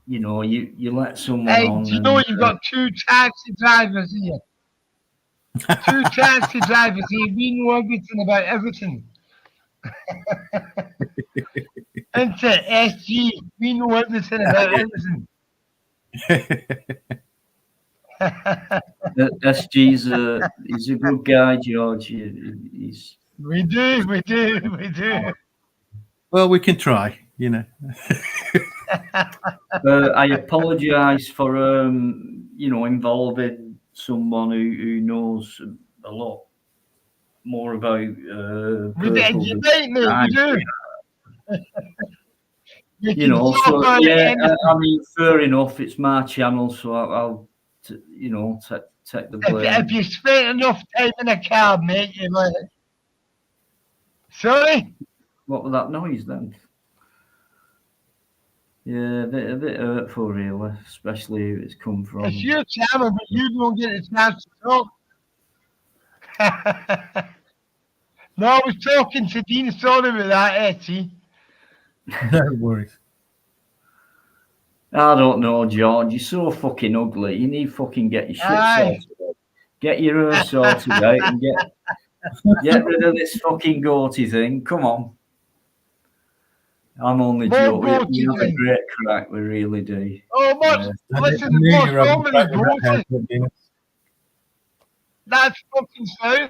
You let someone Hey, on, do you know and you've got two taxi drivers here? Two taxi drivers here. We know everything about everything. Isn't it? SG, we know everything about everything. SG's he's a good guy, George. He's. We do. Well, we can try. I apologise for involving someone who knows a lot more about purple You than right, mate. I We do. We do. can talk So on yeah, anything. I mean, fair enough. It's my channel, so I'll take the blame. If you spent enough time in a cab, mate, you're like, sorry? What was that noise then? Yeah, a bit hurtful, really, especially if it's come from. It's your channel, but you don't get a chance to talk. No, I was talking to Dean. Sorry about that, Etty. No worries. I don't know, George. You're so fucking ugly. You need fucking get your shit Aye. sorted out. Get your hair sorted out and get rid of this fucking goatee thing. Come on. I'm only More joking. We goatee have a thing. great crack. We really do. Oh, what's, I listen, knew you what's were having wrong a with crack the with that goatee? haircut, Dina. That's fucking so.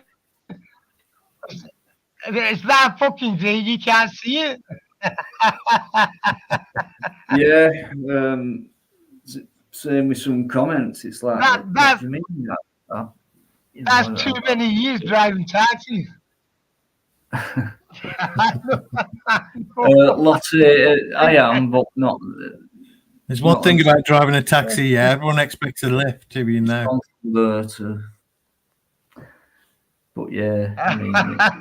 It's that fucking big, you can't see it. Yeah. Same with some comments. It's like, what That do you mean? that's too many years driving taxis. Lottie, I am, but not. There's one Not thing as about driving a taxi, yeah. Everyone expects a lift, too, you know. responsible but yeah, I mean,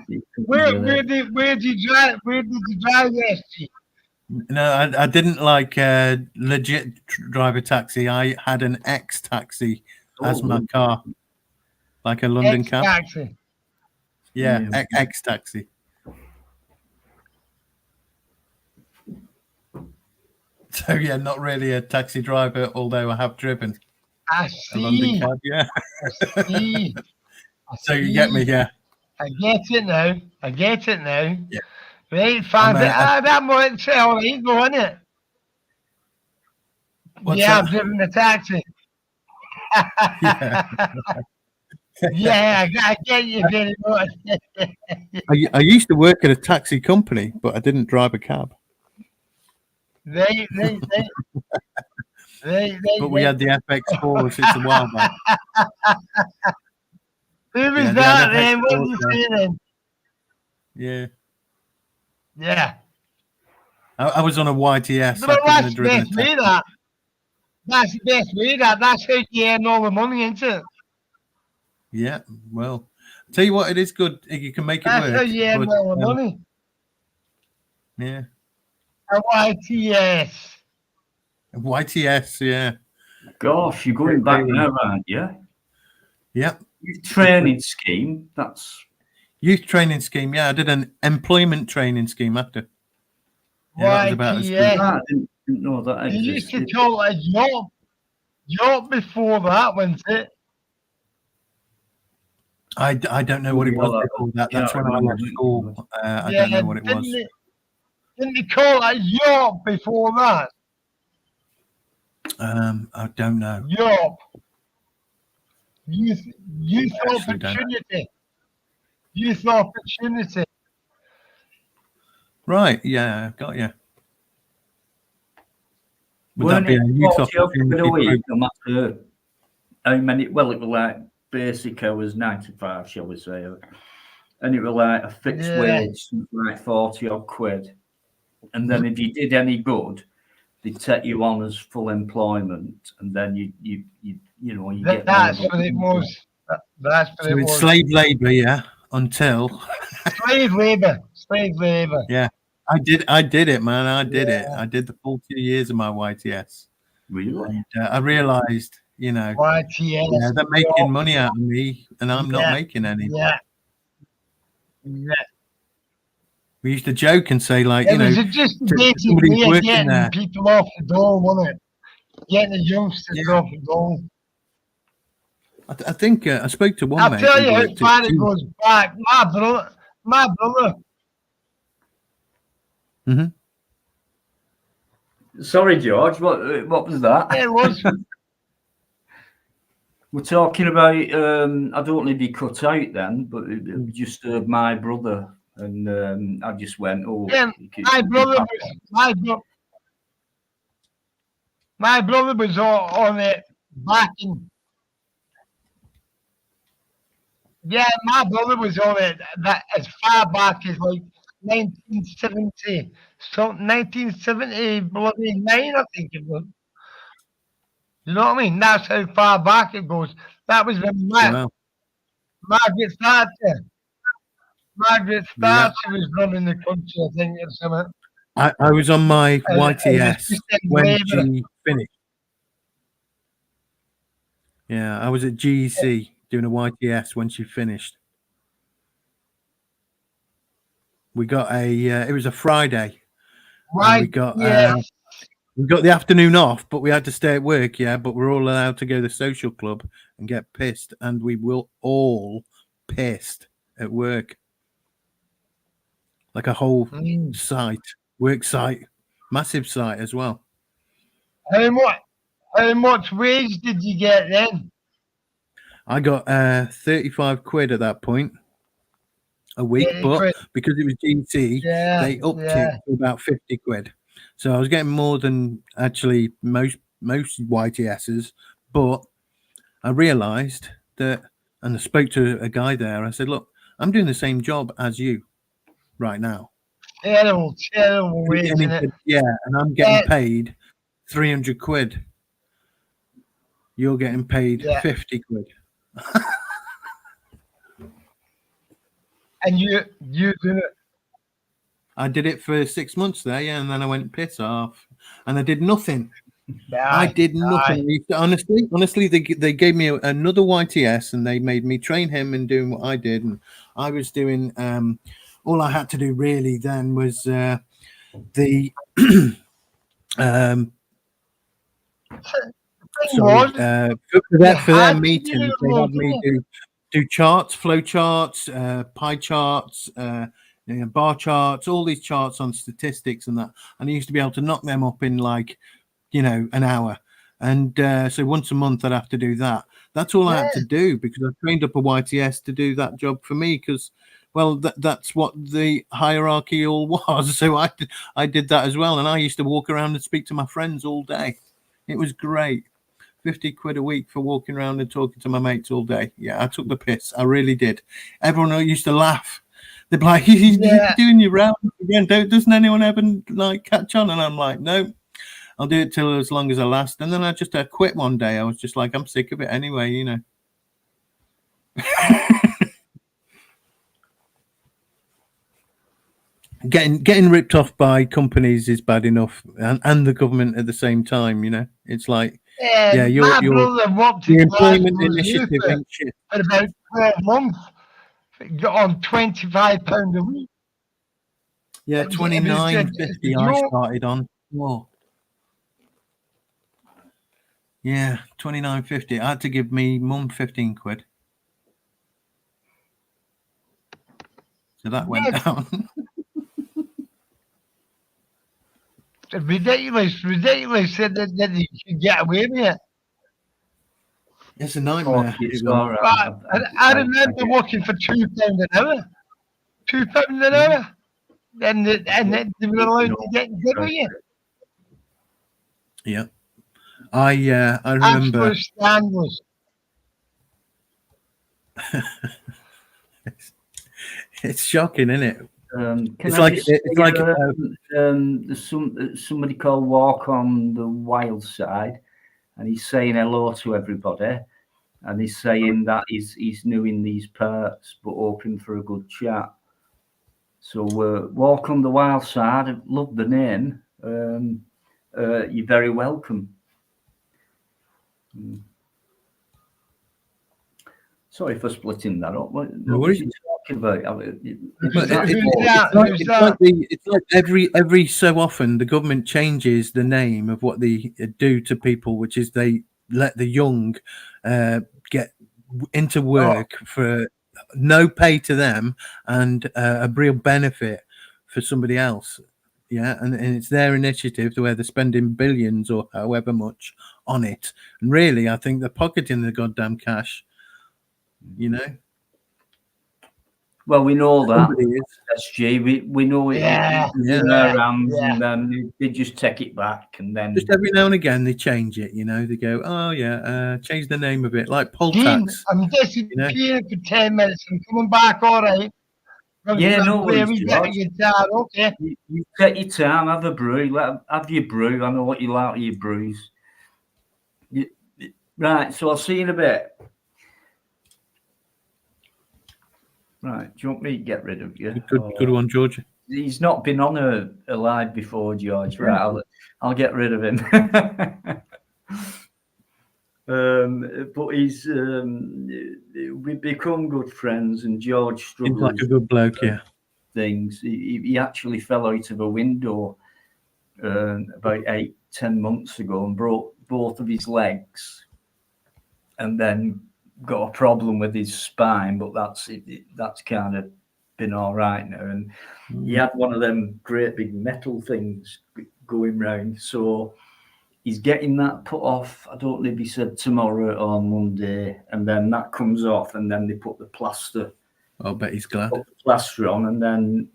it comes where with it. did you drive? Where did you drive, SG? No, I didn't like legit drive a taxi. I had an X taxi as my car, like a London cab. Taxi. Yeah, Yeah. X taxi. So yeah, not really a taxi driver, although I have driven I a London see. cab. Yeah. I see. I So you get me, see. yeah. I get it now. I get it now. Yeah. Right, fancy. That might say all right, go on it. What's Yeah, that? I'm driving a taxi. Yeah. Yeah, I get you very much. I used to work at a taxi company, but I didn't drive a cab. Right. But we had the FX4s. It's a while back. Who was Yeah, they that had then? What FX4s, was you saying then? Yeah. Yeah. I was on a YTS. But I couldn't that's have the driven a best way, taxi. that. That's the best way, that. That's how you earn all the money, isn't it? Yeah. Well, tell you what, it is good. You can make it That's how work. you earn But, all the money. yeah. A YTS. YTS, yeah. Gosh, you're going back now, aren't you? Yep. Training scheme. That's Youth training scheme. Yeah, I did an employment training scheme after. Yeah, that was about as good. YTS. I didn't know that You used to existed. call it a job. Job before that, wasn't it? I don't know what it was before that. That's when I left school. I don't know what it was. Didn't they call it a job before that? I don't know. Job. Youth I actually don't know. opportunity. Youth opportunity. Right, yeah, got you. Would Weren't that be it a youth 40 odd quid a opportunity? week, no matter how many? Well, it was like basic hours, 95, shall we say, and it was like a fixed wage, something like 40 odd quid. And then if you did any good, they'd take you on as full employment, and then you get. That's what it was. That's what it it's was. slave labour, yeah. Until slave labour. Slave labour. Yeah, I did it, man. I did it. I did the full 2 years of my YTS. Really? And I realised, YTS. Yeah, they're making money out of me, and I'm not making any. Yeah. We used to joke and say, like, it was just a basic way of getting there. people off the dole, wasn't it? Getting the youngsters off the dole. I think I spoke to one I'll mate. tell you how far it goes back. My brother. Mm-hmm. Sorry, George. What was that? It was. We're talking about. I don't know if he cut out then, but it was just my brother, and I just went, "Oh, yeah, my brother was on it back in. Yeah, my brother was on it that as far back as like 1970, so 1979, I think it was. You know what I mean? That's how far back it goes. That was when Margaret Thatcher. Margaret Thatcher was running the country, I think, or something. I was on my YTS when she finished. Yeah, I was at GEC doing a YTS when she finished. We got it was a Friday. Right. And we got We got the afternoon off, but we had to stay at work. Yeah, but we're all allowed to go to the social club and get pissed, and we will all pissed at work, like a whole site, work site, massive site as well. How much wage did you get then? I got 35 quid at that point a week, 30 but quid. because it was GT, Yeah, they upped yeah. it to about 50 quid. So I was getting more than actually most YTSs, but I realised that, and I spoke to a guy there. I said, "Look, I'm doing the same job as you right now. Terrible wage, And he isn't it? said, yeah, and I'm getting paid 300 quid. You're getting paid Yeah. 50 quid." And you did it. I did it for 6 months there, yeah, and then I went piss off, and I did nothing. I Aye, did nothing. Honestly, they gave me another YTS, and they made me train him in doing what I did, and I was doing. All I had to do really then was the sorry, for their meetings, they had me do charts, flow charts, pie charts, bar charts, all these charts on statistics and that. And I used to be able to knock them up in like, an hour. And so once a month I'd have to do that. That's all I had to do because I trained up a YTS to do that job for me because, well, that's what the hierarchy all was. So I did that as well. And I used to walk around and speak to my friends all day. It was great. 50 quid a week for walking around and talking to my mates all day. Yeah, I took the piss. I really did. Everyone used to laugh. They'd be like, you're doing your rounds again. Doesn't anyone ever like catch on? And I'm like, no, I'll do it till as long as I last. And then I just quit one day. I was just like, I'm sick of it anyway, Getting ripped off by companies is bad enough, and the government at the same time. It's like, yeah, your employment initiative ain't shit. For about 12 months, got on £25 a week. Yeah, 29.50 I started on. Whoa. Yeah, 29.50. I had to give me mum 15 quid. So that went down. Ridiculous that you should get away with it. It's a nightmare. I remember working for £2 an hour. £2 an hour. And they were allowed to get good with you. Yeah. I remember. Absolute scandalous. It's shocking, isn't it? There's somebody called Walk on the Wild Side, and he's saying hello to everybody, and he's saying that he's new in these parts, but open for a good chat. So Walk on the Wild Side, I love the name. You're very welcome. Sorry for splitting that up. What was you talking about? It's like every so often the government changes the name of what they do to people, which is they let the young get into work for no pay to them and a real benefit for somebody else. Yeah, and it's their initiative where they're spending billions or however much on it. And really, I think they're pocketing the goddamn cash. Well, we know that SG. We know it in their hands, and then they just take it back, and then just every now and again they change it. They go, oh yeah, change the name of it, like poll tax. I'm disappearing for 10 minutes. I'm coming back. All right. Yeah, no worries, okay. You take your time, have a brew. Have your brew. I know what you like with your brews. Right, so I'll see you in a bit. Right, do you want me to get rid of you? Good one, George. He's not been on a live before, George. Right, I'll get rid of him. But we've become good friends, and George struggles. Seems like a good bloke, yeah. Things. He actually fell out of a window about 10 months ago and broke both of his legs, and then got a problem with his spine, but that's kind of been all right now. And he had one of them great big metal things going round, so he's getting that put off. I don't know if he said tomorrow or Monday, and then that comes off, and then they put the plaster. I'll bet he's glad. Put the plaster on, and then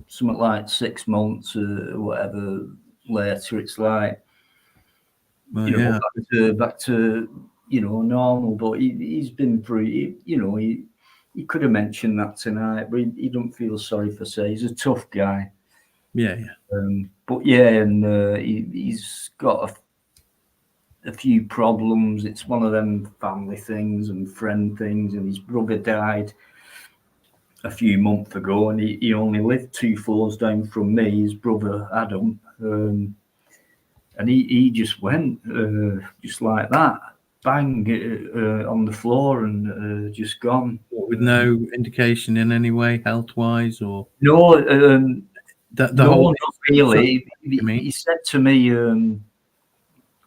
something like 6 months or whatever later, it's like, Well, you know, yeah. back to you know, normal. But he's been through. You know, he could have mentioned that tonight, but he don't feel sorry for say. He's a tough guy. Yeah. But yeah, and he's got a few problems. It's one of them family things and friend things, and his brother died a few months ago, and he only lived 2 floors down from me, his brother Adam, and he just went just like that, bang, on the floor, and just gone. With no indication in any way, health-wise, or no, the no, whole. not really. You mean? He said to me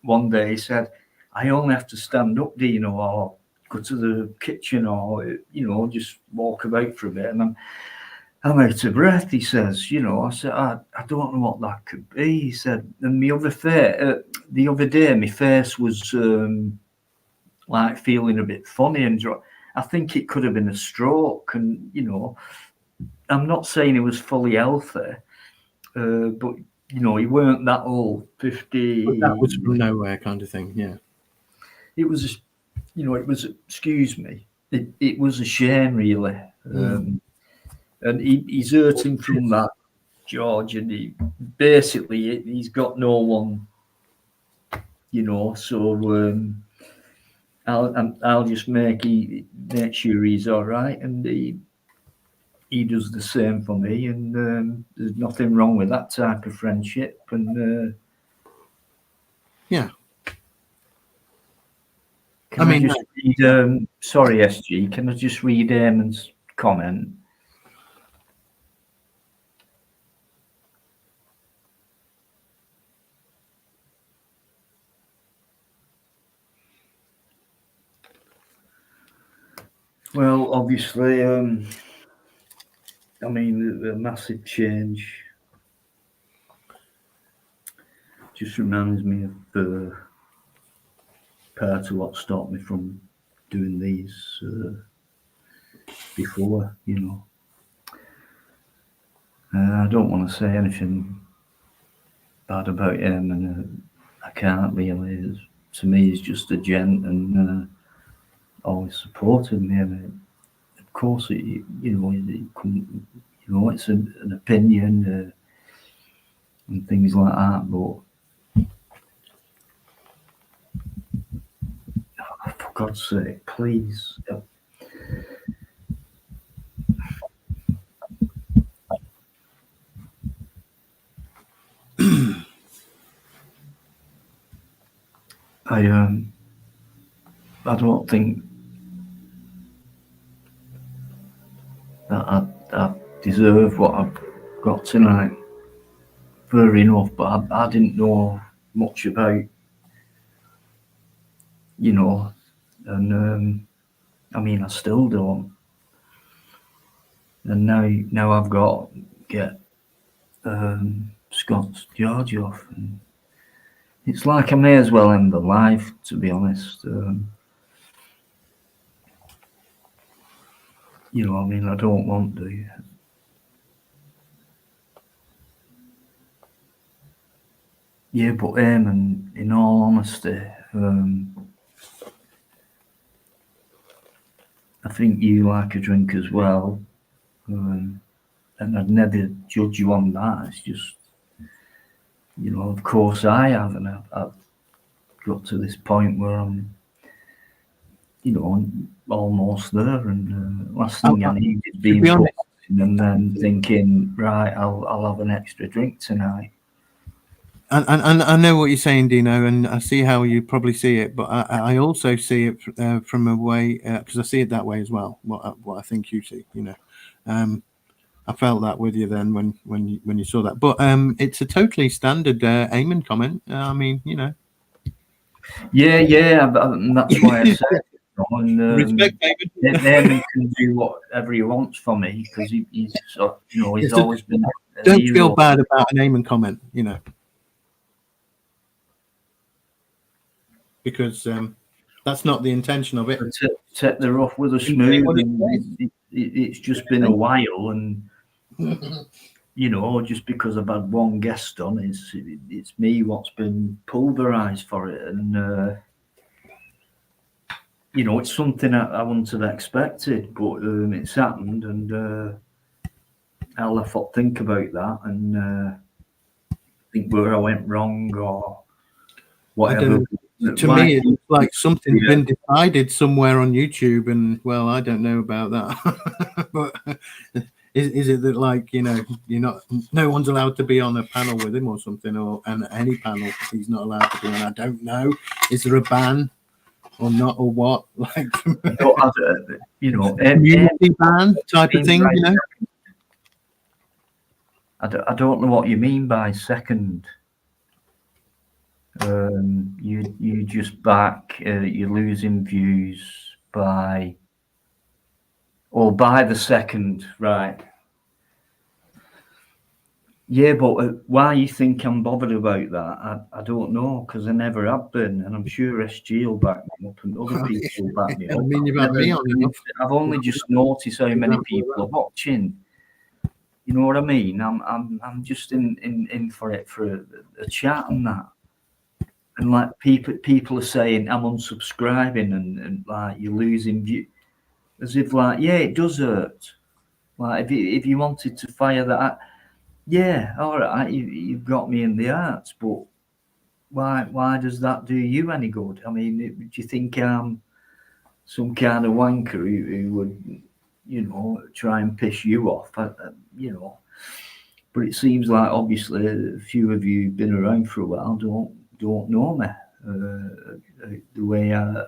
one day, he said, "I only have to stand up, Dino, or go to the kitchen, or you know, just walk about for a bit, and I'm out of breath." He says, "You know," I said, "I don't know what that could be." He said, "And the other day, my face was like feeling a bit funny, and I think it could have been a stroke." And you know, I'm not saying he was fully healthy, but you know, he weren't that old, 50. But that was from nowhere, kind of thing. Yeah. It was, you know, it was. Excuse me. It was a shame, really. And he's hurting from that, George, and he's got no one, you know. So I'll just make sure he's all right, and he does the same for me, and there's nothing wrong with that type of friendship. And yeah. Can I just read, sorry, SG, can I just read Eamon's comment? Well, obviously, I mean, a massive change. Just reminds me of part of what stopped me from doing these before, you know. I don't want to say anything bad about him, and I can't really. To me, he's just a gent, and always supported me. And of course, you know, it's an opinion and things like that. But for God's sake, please. I don't think that I deserve what I've got tonight. Fair enough, but I didn't know much about, you know, and I mean, I still don't. And now I've got to get Scott's George off, and it's like I may as well end the life, to be honest. You know, I mean, I don't want to. Yeah, but Eamon, in all honesty, I think you like a drink as well, and I'd never judge you on that. It's just, you know, of course I have, and I've got to this point where I'm, you know, I'm almost there, and last thing I need is being put in and then thinking, right, I'll have an extra drink tonight. And I know what you're saying, Dino, and I see how you probably see it, but I also see it from a way, because I see it that way as well. What I think you see, you know. I felt that with you then when you saw that. But it's a totally standard Eamon comment. I mean, you know. Yeah, and that's why I said, and Respect, David. Eamon can do whatever he wants for me because he's he's always been a Don't hero. feel bad about an Eamon comment, you know, because that's not the intention of it. Take the rough with a smooth, and it's just been a while, and just because I've had one guest on, it's me what's been pulverized for it, and it's something I wouldn't have expected, but it's happened, and I'll have to think about that and think where I went wrong or whatever. To me, it's like something's been decided somewhere on YouTube, and well, I don't know about that. But is it that, like, you're not, no one's allowed to be on a panel with him or something, or any panel he's not allowed to be on? I don't know. Is there a ban or not, or what? Like, community ban type of thing, I don't know what you mean by second. You just back, you're losing views by the second, right? Yeah, but why you think I'm bothered about that? I don't know, because I never have been, and I'm sure SG will back me up and other people will back me up. I mean, you've had me on enough. I've only just noticed how many people are watching. You know what I mean? I'm just in for it for a chat and that. And like people are saying I'm unsubscribing and like you're losing view, as if like, yeah, it does hurt. Like if you wanted to fire that, yeah, all right, you've got me in the arts, but why does that do you any good? I mean, do you think I'm some kind of wanker who would try and piss you off? But it seems like obviously a few of you who've been around for a while don't know me the way I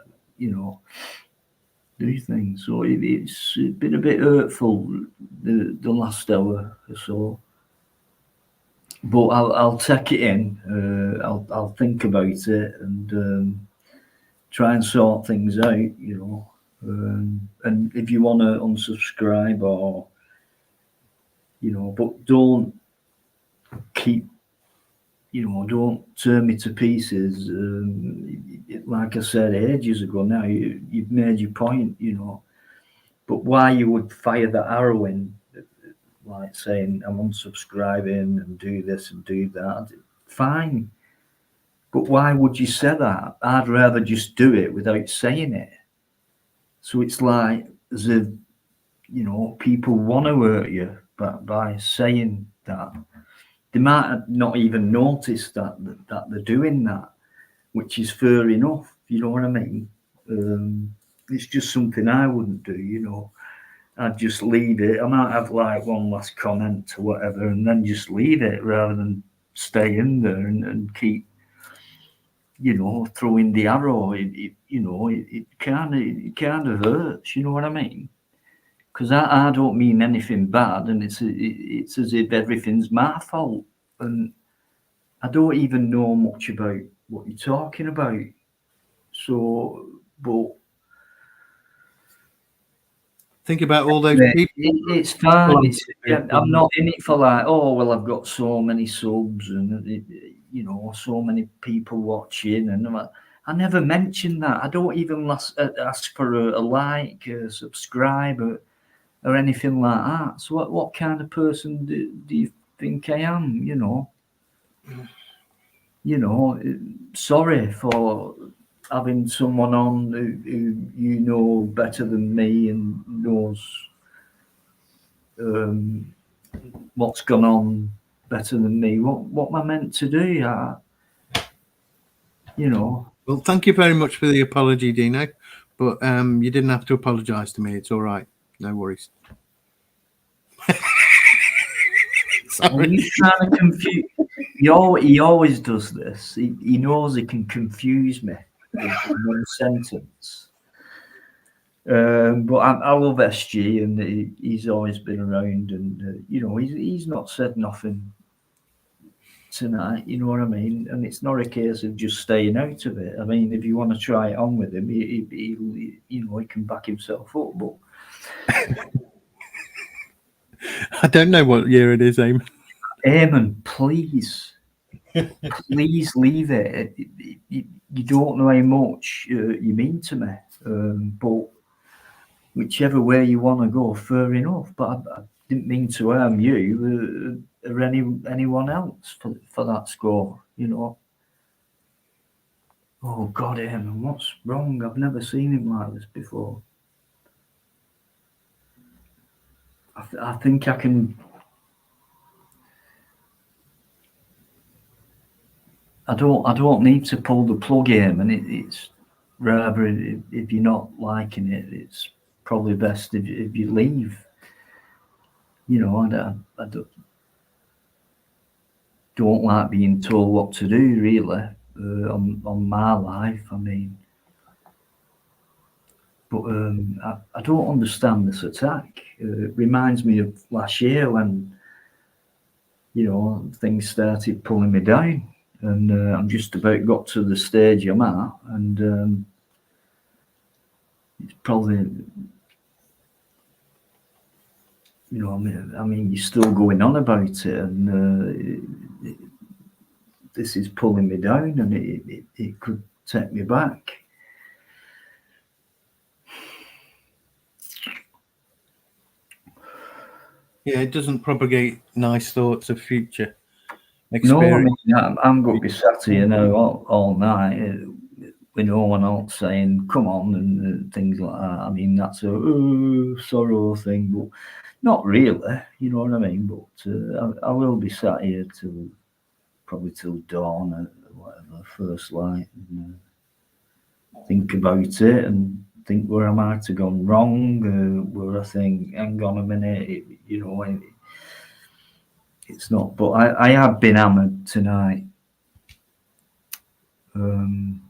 do things. So it's been a bit hurtful the last hour or so. But I'll take it in. I'll think about it and try and sort things out. And if you want to unsubscribe or but don't keep. Don't turn me to pieces. Like I said ages ago now, you've made your point, but why you would fire that arrow in, like saying I'm unsubscribing and do this and do that, fine. But why would you say that? I'd rather just do it without saying it. So it's like as if, people want to hurt you by saying that. They might not even notice that they're doing that, which is fair enough. You know what I mean? It's just something I wouldn't do. I'd just leave it. I might have like one last comment or whatever, and then just leave it rather than stay in there and keep, throwing the arrow. It kind of hurts. You know what I mean? Because I don't mean anything bad, and it's as if everything's my fault, and I don't even know much about what you're talking about. So, but think about all those people. It's fine. I'm not in it for like, oh well, I've got so many subs and so many people watching, and I never mentioned that. I don't even ask for a like, a subscribe, or anything like that. So what kind of person do you think I am? Sorry for having someone on who better than me and knows what's gone on better than me. What am I meant to do? Well, thank you very much for the apology, Dino, but you didn't have to apologize to me. It's all right. No worries. He's trying to confuse. He always does this. He knows he can confuse me in one sentence. But I love SG, and he's always been around, and you know, he's not said nothing tonight. You know what I mean? And it's not a case of just staying out of it. I mean, if you want to try it on with him, he you know, he can back himself up. But I don't know what year it is, Eamon. Eamon, please, please leave it. You don't know how much you mean to me. But whichever way you want to go, fair enough. But I didn't mean to harm you or anyone else for that score. You know. Oh God, Eamon, what's wrong? I've never seen him like this before. I think I can. I don't need to pull the plug, Eamon. It's rather if you're not liking it, it's probably best if you leave. You know, I don't like being told what to do, really, on my life. I mean, but I don't understand this attack. It reminds me of last year when, you know, things started pulling me down, and I'm just about got to the stage I'm at, and it's probably, you know, I mean, you're still going on about it, and this is pulling me down, and it could take me back. Yeah, it doesn't propagate nice thoughts of future No, I experience. mean, I'm going to be sat here now all night with no one else saying, come on, and things like that. I mean, that's a sorrow thing, but not really, you know what I mean? But I will be sat here probably till dawn or whatever, first light, and think about it and think where I might have gone wrong, where I think, hang on a minute, you know, it's not. But I have been hammered tonight. Eamon,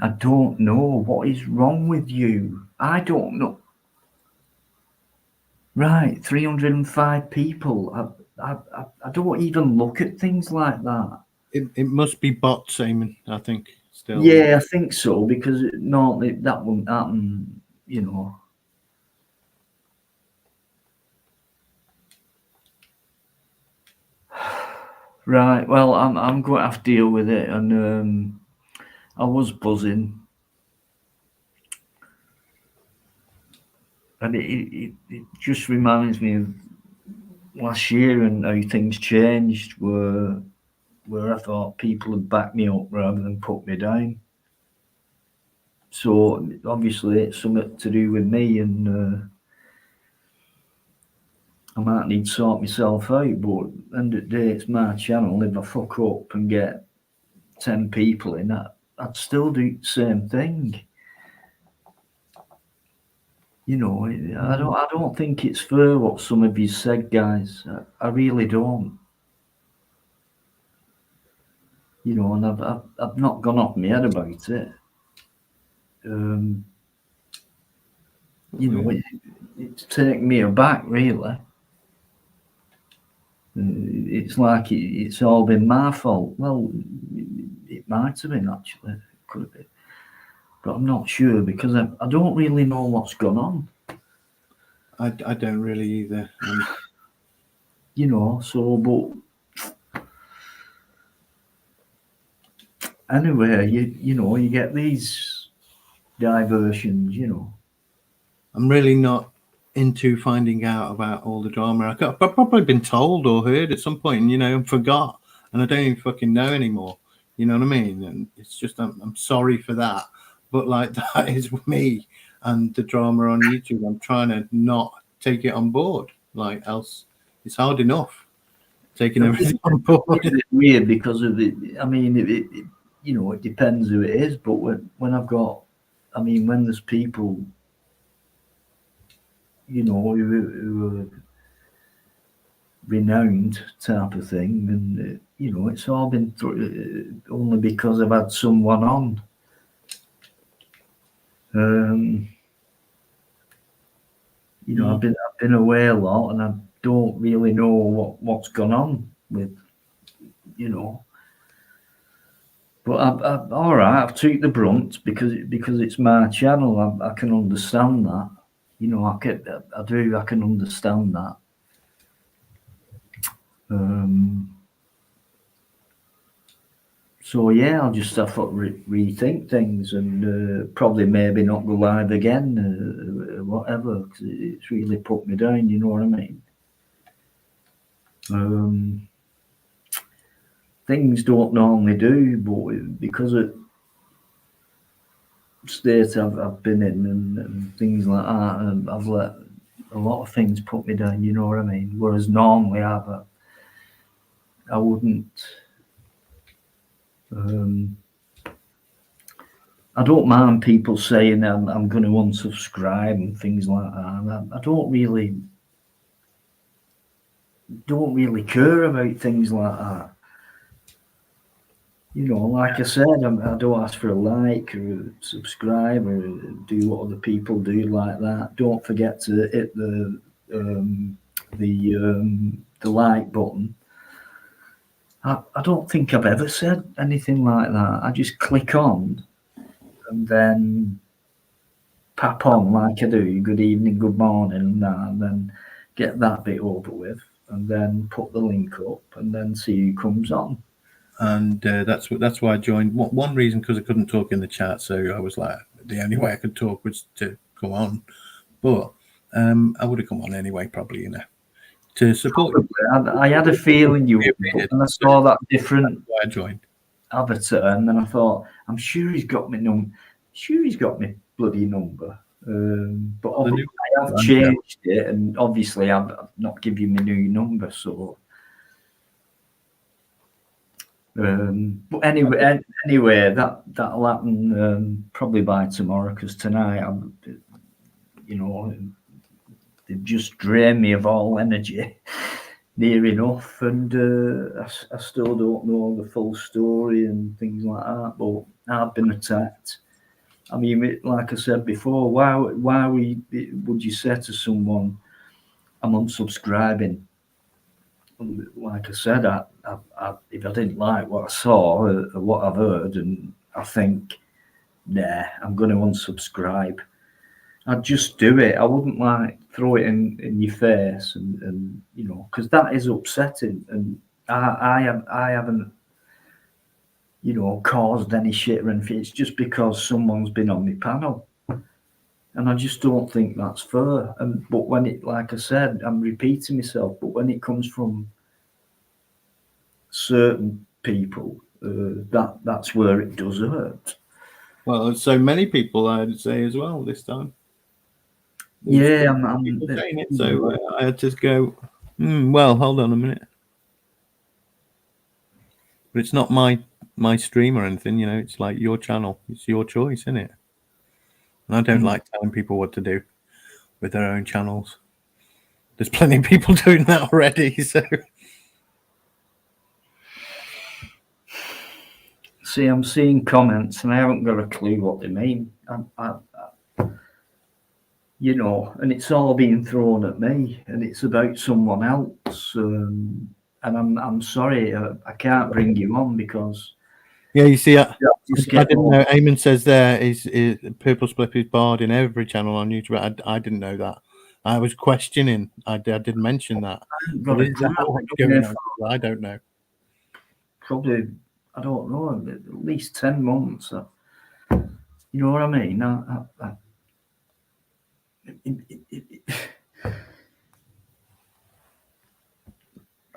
I don't know what is wrong with you. I don't know. Right, 305 people. I don't even look at things like that. It must be bots, Eamon, I think. Still. Yeah, I think so, because normally that wouldn't happen, you know. Right, well, I'm going to have to deal with it, and I was buzzing, and it just reminds me of last year and how things changed, where I thought people would back me up rather than put me down. So obviously it's something to do with me, and I might need to sort myself out. But at the end of the day, it's my channel. If I fuck up and get 10 people in, I'd still do the same thing. You know, I don't think it's fair what some of you said, guys. I really don't. You know, and I've not gone off my head about it. You know, it's taken me aback, really. It's like it's all been my fault. Well, it might have been, actually. It could have been. But I'm not sure, because I don't really know what's gone on. I don't really either. You know, so, but anyway, you know, you get these diversions, you know. I'm really not into finding out about all the drama. I've probably been told or heard at some point, you know, and forgot, and I don't even fucking know anymore. You know what I mean? And it's just, I'm sorry for that. But like, that is me and the drama on YouTube. I'm trying to not take it on board. Like, else it's hard enough taking everything on board. It's weird because of the, I mean, it you know, it depends who it is. But when I've got, I mean, when there's people, you know, who are renowned type of thing, and you know, it's all been only because I've had someone on. You know, I've been away a lot, and I don't really know what's gone on with, you know. But I all right, I've took the brunt because it's my channel. I can understand that. You know, I can understand that. So yeah, I'll just have to rethink things and probably maybe not go live again, whatever. Cause it's really put me down. You know what I mean? Things don't normally do, but because of state I've been in and things like that, and I've let a lot of things put me down. You know what I mean? Whereas normally I wouldn't. I don't mind people saying I'm going to unsubscribe and things like that. I don't really care about things like that. You know, like I said, I don't ask for a like or a subscribe or do what other people do like that. Don't forget to hit the like button. I don't think I've ever said anything like that. I just click on and then pap on like I do, good evening, good morning, and then get that bit over with, and then put the link up, and then see who comes on. And that's why I joined. One reason, because I couldn't talk in the chat, so I was like, the only way I could talk was to come on. But I would have come on anyway, probably, you know, to support you. I had a feeling you would, and I saw that different I joined avatar, and then I thought, I'm sure he's got my bloody number. But obviously I have changed it, and obviously I've not given you my new number, so. But anyway, that'll happen probably by tomorrow, because tonight they've just drained me of all energy near enough, and I still don't know the full story and things like that. But I've been attacked. I mean, like I said before, why would you say to someone, I'm unsubscribing? Like I said, if I didn't like what I saw or what I've heard, and I think, nah, I'm going to unsubscribe, I'd just do it. I wouldn't like throw it in your face, and you know, because that is upsetting, and I haven't, you know, caused any shit or anything. It's just because someone's been on my panel, and I just don't think that's fair. But when it, like I said, I'm repeating myself, but when it comes from certain people, that's where it does hurt. Well, so many people, I'd say, as well this time. Yeah, I'm saying it, so I had to go. Well, hold on a minute. But it's not my stream or anything, you know. It's like your channel. It's your choice, isn't it? And I don't like telling people what to do with their own channels. There's plenty of people doing that already, so. See, I'm seeing comments and I haven't got a clue what they mean. You know, and it's all being thrown at me, and it's about someone else. And I'm sorry, I can't bring you on because. Yeah, you see, I didn't know. Eamon says there is Purple Spliff is barred in every channel on YouTube. I didn't know that. I was questioning. I did mention that. I don't know. Probably, I don't know, at least 10 months. You know what I mean? I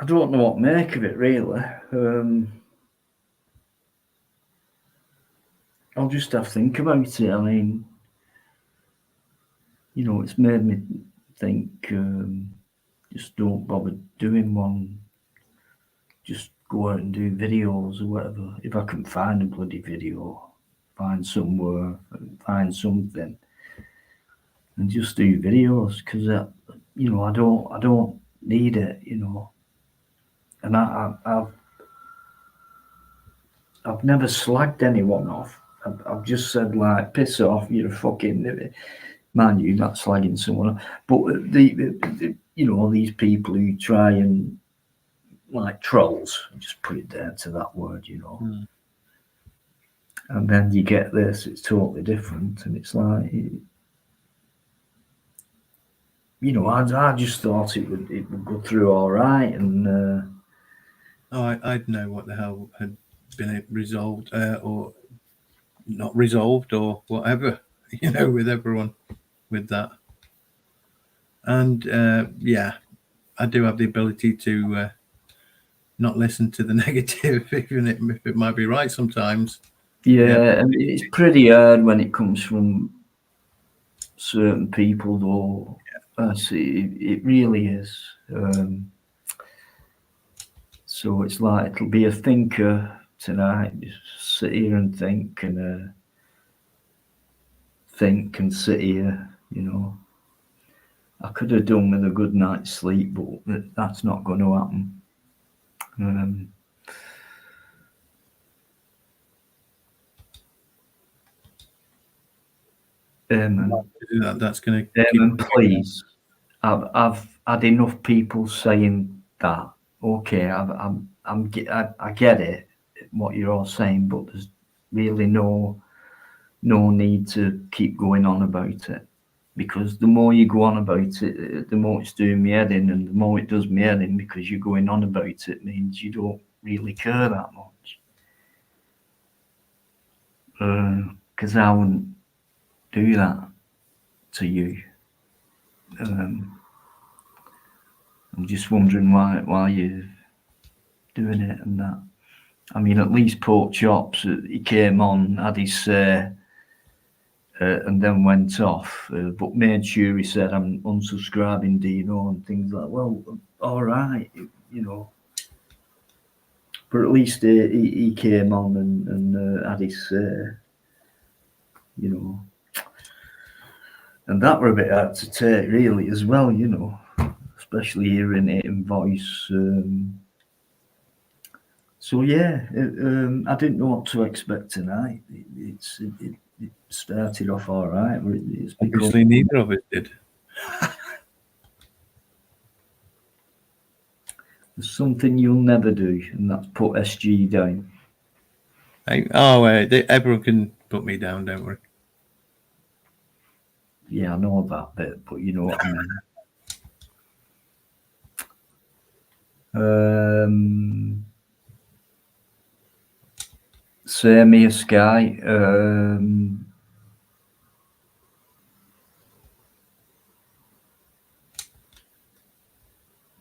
don't know what to make of it, really. I'll just have to think about it. I mean, you know, it's made me think, just don't bother doing one. Just go out and do videos or whatever. If I can find a bloody video, find somewhere, find something, and just do videos, because you know, I don't need it, you know. And I've never slagged anyone off. I've just said like, piss off, you're a fucking, mind you, not slagging someone, but the you know, these people who try and like trolls, just put it down to that word, you know. And then you get this, it's totally different, and it's like, you know, I just thought it would go through all right, and I'd know what the hell had been resolved or not resolved or whatever, you know, with everyone with that. And yeah, I do have the ability to not listen to the negative, even if it might be right sometimes. yeah, and it's pretty hard when it comes from certain people, though. It really is. So it's like it'll be a thinker tonight. Just sit here and think and sit here. You know, I could have done with a good night's sleep, but that's not going to happen. That's going to. Please, I've had enough people saying that. Okay, I get it, what you're all saying, but there's really no need to keep going on about it, because the more you go on about it, the more it's doing me head in, and the more it does me head in, because you're going on about it means you don't really care that much. Because I wouldn't do that to you. I'm just wondering why you're doing it and that. I mean, at least Pork Chops, he came on, had his say, and then went off, but made sure he said, I'm unsubscribing, Dino, and things like, well, all right, you know. But at least he came on and had his say, you know. And that were a bit hard to take, really, as well, you know, especially hearing it in voice. So yeah, I didn't know what to expect tonight. It started off all right, but it's obviously neither of us did. There's something you'll never do, and that's put SG down. Everyone can put me down, don't worry. Yeah, I know that bit, but you know what I mean. Same here, Sky.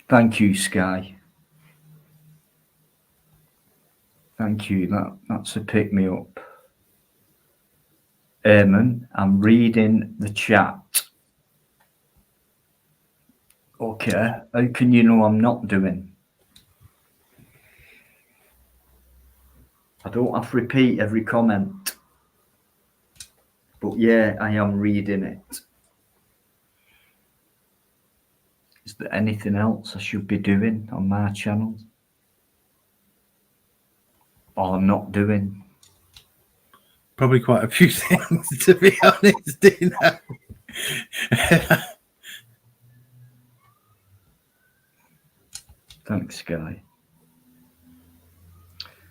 Thank you, Sky. Thank you. That's a pick me up. Eamon, I'm reading the chat. Okay, how can you know I'm not doing? I don't have to repeat every comment. But yeah, I am reading it. Is there anything else I should be doing on my channel? Or I'm not doing? Probably quite a few things, to be honest, Dino. Thanks, Guy.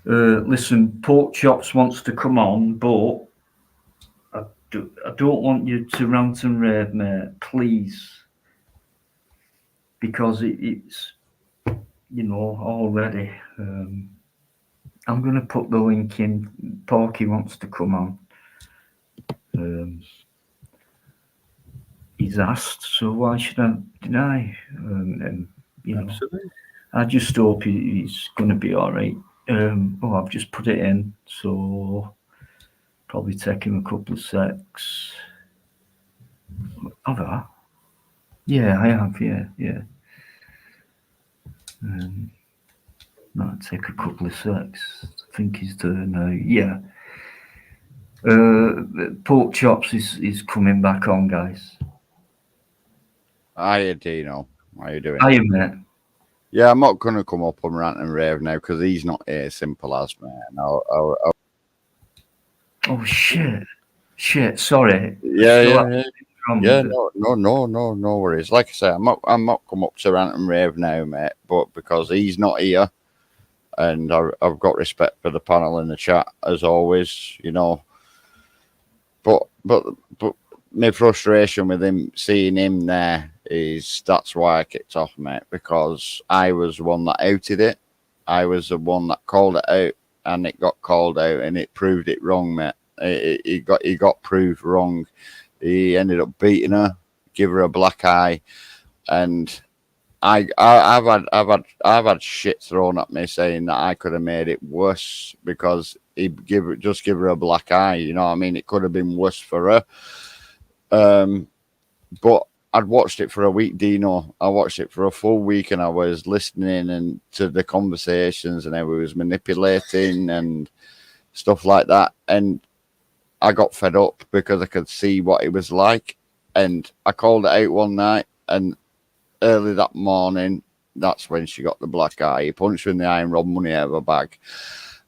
Listen, Pork Chops wants to come on, but I don't want you to rant and rave, mate, please. Because it's, you know, already. I'm going to put the link in. Porky wants to come on. He's asked, so why should I deny? You know, absolutely. I just hope he's going to be all right. I've just put it in, so probably take him a couple of secs. Have I? Yeah, I have. Yeah. Might take a couple of secs. I think he's there now. Yeah. Pork Chops is coming back on, guys. Hiya, Dino. How you doing? Hiya, mate. Yeah, I'm not going to come up and rant and rave now because he's not here, simple as, man. Oh shit. Sorry. Yeah, Still yeah, yeah. from Yeah, the- no worries. Like I say, I'm not come up to rant and rave now, mate. But because he's not here, and I've got respect for the panel in the chat as always, you know. But my frustration with him, seeing him there, is that's why I kicked off, mate. Because I was the one that outed it. I was the one that called it out, and it got called out, and it proved it wrong, mate. He got proved wrong. He ended up beating her, give her a black eye, and I've had shit thrown at me saying that I could have made it worse because he just give her a black eye. You know what I mean? It could have been worse for her. But I'd watched it for a week, Dino. I watched it for a full week, and I was listening and to the conversations, and I was manipulating and stuff like that. And I got fed up because I could see what it was like, and I called it out one night, and early that morning, that's when she got the black eye. He punched her in the eye and robbed money out of her bag,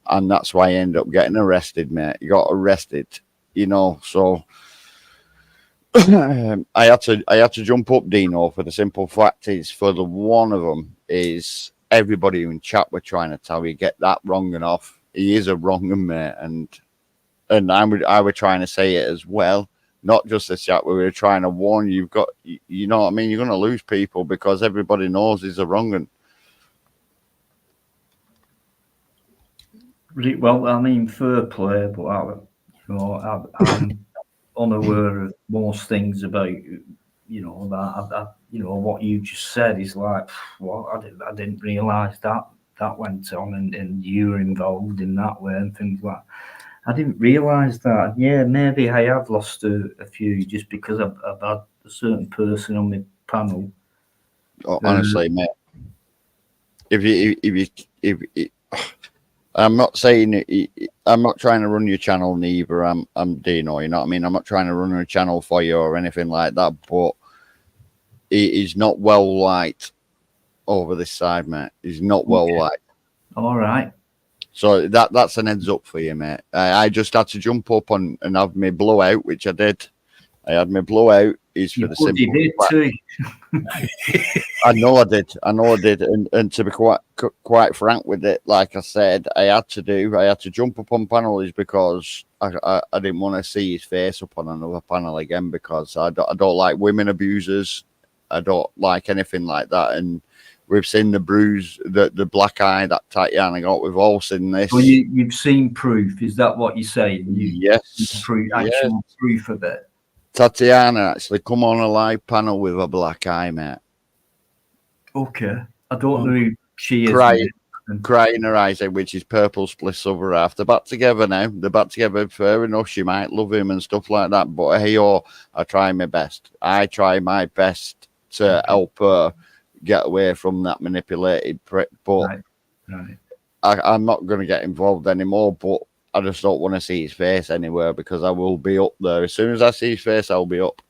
and that's why I ended up getting arrested, mate. He got arrested, you know. So I had to jump up, Dino, for the simple fact is, for the one of them is everybody in chat were trying to tell you get that wrong and off. He is a wrong un, mate, and I were trying to say it as well. Not just the chat, we were trying to warn you. You've got, you know what I mean? You're going to lose people because everybody knows he's a wrong un. Well, I mean, fair play, but I'm unaware of most things about, you know, that you know, what you just said is like, well, I didn't realise that went on, and you were involved in that way and things like that. I didn't realise that. Yeah, maybe I have lost a few just because I've had a certain person on my panel. Honestly, mate, if I'm not saying I'm not trying to run your channel neither. I'm Dino, you know what I mean? I'm not trying to run a channel for you or anything like that, but it is not well liked over this side, mate. He's not well liked. All right. So that's an heads up for you, mate. I just had to jump up and have my blowout, which I did. I had my blowout. Is for the simple. You did too. I know I did. And to be quite frank with it, like I said, I had to jump up on panels because I didn't want to see his face up on another panel again because I don't like women abusers. I don't like anything like that. And we've seen the bruise, the black eye that Tatiana got. We've all seen this. Well, you've seen proof. Is that what you're saying? Yes. Actual proof of it. Tatiana actually come on a live panel with a black eye, mate. Okay. I don't know who she is. Crying her eyes out, which is purple spliss over half. They're back together now. They're back together. Fair enough. She might love him and stuff like that. But hey, I try my best. I try my best to help her get away from that manipulated prick. But right. I'm not going to get involved anymore. But I just don't want to see his face anywhere because I will be up there. As soon as I see his face, I'll be up.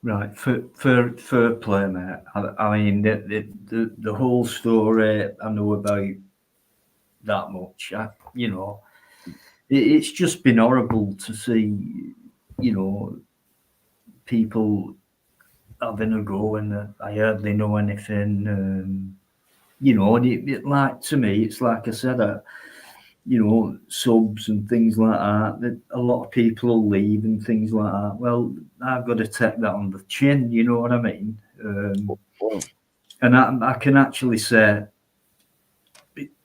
Right, fair play, mate. I mean, the whole story I know about that much. You know, it's just been horrible to see, you know, people having a go and I hardly know anything. You know, and like to me, it's like I said, you know, subs and things like that a lot of people will leave and things like that. Well, I've got to take that on the chin, you know what I mean? And I can actually say,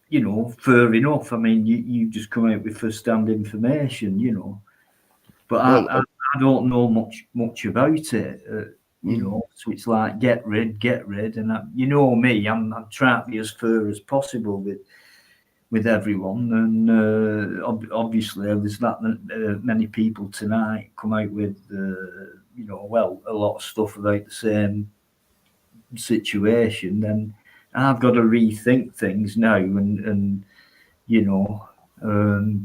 you know, fair enough. I mean, you just come out with first-hand information, you know, but I don't know much about it, you know. So it's like get rid, and you know me, I'm trying to be as fair as possible with everyone, and obviously there's that many people tonight come out with you know, well, a lot of stuff about the same situation. Then I've got to rethink things now, and you know,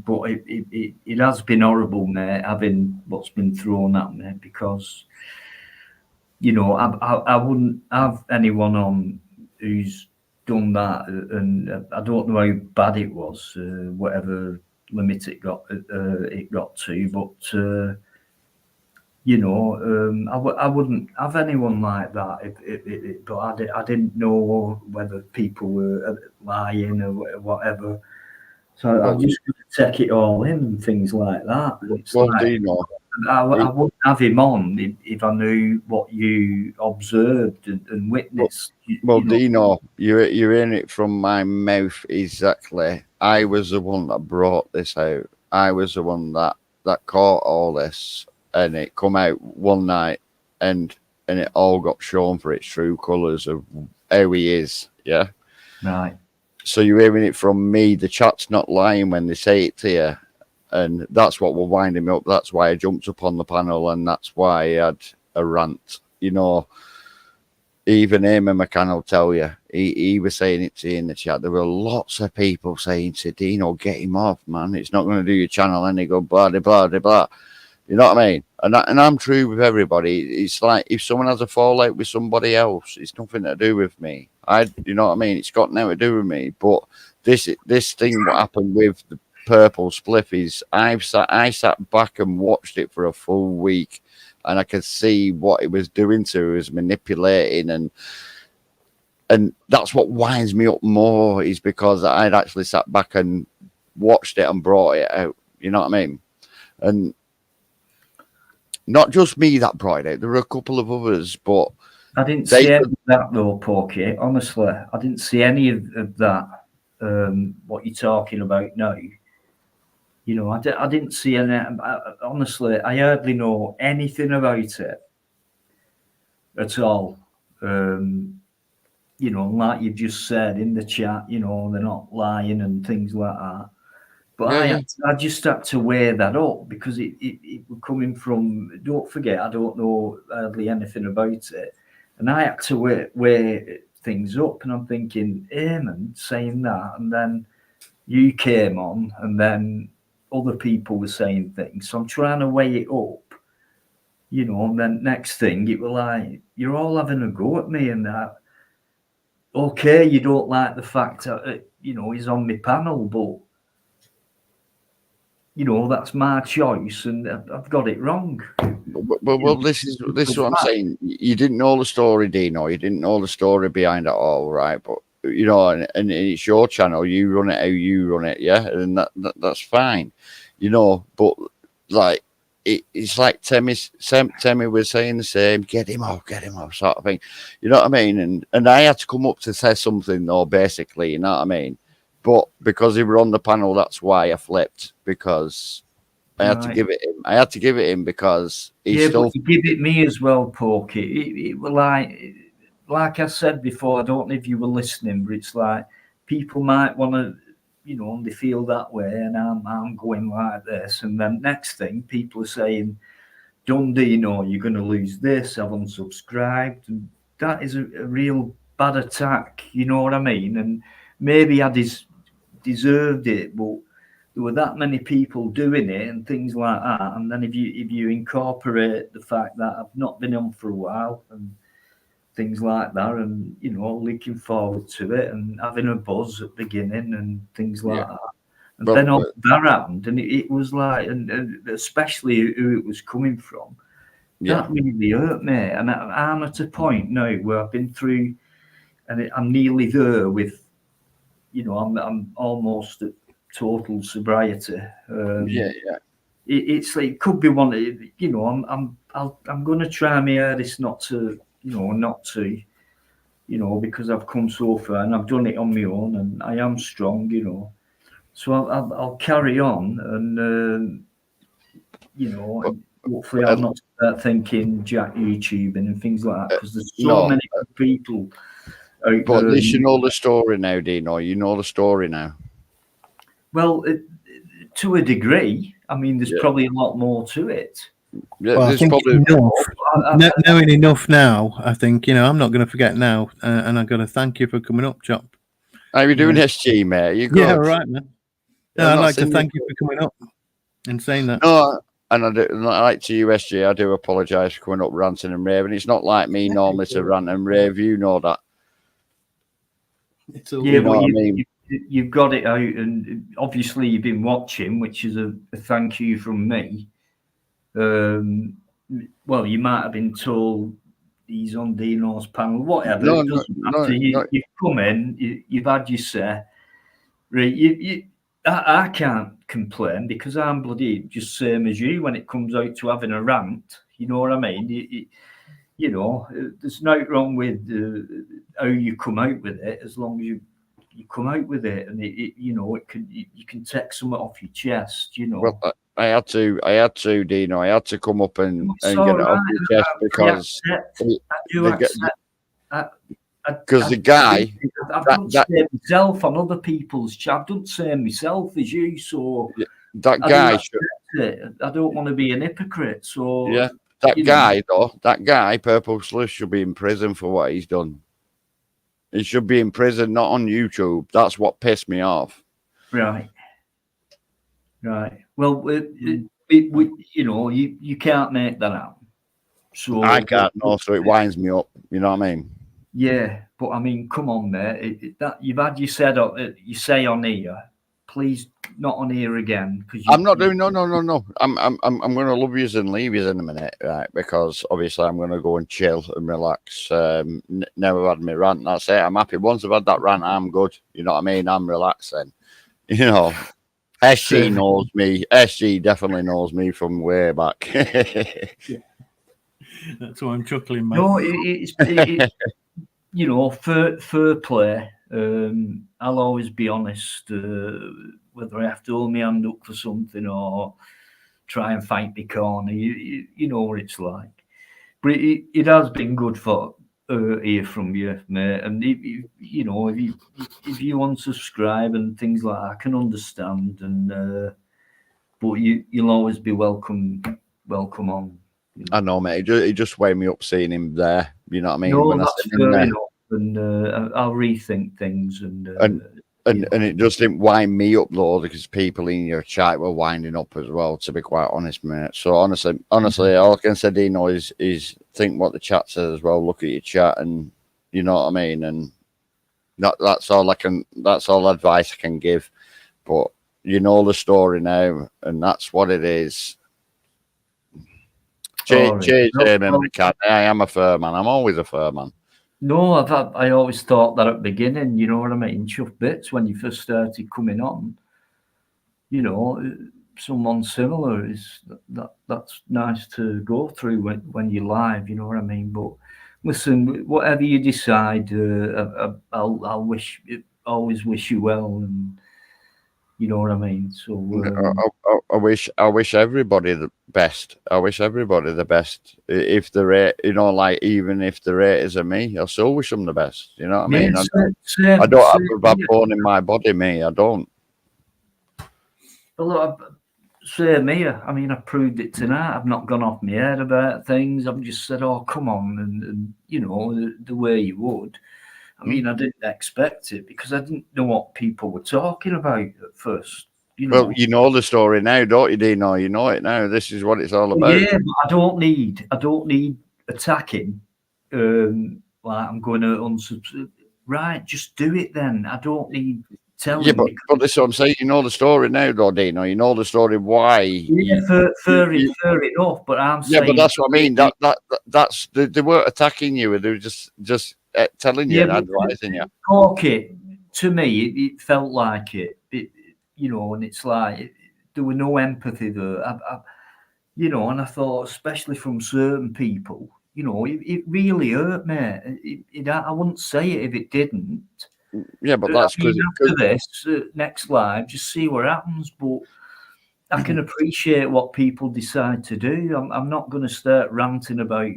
but it has been horrible, mate, having what's been thrown at me, because you know, I wouldn't have anyone on who's done that, and I don't know how bad it was, whatever limit it got to, but I wouldn't have anyone like that. But I didn't know whether people were lying or whatever. So I Well, just got to take it all in and things like that. And it's well, like Dino, I wouldn't have him on if I knew what you observed and witnessed. well, Dino, you're hearing it from my mouth exactly. I was the one that brought this out. I was the one that caught all this, and it come out one night, and it all got shown for its true colours of how he is. Yeah. Right. So you're hearing it from me. The chat's not lying when they say it to you. And that's what will wind him up. That's why I jumped up on the panel, and that's why I had a rant. Even Eamon McCann will tell you. He was saying it to you in the chat. There were lots of people saying to Dino, get him off, man. It's not going to do your channel any good, blah, blah, blah, blah. You know what I mean? And I'm true with everybody. It's like if someone has a fallout with somebody else, it's nothing to do with me. You know what I mean? It's got nothing to do with me. But this thing, what happened with the purple spliff is I sat back and watched it for a full week, and I could see what it was doing to us, manipulating, and that's what winds me up more, is because I'd actually sat back and watched it and brought it out. You know what I mean? And not just me that brought it out. There were a couple of others, but I didn't see any of that though, Porky. Honestly, I didn't see any of that. What you're talking about now. I didn't see any. Honestly, I hardly know anything about it at all. Like you've just said in the chat, they're not lying and things like that. But I just had to weigh that up because it was coming from. Don't forget, I don't know hardly anything about it, and I had to weigh things up. And I'm thinking, Eamon saying that, and then you came on, and then other people were saying things. So I'm trying to weigh it up, and then next thing it was like, you're all having a go at me and that. Okay, you don't like the fact that, he's on my panel, but, that's my choice and I've got it wrong. Well, this is what I'm saying. You didn't know the story, Dino. You didn't know the story behind it all, right? But, and it's your channel. You run it how you run it, yeah? And that's fine, but like, it's like Temmie was saying the same, get him off, sort of thing. You know what I mean? And I had to come up to say something, though, basically, you know what I mean? But because he were on the panel, that's why I flipped, because I had to give it him. I had to give it him because he's still... but you give it me as well, Porky. It was like I said before, I don't know if you were listening, but it's like people might want to, they feel that way, and I'm going like this, and then next thing people are saying, Dundee, you're going to lose this, I've unsubscribed, and that is a real bad attack, you know what I mean? And maybe I deserved it, but there were that many people doing it and things like that, and then if you incorporate the fact that I've not been on for a while and things like that, and looking forward to it and having a buzz at the beginning and things like that. And then all that happened, and it was like, and especially who it was coming from, that really hurt me. And I'm at a point now where I've been through, and I'm nearly there with, I'm almost at total sobriety. It's like, it could be one. I'm going to try my hardest not to. Because I've come so far and I've done it on my own and I am strong, So I'll carry on and, hopefully I'll not start thinking Jack YouTubing and things like that, because there's so many people out there. But at least you know the story now, Dino. You know the story now. Well, to a degree. I mean, there's probably a lot more to it. Yeah, well, I think knowing enough now, I think, I'm not going to forget now. And I've got to thank you for coming up, Chop. How are you doing, SG, mate? You good? Yeah, all right, man. No, I'd like to thank you for coming up and saying that. No, and I do, like to you, SG, I do apologise for coming up ranting and raving. It's not like me normally to rant and rave. You know that. It's all Yeah, You know well, what I mean? you've got it out, and obviously you've been watching, which is a thank you from me. Well, you might have been told he's on Dino's panel, whatever. No, It no, doesn't no, matter. no. You've come in, you've had your say. Right, I can't complain because I'm bloody just same as you when it comes out to having a rant. You know what I mean? You know, there's no wrong with how you come out with it as long as you come out with it, and you know, it can you can take something off your chest. You know, Well, I had to, Dino. I had to come up and it's get all it off right. your chest I because accept. the, I do the, accept. because the guy I've that done that say myself on other people's chat. I've done say myself as you, so that I do guy accept it. I don't want to be an hypocrite. So yeah, that you know, guy though, that guy, Purple Slush, should be in prison for what he's done. He should be in prison, not on YouTube. That's what pissed me off. right. Well, Mm. you know, you can't make that happen. So I can't know, so it winds me up. You know what I mean? yeah, but I mean, come on, mate. That you've had you said you say on here. Please, not on here again, because I'm not doing no. I'm going to love yous and leave yous in a minute, right? Because obviously I'm going to go and chill and relax. Now I've had my rant. That's it. I'm happy. Once I've had that rant, I'm good. You know what I mean? I'm relaxing. You know, SG knows me. SG definitely knows me from way back. That's why I'm chuckling, mate. No, it's you know, fair play. I'll always be honest, whether I have to hold my hand up for something or try and fight my corner. You know what it's like. But it has been good for hear from you, mate. And you know, if you unsubscribe and things like that, I can understand. And but you'll always be welcome on. You know. I know, mate. It just weighed me up seeing him there. You know what I mean? No, When I that's seen him fair there. enough. And I'll rethink things And you know. and it just didn't wind me up though, because people in your chat were winding up as well. To be quite honest, mate. So honestly, all I can say, Dino, is think what the chat says as well. Look at your chat, and you know what I mean. And that's all I can. That's all advice I can give. But you know the story now, and that's what it is. Cheers, Ricardo. I am a fair man. I'm always a fair man. No, I always thought that at the beginning, you know what I mean? Chuff bits when you first started coming on. You know, someone similar is that's nice to go through when you're live. You know what I mean? But listen, whatever you decide, I'll always wish you well, and you know what I mean. So I wish everybody the best. I wish everybody the best. If they're, you know, like even if the raters are me, I still wish them the best. You know what I mean? I don't have a bad bone in my body, me. I don't. Well, same here. I mean, I proved it tonight. I've not gone off my head about things. I've just said, "Oh, come on," and you know the way you would. I mean, I didn't expect it because I didn't know what people were talking about at first. You know. Well, you know the story now, don't you, Dino? You know it now. This is what it's all about. Yeah, but I don't need attacking. Like I'm going to unsubscribe. Right, just do it then. I don't need telling. Yeah, but this is what I'm saying. You know the story now, though, Dino. You know the story why. Yeah, fair enough. But I'm saying. Yeah, but that's what I mean. That's they weren't attacking you. They were just telling you and advising you. Okay, to me, it felt like it. You know, and it's like there were no empathy there. You know, and I thought, especially from certain people, you know, it really hurt me. I wouldn't say it if it didn't. Yeah, but that's because after this next live, just see what happens. But I can appreciate what people decide to do. I'm not going to start ranting about,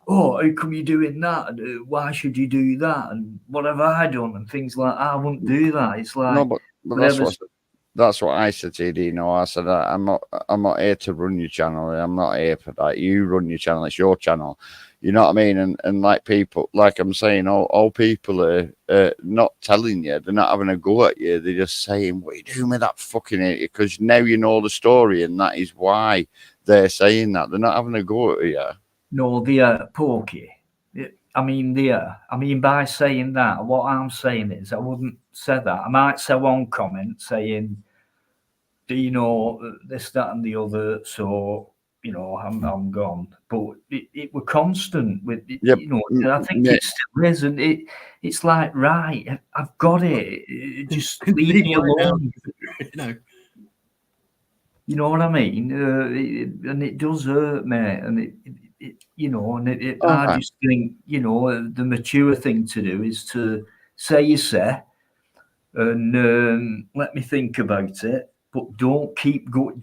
oh, how come you're doing that? And, why should you do that? And what have I done? And things like that. I wouldn't do that. It's like no, but that's what I said to you, Dino. I said I'm not here to run your channel. I'm not here for that. You run your channel. It's your channel. You know what I mean? And like people, like I'm saying, all people are not telling you. They're not having a go at you. They're just saying, "What are you doing with that fucking idiot?" Because now you know the story, and that is why they're saying that. They're not having a go at you. No, the Porky. I mean, by saying that, what I'm saying is, I wouldn't say that. I might say one comment saying, "Do you know this, that, and the other?" So I'm gone. But it were constant with Yep. and I think Yeah. it still is, and it's like, right, I've got it. Just leave Leave me mine out, alone. you know. You know what I mean? And it does hurt, mate. And I Right. just think, the mature thing to do is to say you say, and let me think about it. But don't keep Well,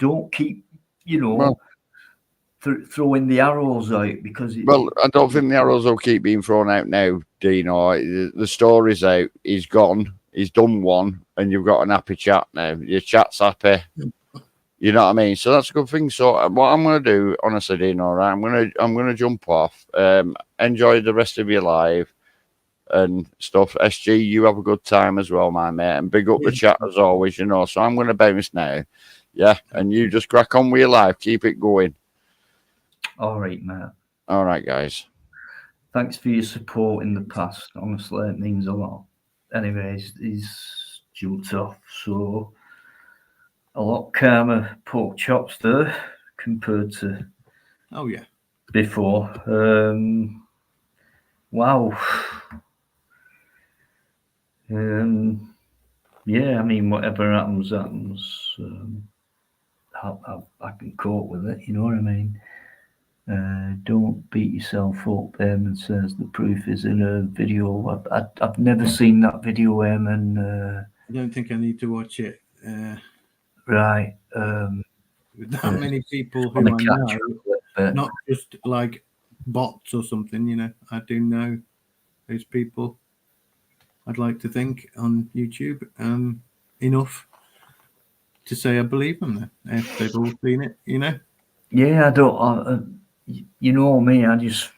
throwing the arrows out, because well, I don't think the arrows will keep being thrown out now, Dino. The story's out. He's gone. He's done one, and you've got an happy chat now. Your chat's happy. You know what I mean? So that's a good thing. So what I'm going to do, honestly, Dino, right? I'm going to jump off. Enjoy the rest of your life and stuff. SG, you have a good time as well, my mate, and big up the chat as always. So I'm going to bounce now. Yeah, and you just crack on with your life. Keep it going. All right, Matt. All right, guys. Thanks for your support in the past. Honestly, it means a lot. Anyways, he's jumped off, so a lot calmer pork chops there compared to Oh yeah. before. Wow. Yeah, I mean, whatever happens. I can cope with it. You know what I mean? Don't beat yourself up. Eamon says the proof is in a video. I've never seen that video, Eamon. I don't think I need to watch it. Right. With that many people On who the I catch know, not just like bots or something, I do know those people. I'd like to think on YouTube enough to say I believe them then, if they've all seen it, Yeah, I don't. You know me, I just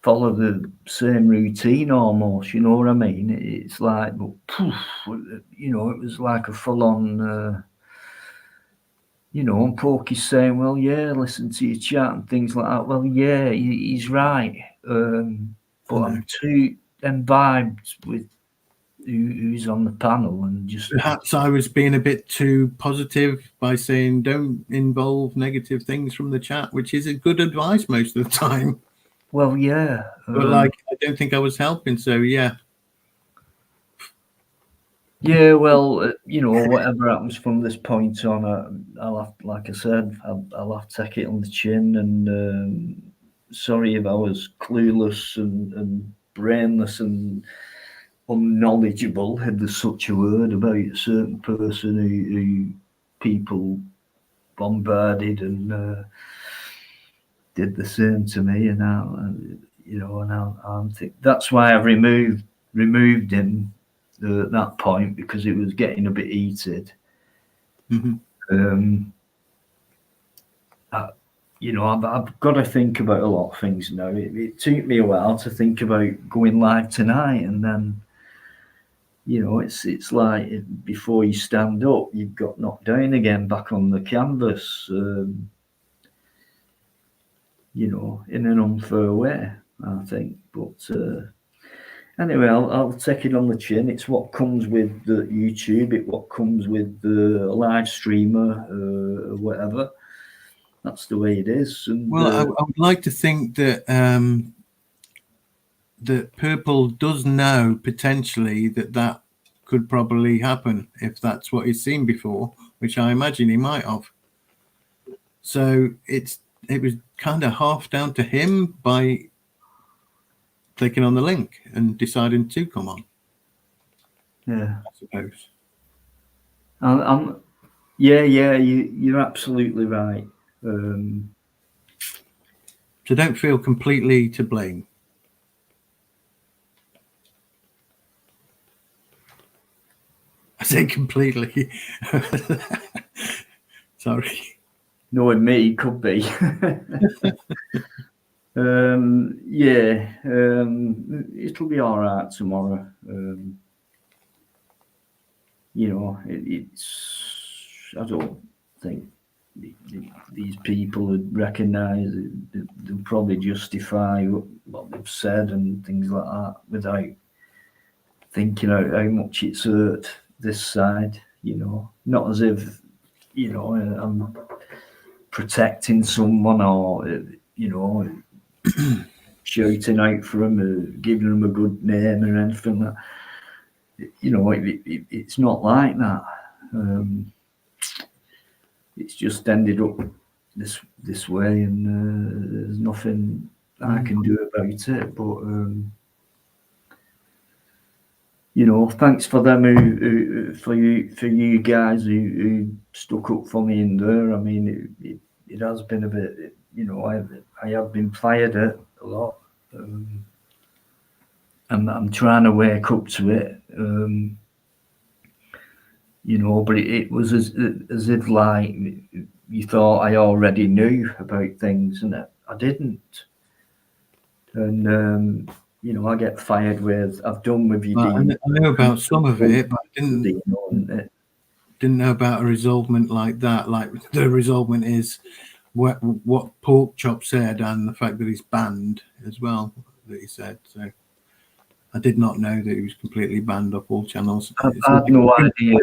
follow the same routine almost. You know what I mean? It's like, but poof, it was like a full-on. And Porky's saying, "Well, yeah, listen to your chat and things like that." Well, yeah, he's right. But I'm too imbibed with who's on the panel, and just perhaps I was being a bit too positive by saying don't involve negative things from the chat, which is a good advice most of the time. Well, yeah, but I don't think I was helping. So yeah. Yeah, well, whatever happens from this point on, I'll have, like I said, I'll have to take it on the chin. And sorry if I was clueless and brainless and unknowledgeable, if there's such a word, about a certain person who people bombarded and did the same to me. And I'm that's why I've removed him at that point, because it was getting a bit heated. Mm-hmm. I've got to think about a lot of things now. It took me a while to think about going live tonight, and then it's like before you stand up, you've got knocked down again, back on the canvas. In an unfair way, I think. But anyway, I'll take it on the chin. It's what comes with the YouTube. It's what comes with the live streamer, or whatever. That's the way it is. And, well, I would like to think that that Purple does know potentially that could probably happen if that's what he's seen before, which I imagine he might have. So it was kind of half down to him by clicking on the link and deciding to come on. Yeah, I suppose. You're absolutely right. So don't feel completely to blame. I say completely. Sorry. Knowing me, could be. It'll be all right tomorrow. I don't think these people would recognise they'll probably justify what they've said and things like that without thinking out how much it's hurt this side, you know. Not as if, you know, I'm protecting someone or, you know, shouting out for them or giving them a good name or anything like that. You know, it's not like that. It's just ended up this way, and there's nothing I can do about it. But you know, thanks for them who for you guys who stuck up for me in there. I mean, it has been a bit, you know, I have been fired at a lot. I'm trying to wake up to it. You know, but it was as if like you thought I already knew about things, and I didn't. And you know, I get fired with I've done with you. Well, I know about some of it, but I didn't know about a resolvement like that. Like the resolvement is what Pork Chop said, and the fact that he's banned as well. That he said. So I did not know that he was completely banned off all channels. I had no idea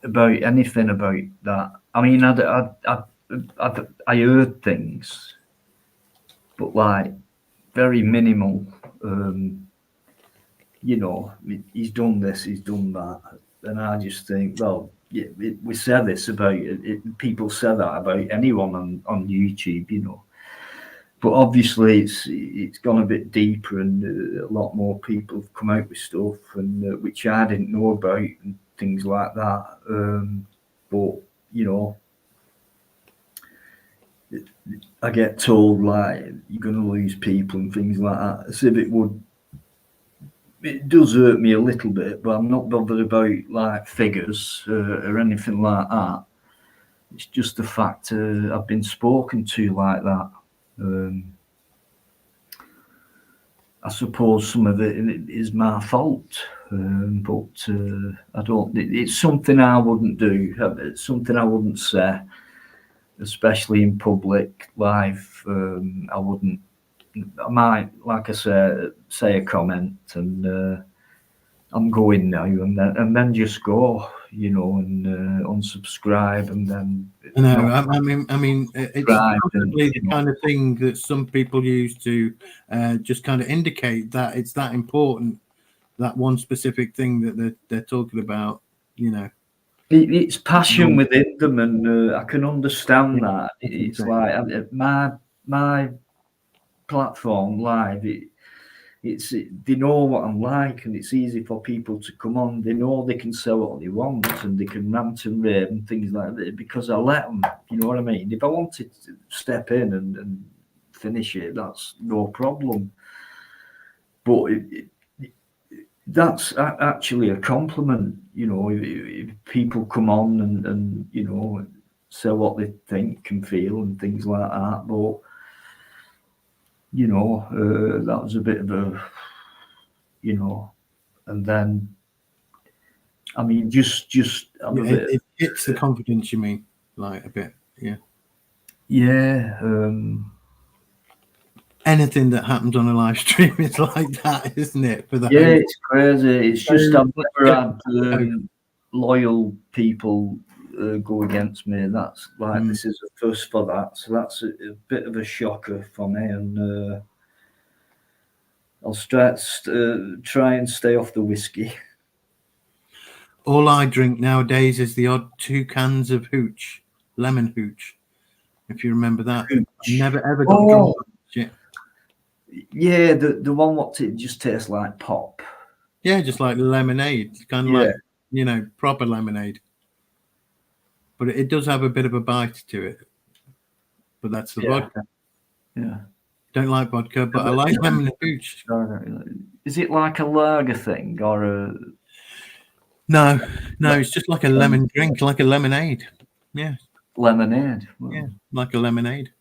about anything about that. I mean, I heard things, but like very minimal. You know, he's done this, he's done that, and I just think, well, yeah, we say this about it. People say that about anyone on YouTube, you know. But obviously, it's gone a bit deeper, and a lot more people have come out with stuff, and which I didn't know about, and things like that. But you know, I get told like you're going to lose people and things like that. As if it would. It does hurt me a little bit, but I'm not bothered about like figures or anything like that. It's just the fact I've been spoken to like that. I suppose some of it is my fault, but I don't. It's something I wouldn't do. It's something I wouldn't say, especially in public life. I wouldn't. I might, like I say a comment, and I'm going now, and then just go, you know, and unsubscribe, and then. No, I mean, it's probably the kind of thing that some people use to just kind of indicate that it's that important, that one specific thing that they're talking about, you know. It's passion within them, and I can understand that. It's like my platform live. They know what I'm like, and it's easy for people to come on. They know they can say what they want, and they can rant and rave and things like that because I let them. You know what I mean? If I wanted to step in and finish it, that's no problem. But that's actually a compliment, you know. If people come on and you know say what they think and feel and things like that, but you know, that was a bit of a, you know, and then, I mean, just it hits the confidence, you mean, like a bit, yeah. Yeah. Anything that happens on a live stream is like that, isn't it? For the yeah, host? it's crazy. It's just I've never had loyal people go against me. That's like this is a first for that, so that's a bit of a shocker for me, and I'll try and stay off the whiskey. All I drink nowadays is the odd 2 cans of hooch, lemon hooch, if you remember that. I never ever got drunk on shit. Yeah, the one what it just tastes like pop. Yeah, just like lemonade. It's kind of like, you know, proper lemonade. But it does have a bit of a bite to it. But that's the vodka. Yeah. Don't like vodka, but I like lemon hooch. Is it like a lager thing or a? No, it's just like a lemon drink, like a lemonade. Yeah. Lemonade. Well, yeah, like a lemonade.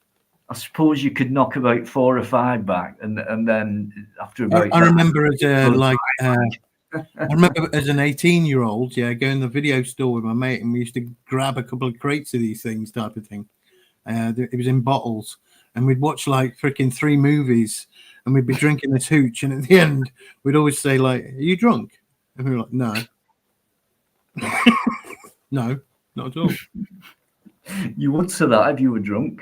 I suppose you could knock about 4 or 5 back, and then after about. I remember as I remember as an 18-year-old, going to the video store with my mate, and we used to grab a couple of crates of these things, type of thing. It was in bottles, and we'd watch like freaking 3 movies, and we'd be drinking this hooch, and at the end, we'd always say like, "Are you drunk?" And we were like, "No, no, not at all." You would say that if you were drunk,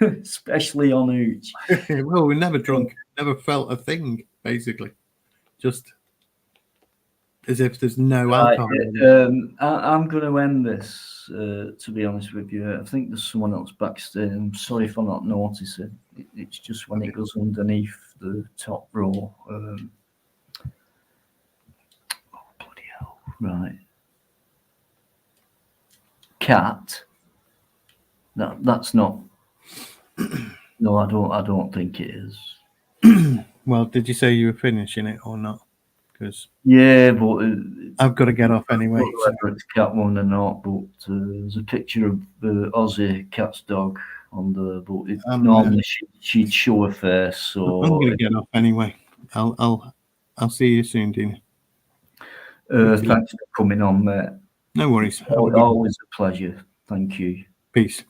especially on hooch. Well, we're never drunk, never felt a thing, basically, just as if there's no Right, alcohol. in it. I'm going to end this. To be honest with you, I think there's someone else backstage. I'm sorry for not noticing. It's just when it goes underneath the top row. Oh, bloody hell! Right, cat. That's not. No, I don't think it is. Well, did you say you were finishing it or not? Because Yeah, but I've got to get off anyway. I don't know whether it's cat one or not, but there's a picture of Aussie cat's dog on the. But normally she'd show her face. So I'm going to get off anyway. I'll see you soon, Dina. Thanks for coming on, mate. No worries. Have a good one. Always a pleasure. Thank you. Peace.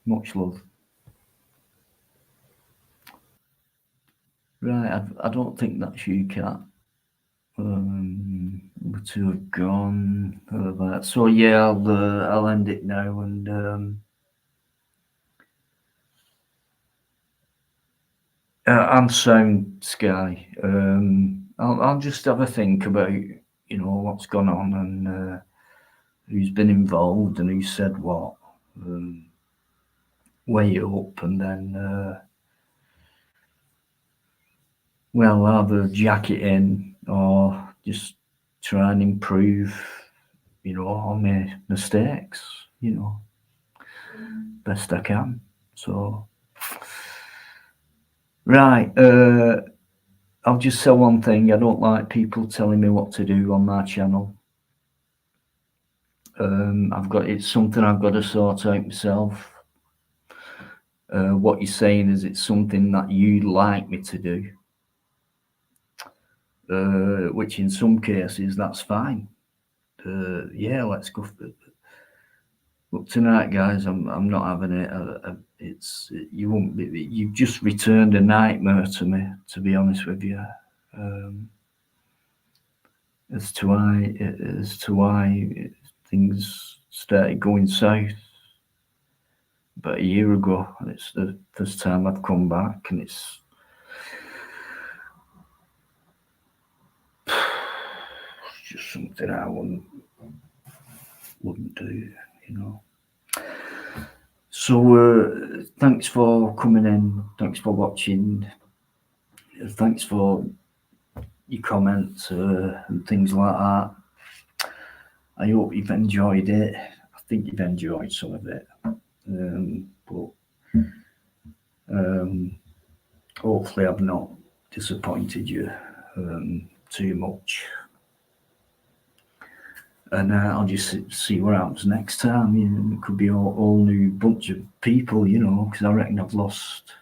Much love. Right, I don't think that's you, Cat. The two have gone. So yeah, I'll end it now, and I'm sound, Sky. I'll just have a think about what's gone on and who's been involved and who said what. Weigh it up, and then well, either jack it in or just try and improve, on my mistakes, best I can. So, right, I'll just say one thing. I don't like people telling me what to do on my channel. It's something I've got to sort out myself. What you're saying is it's something that you'd like me to do. Which in some cases that's fine. Yeah, let's go for it. But tonight, guys, I'm not having it. You won't be. You've just returned a nightmare to me, to be honest with you. As to why things started going south about a year ago, and it's the first time I've come back, and it's just something I wouldn't do, So thanks for coming in. Thanks for watching. Thanks for your comments and things like that. I hope you've enjoyed it. I think you've enjoyed some of it. But hopefully I've not disappointed you too much. And I'll just see what happens next time. It could be a whole new bunch of people, because I reckon I've lost.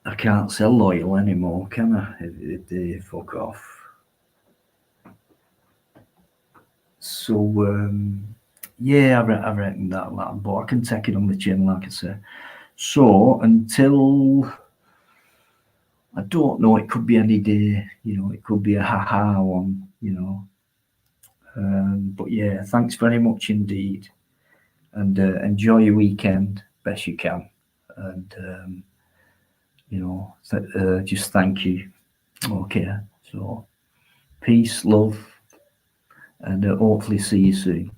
I can't sell loyal anymore, can I? If they fuck off. So, yeah, I reckon that, but I can take it on the chin, like I say. So, until, I don't know, it could be any day, it could be a ha-ha one, but yeah, thanks very much indeed. And enjoy your weekend best you can. And, just thank you. Okay, so peace, love, and hopefully see you soon.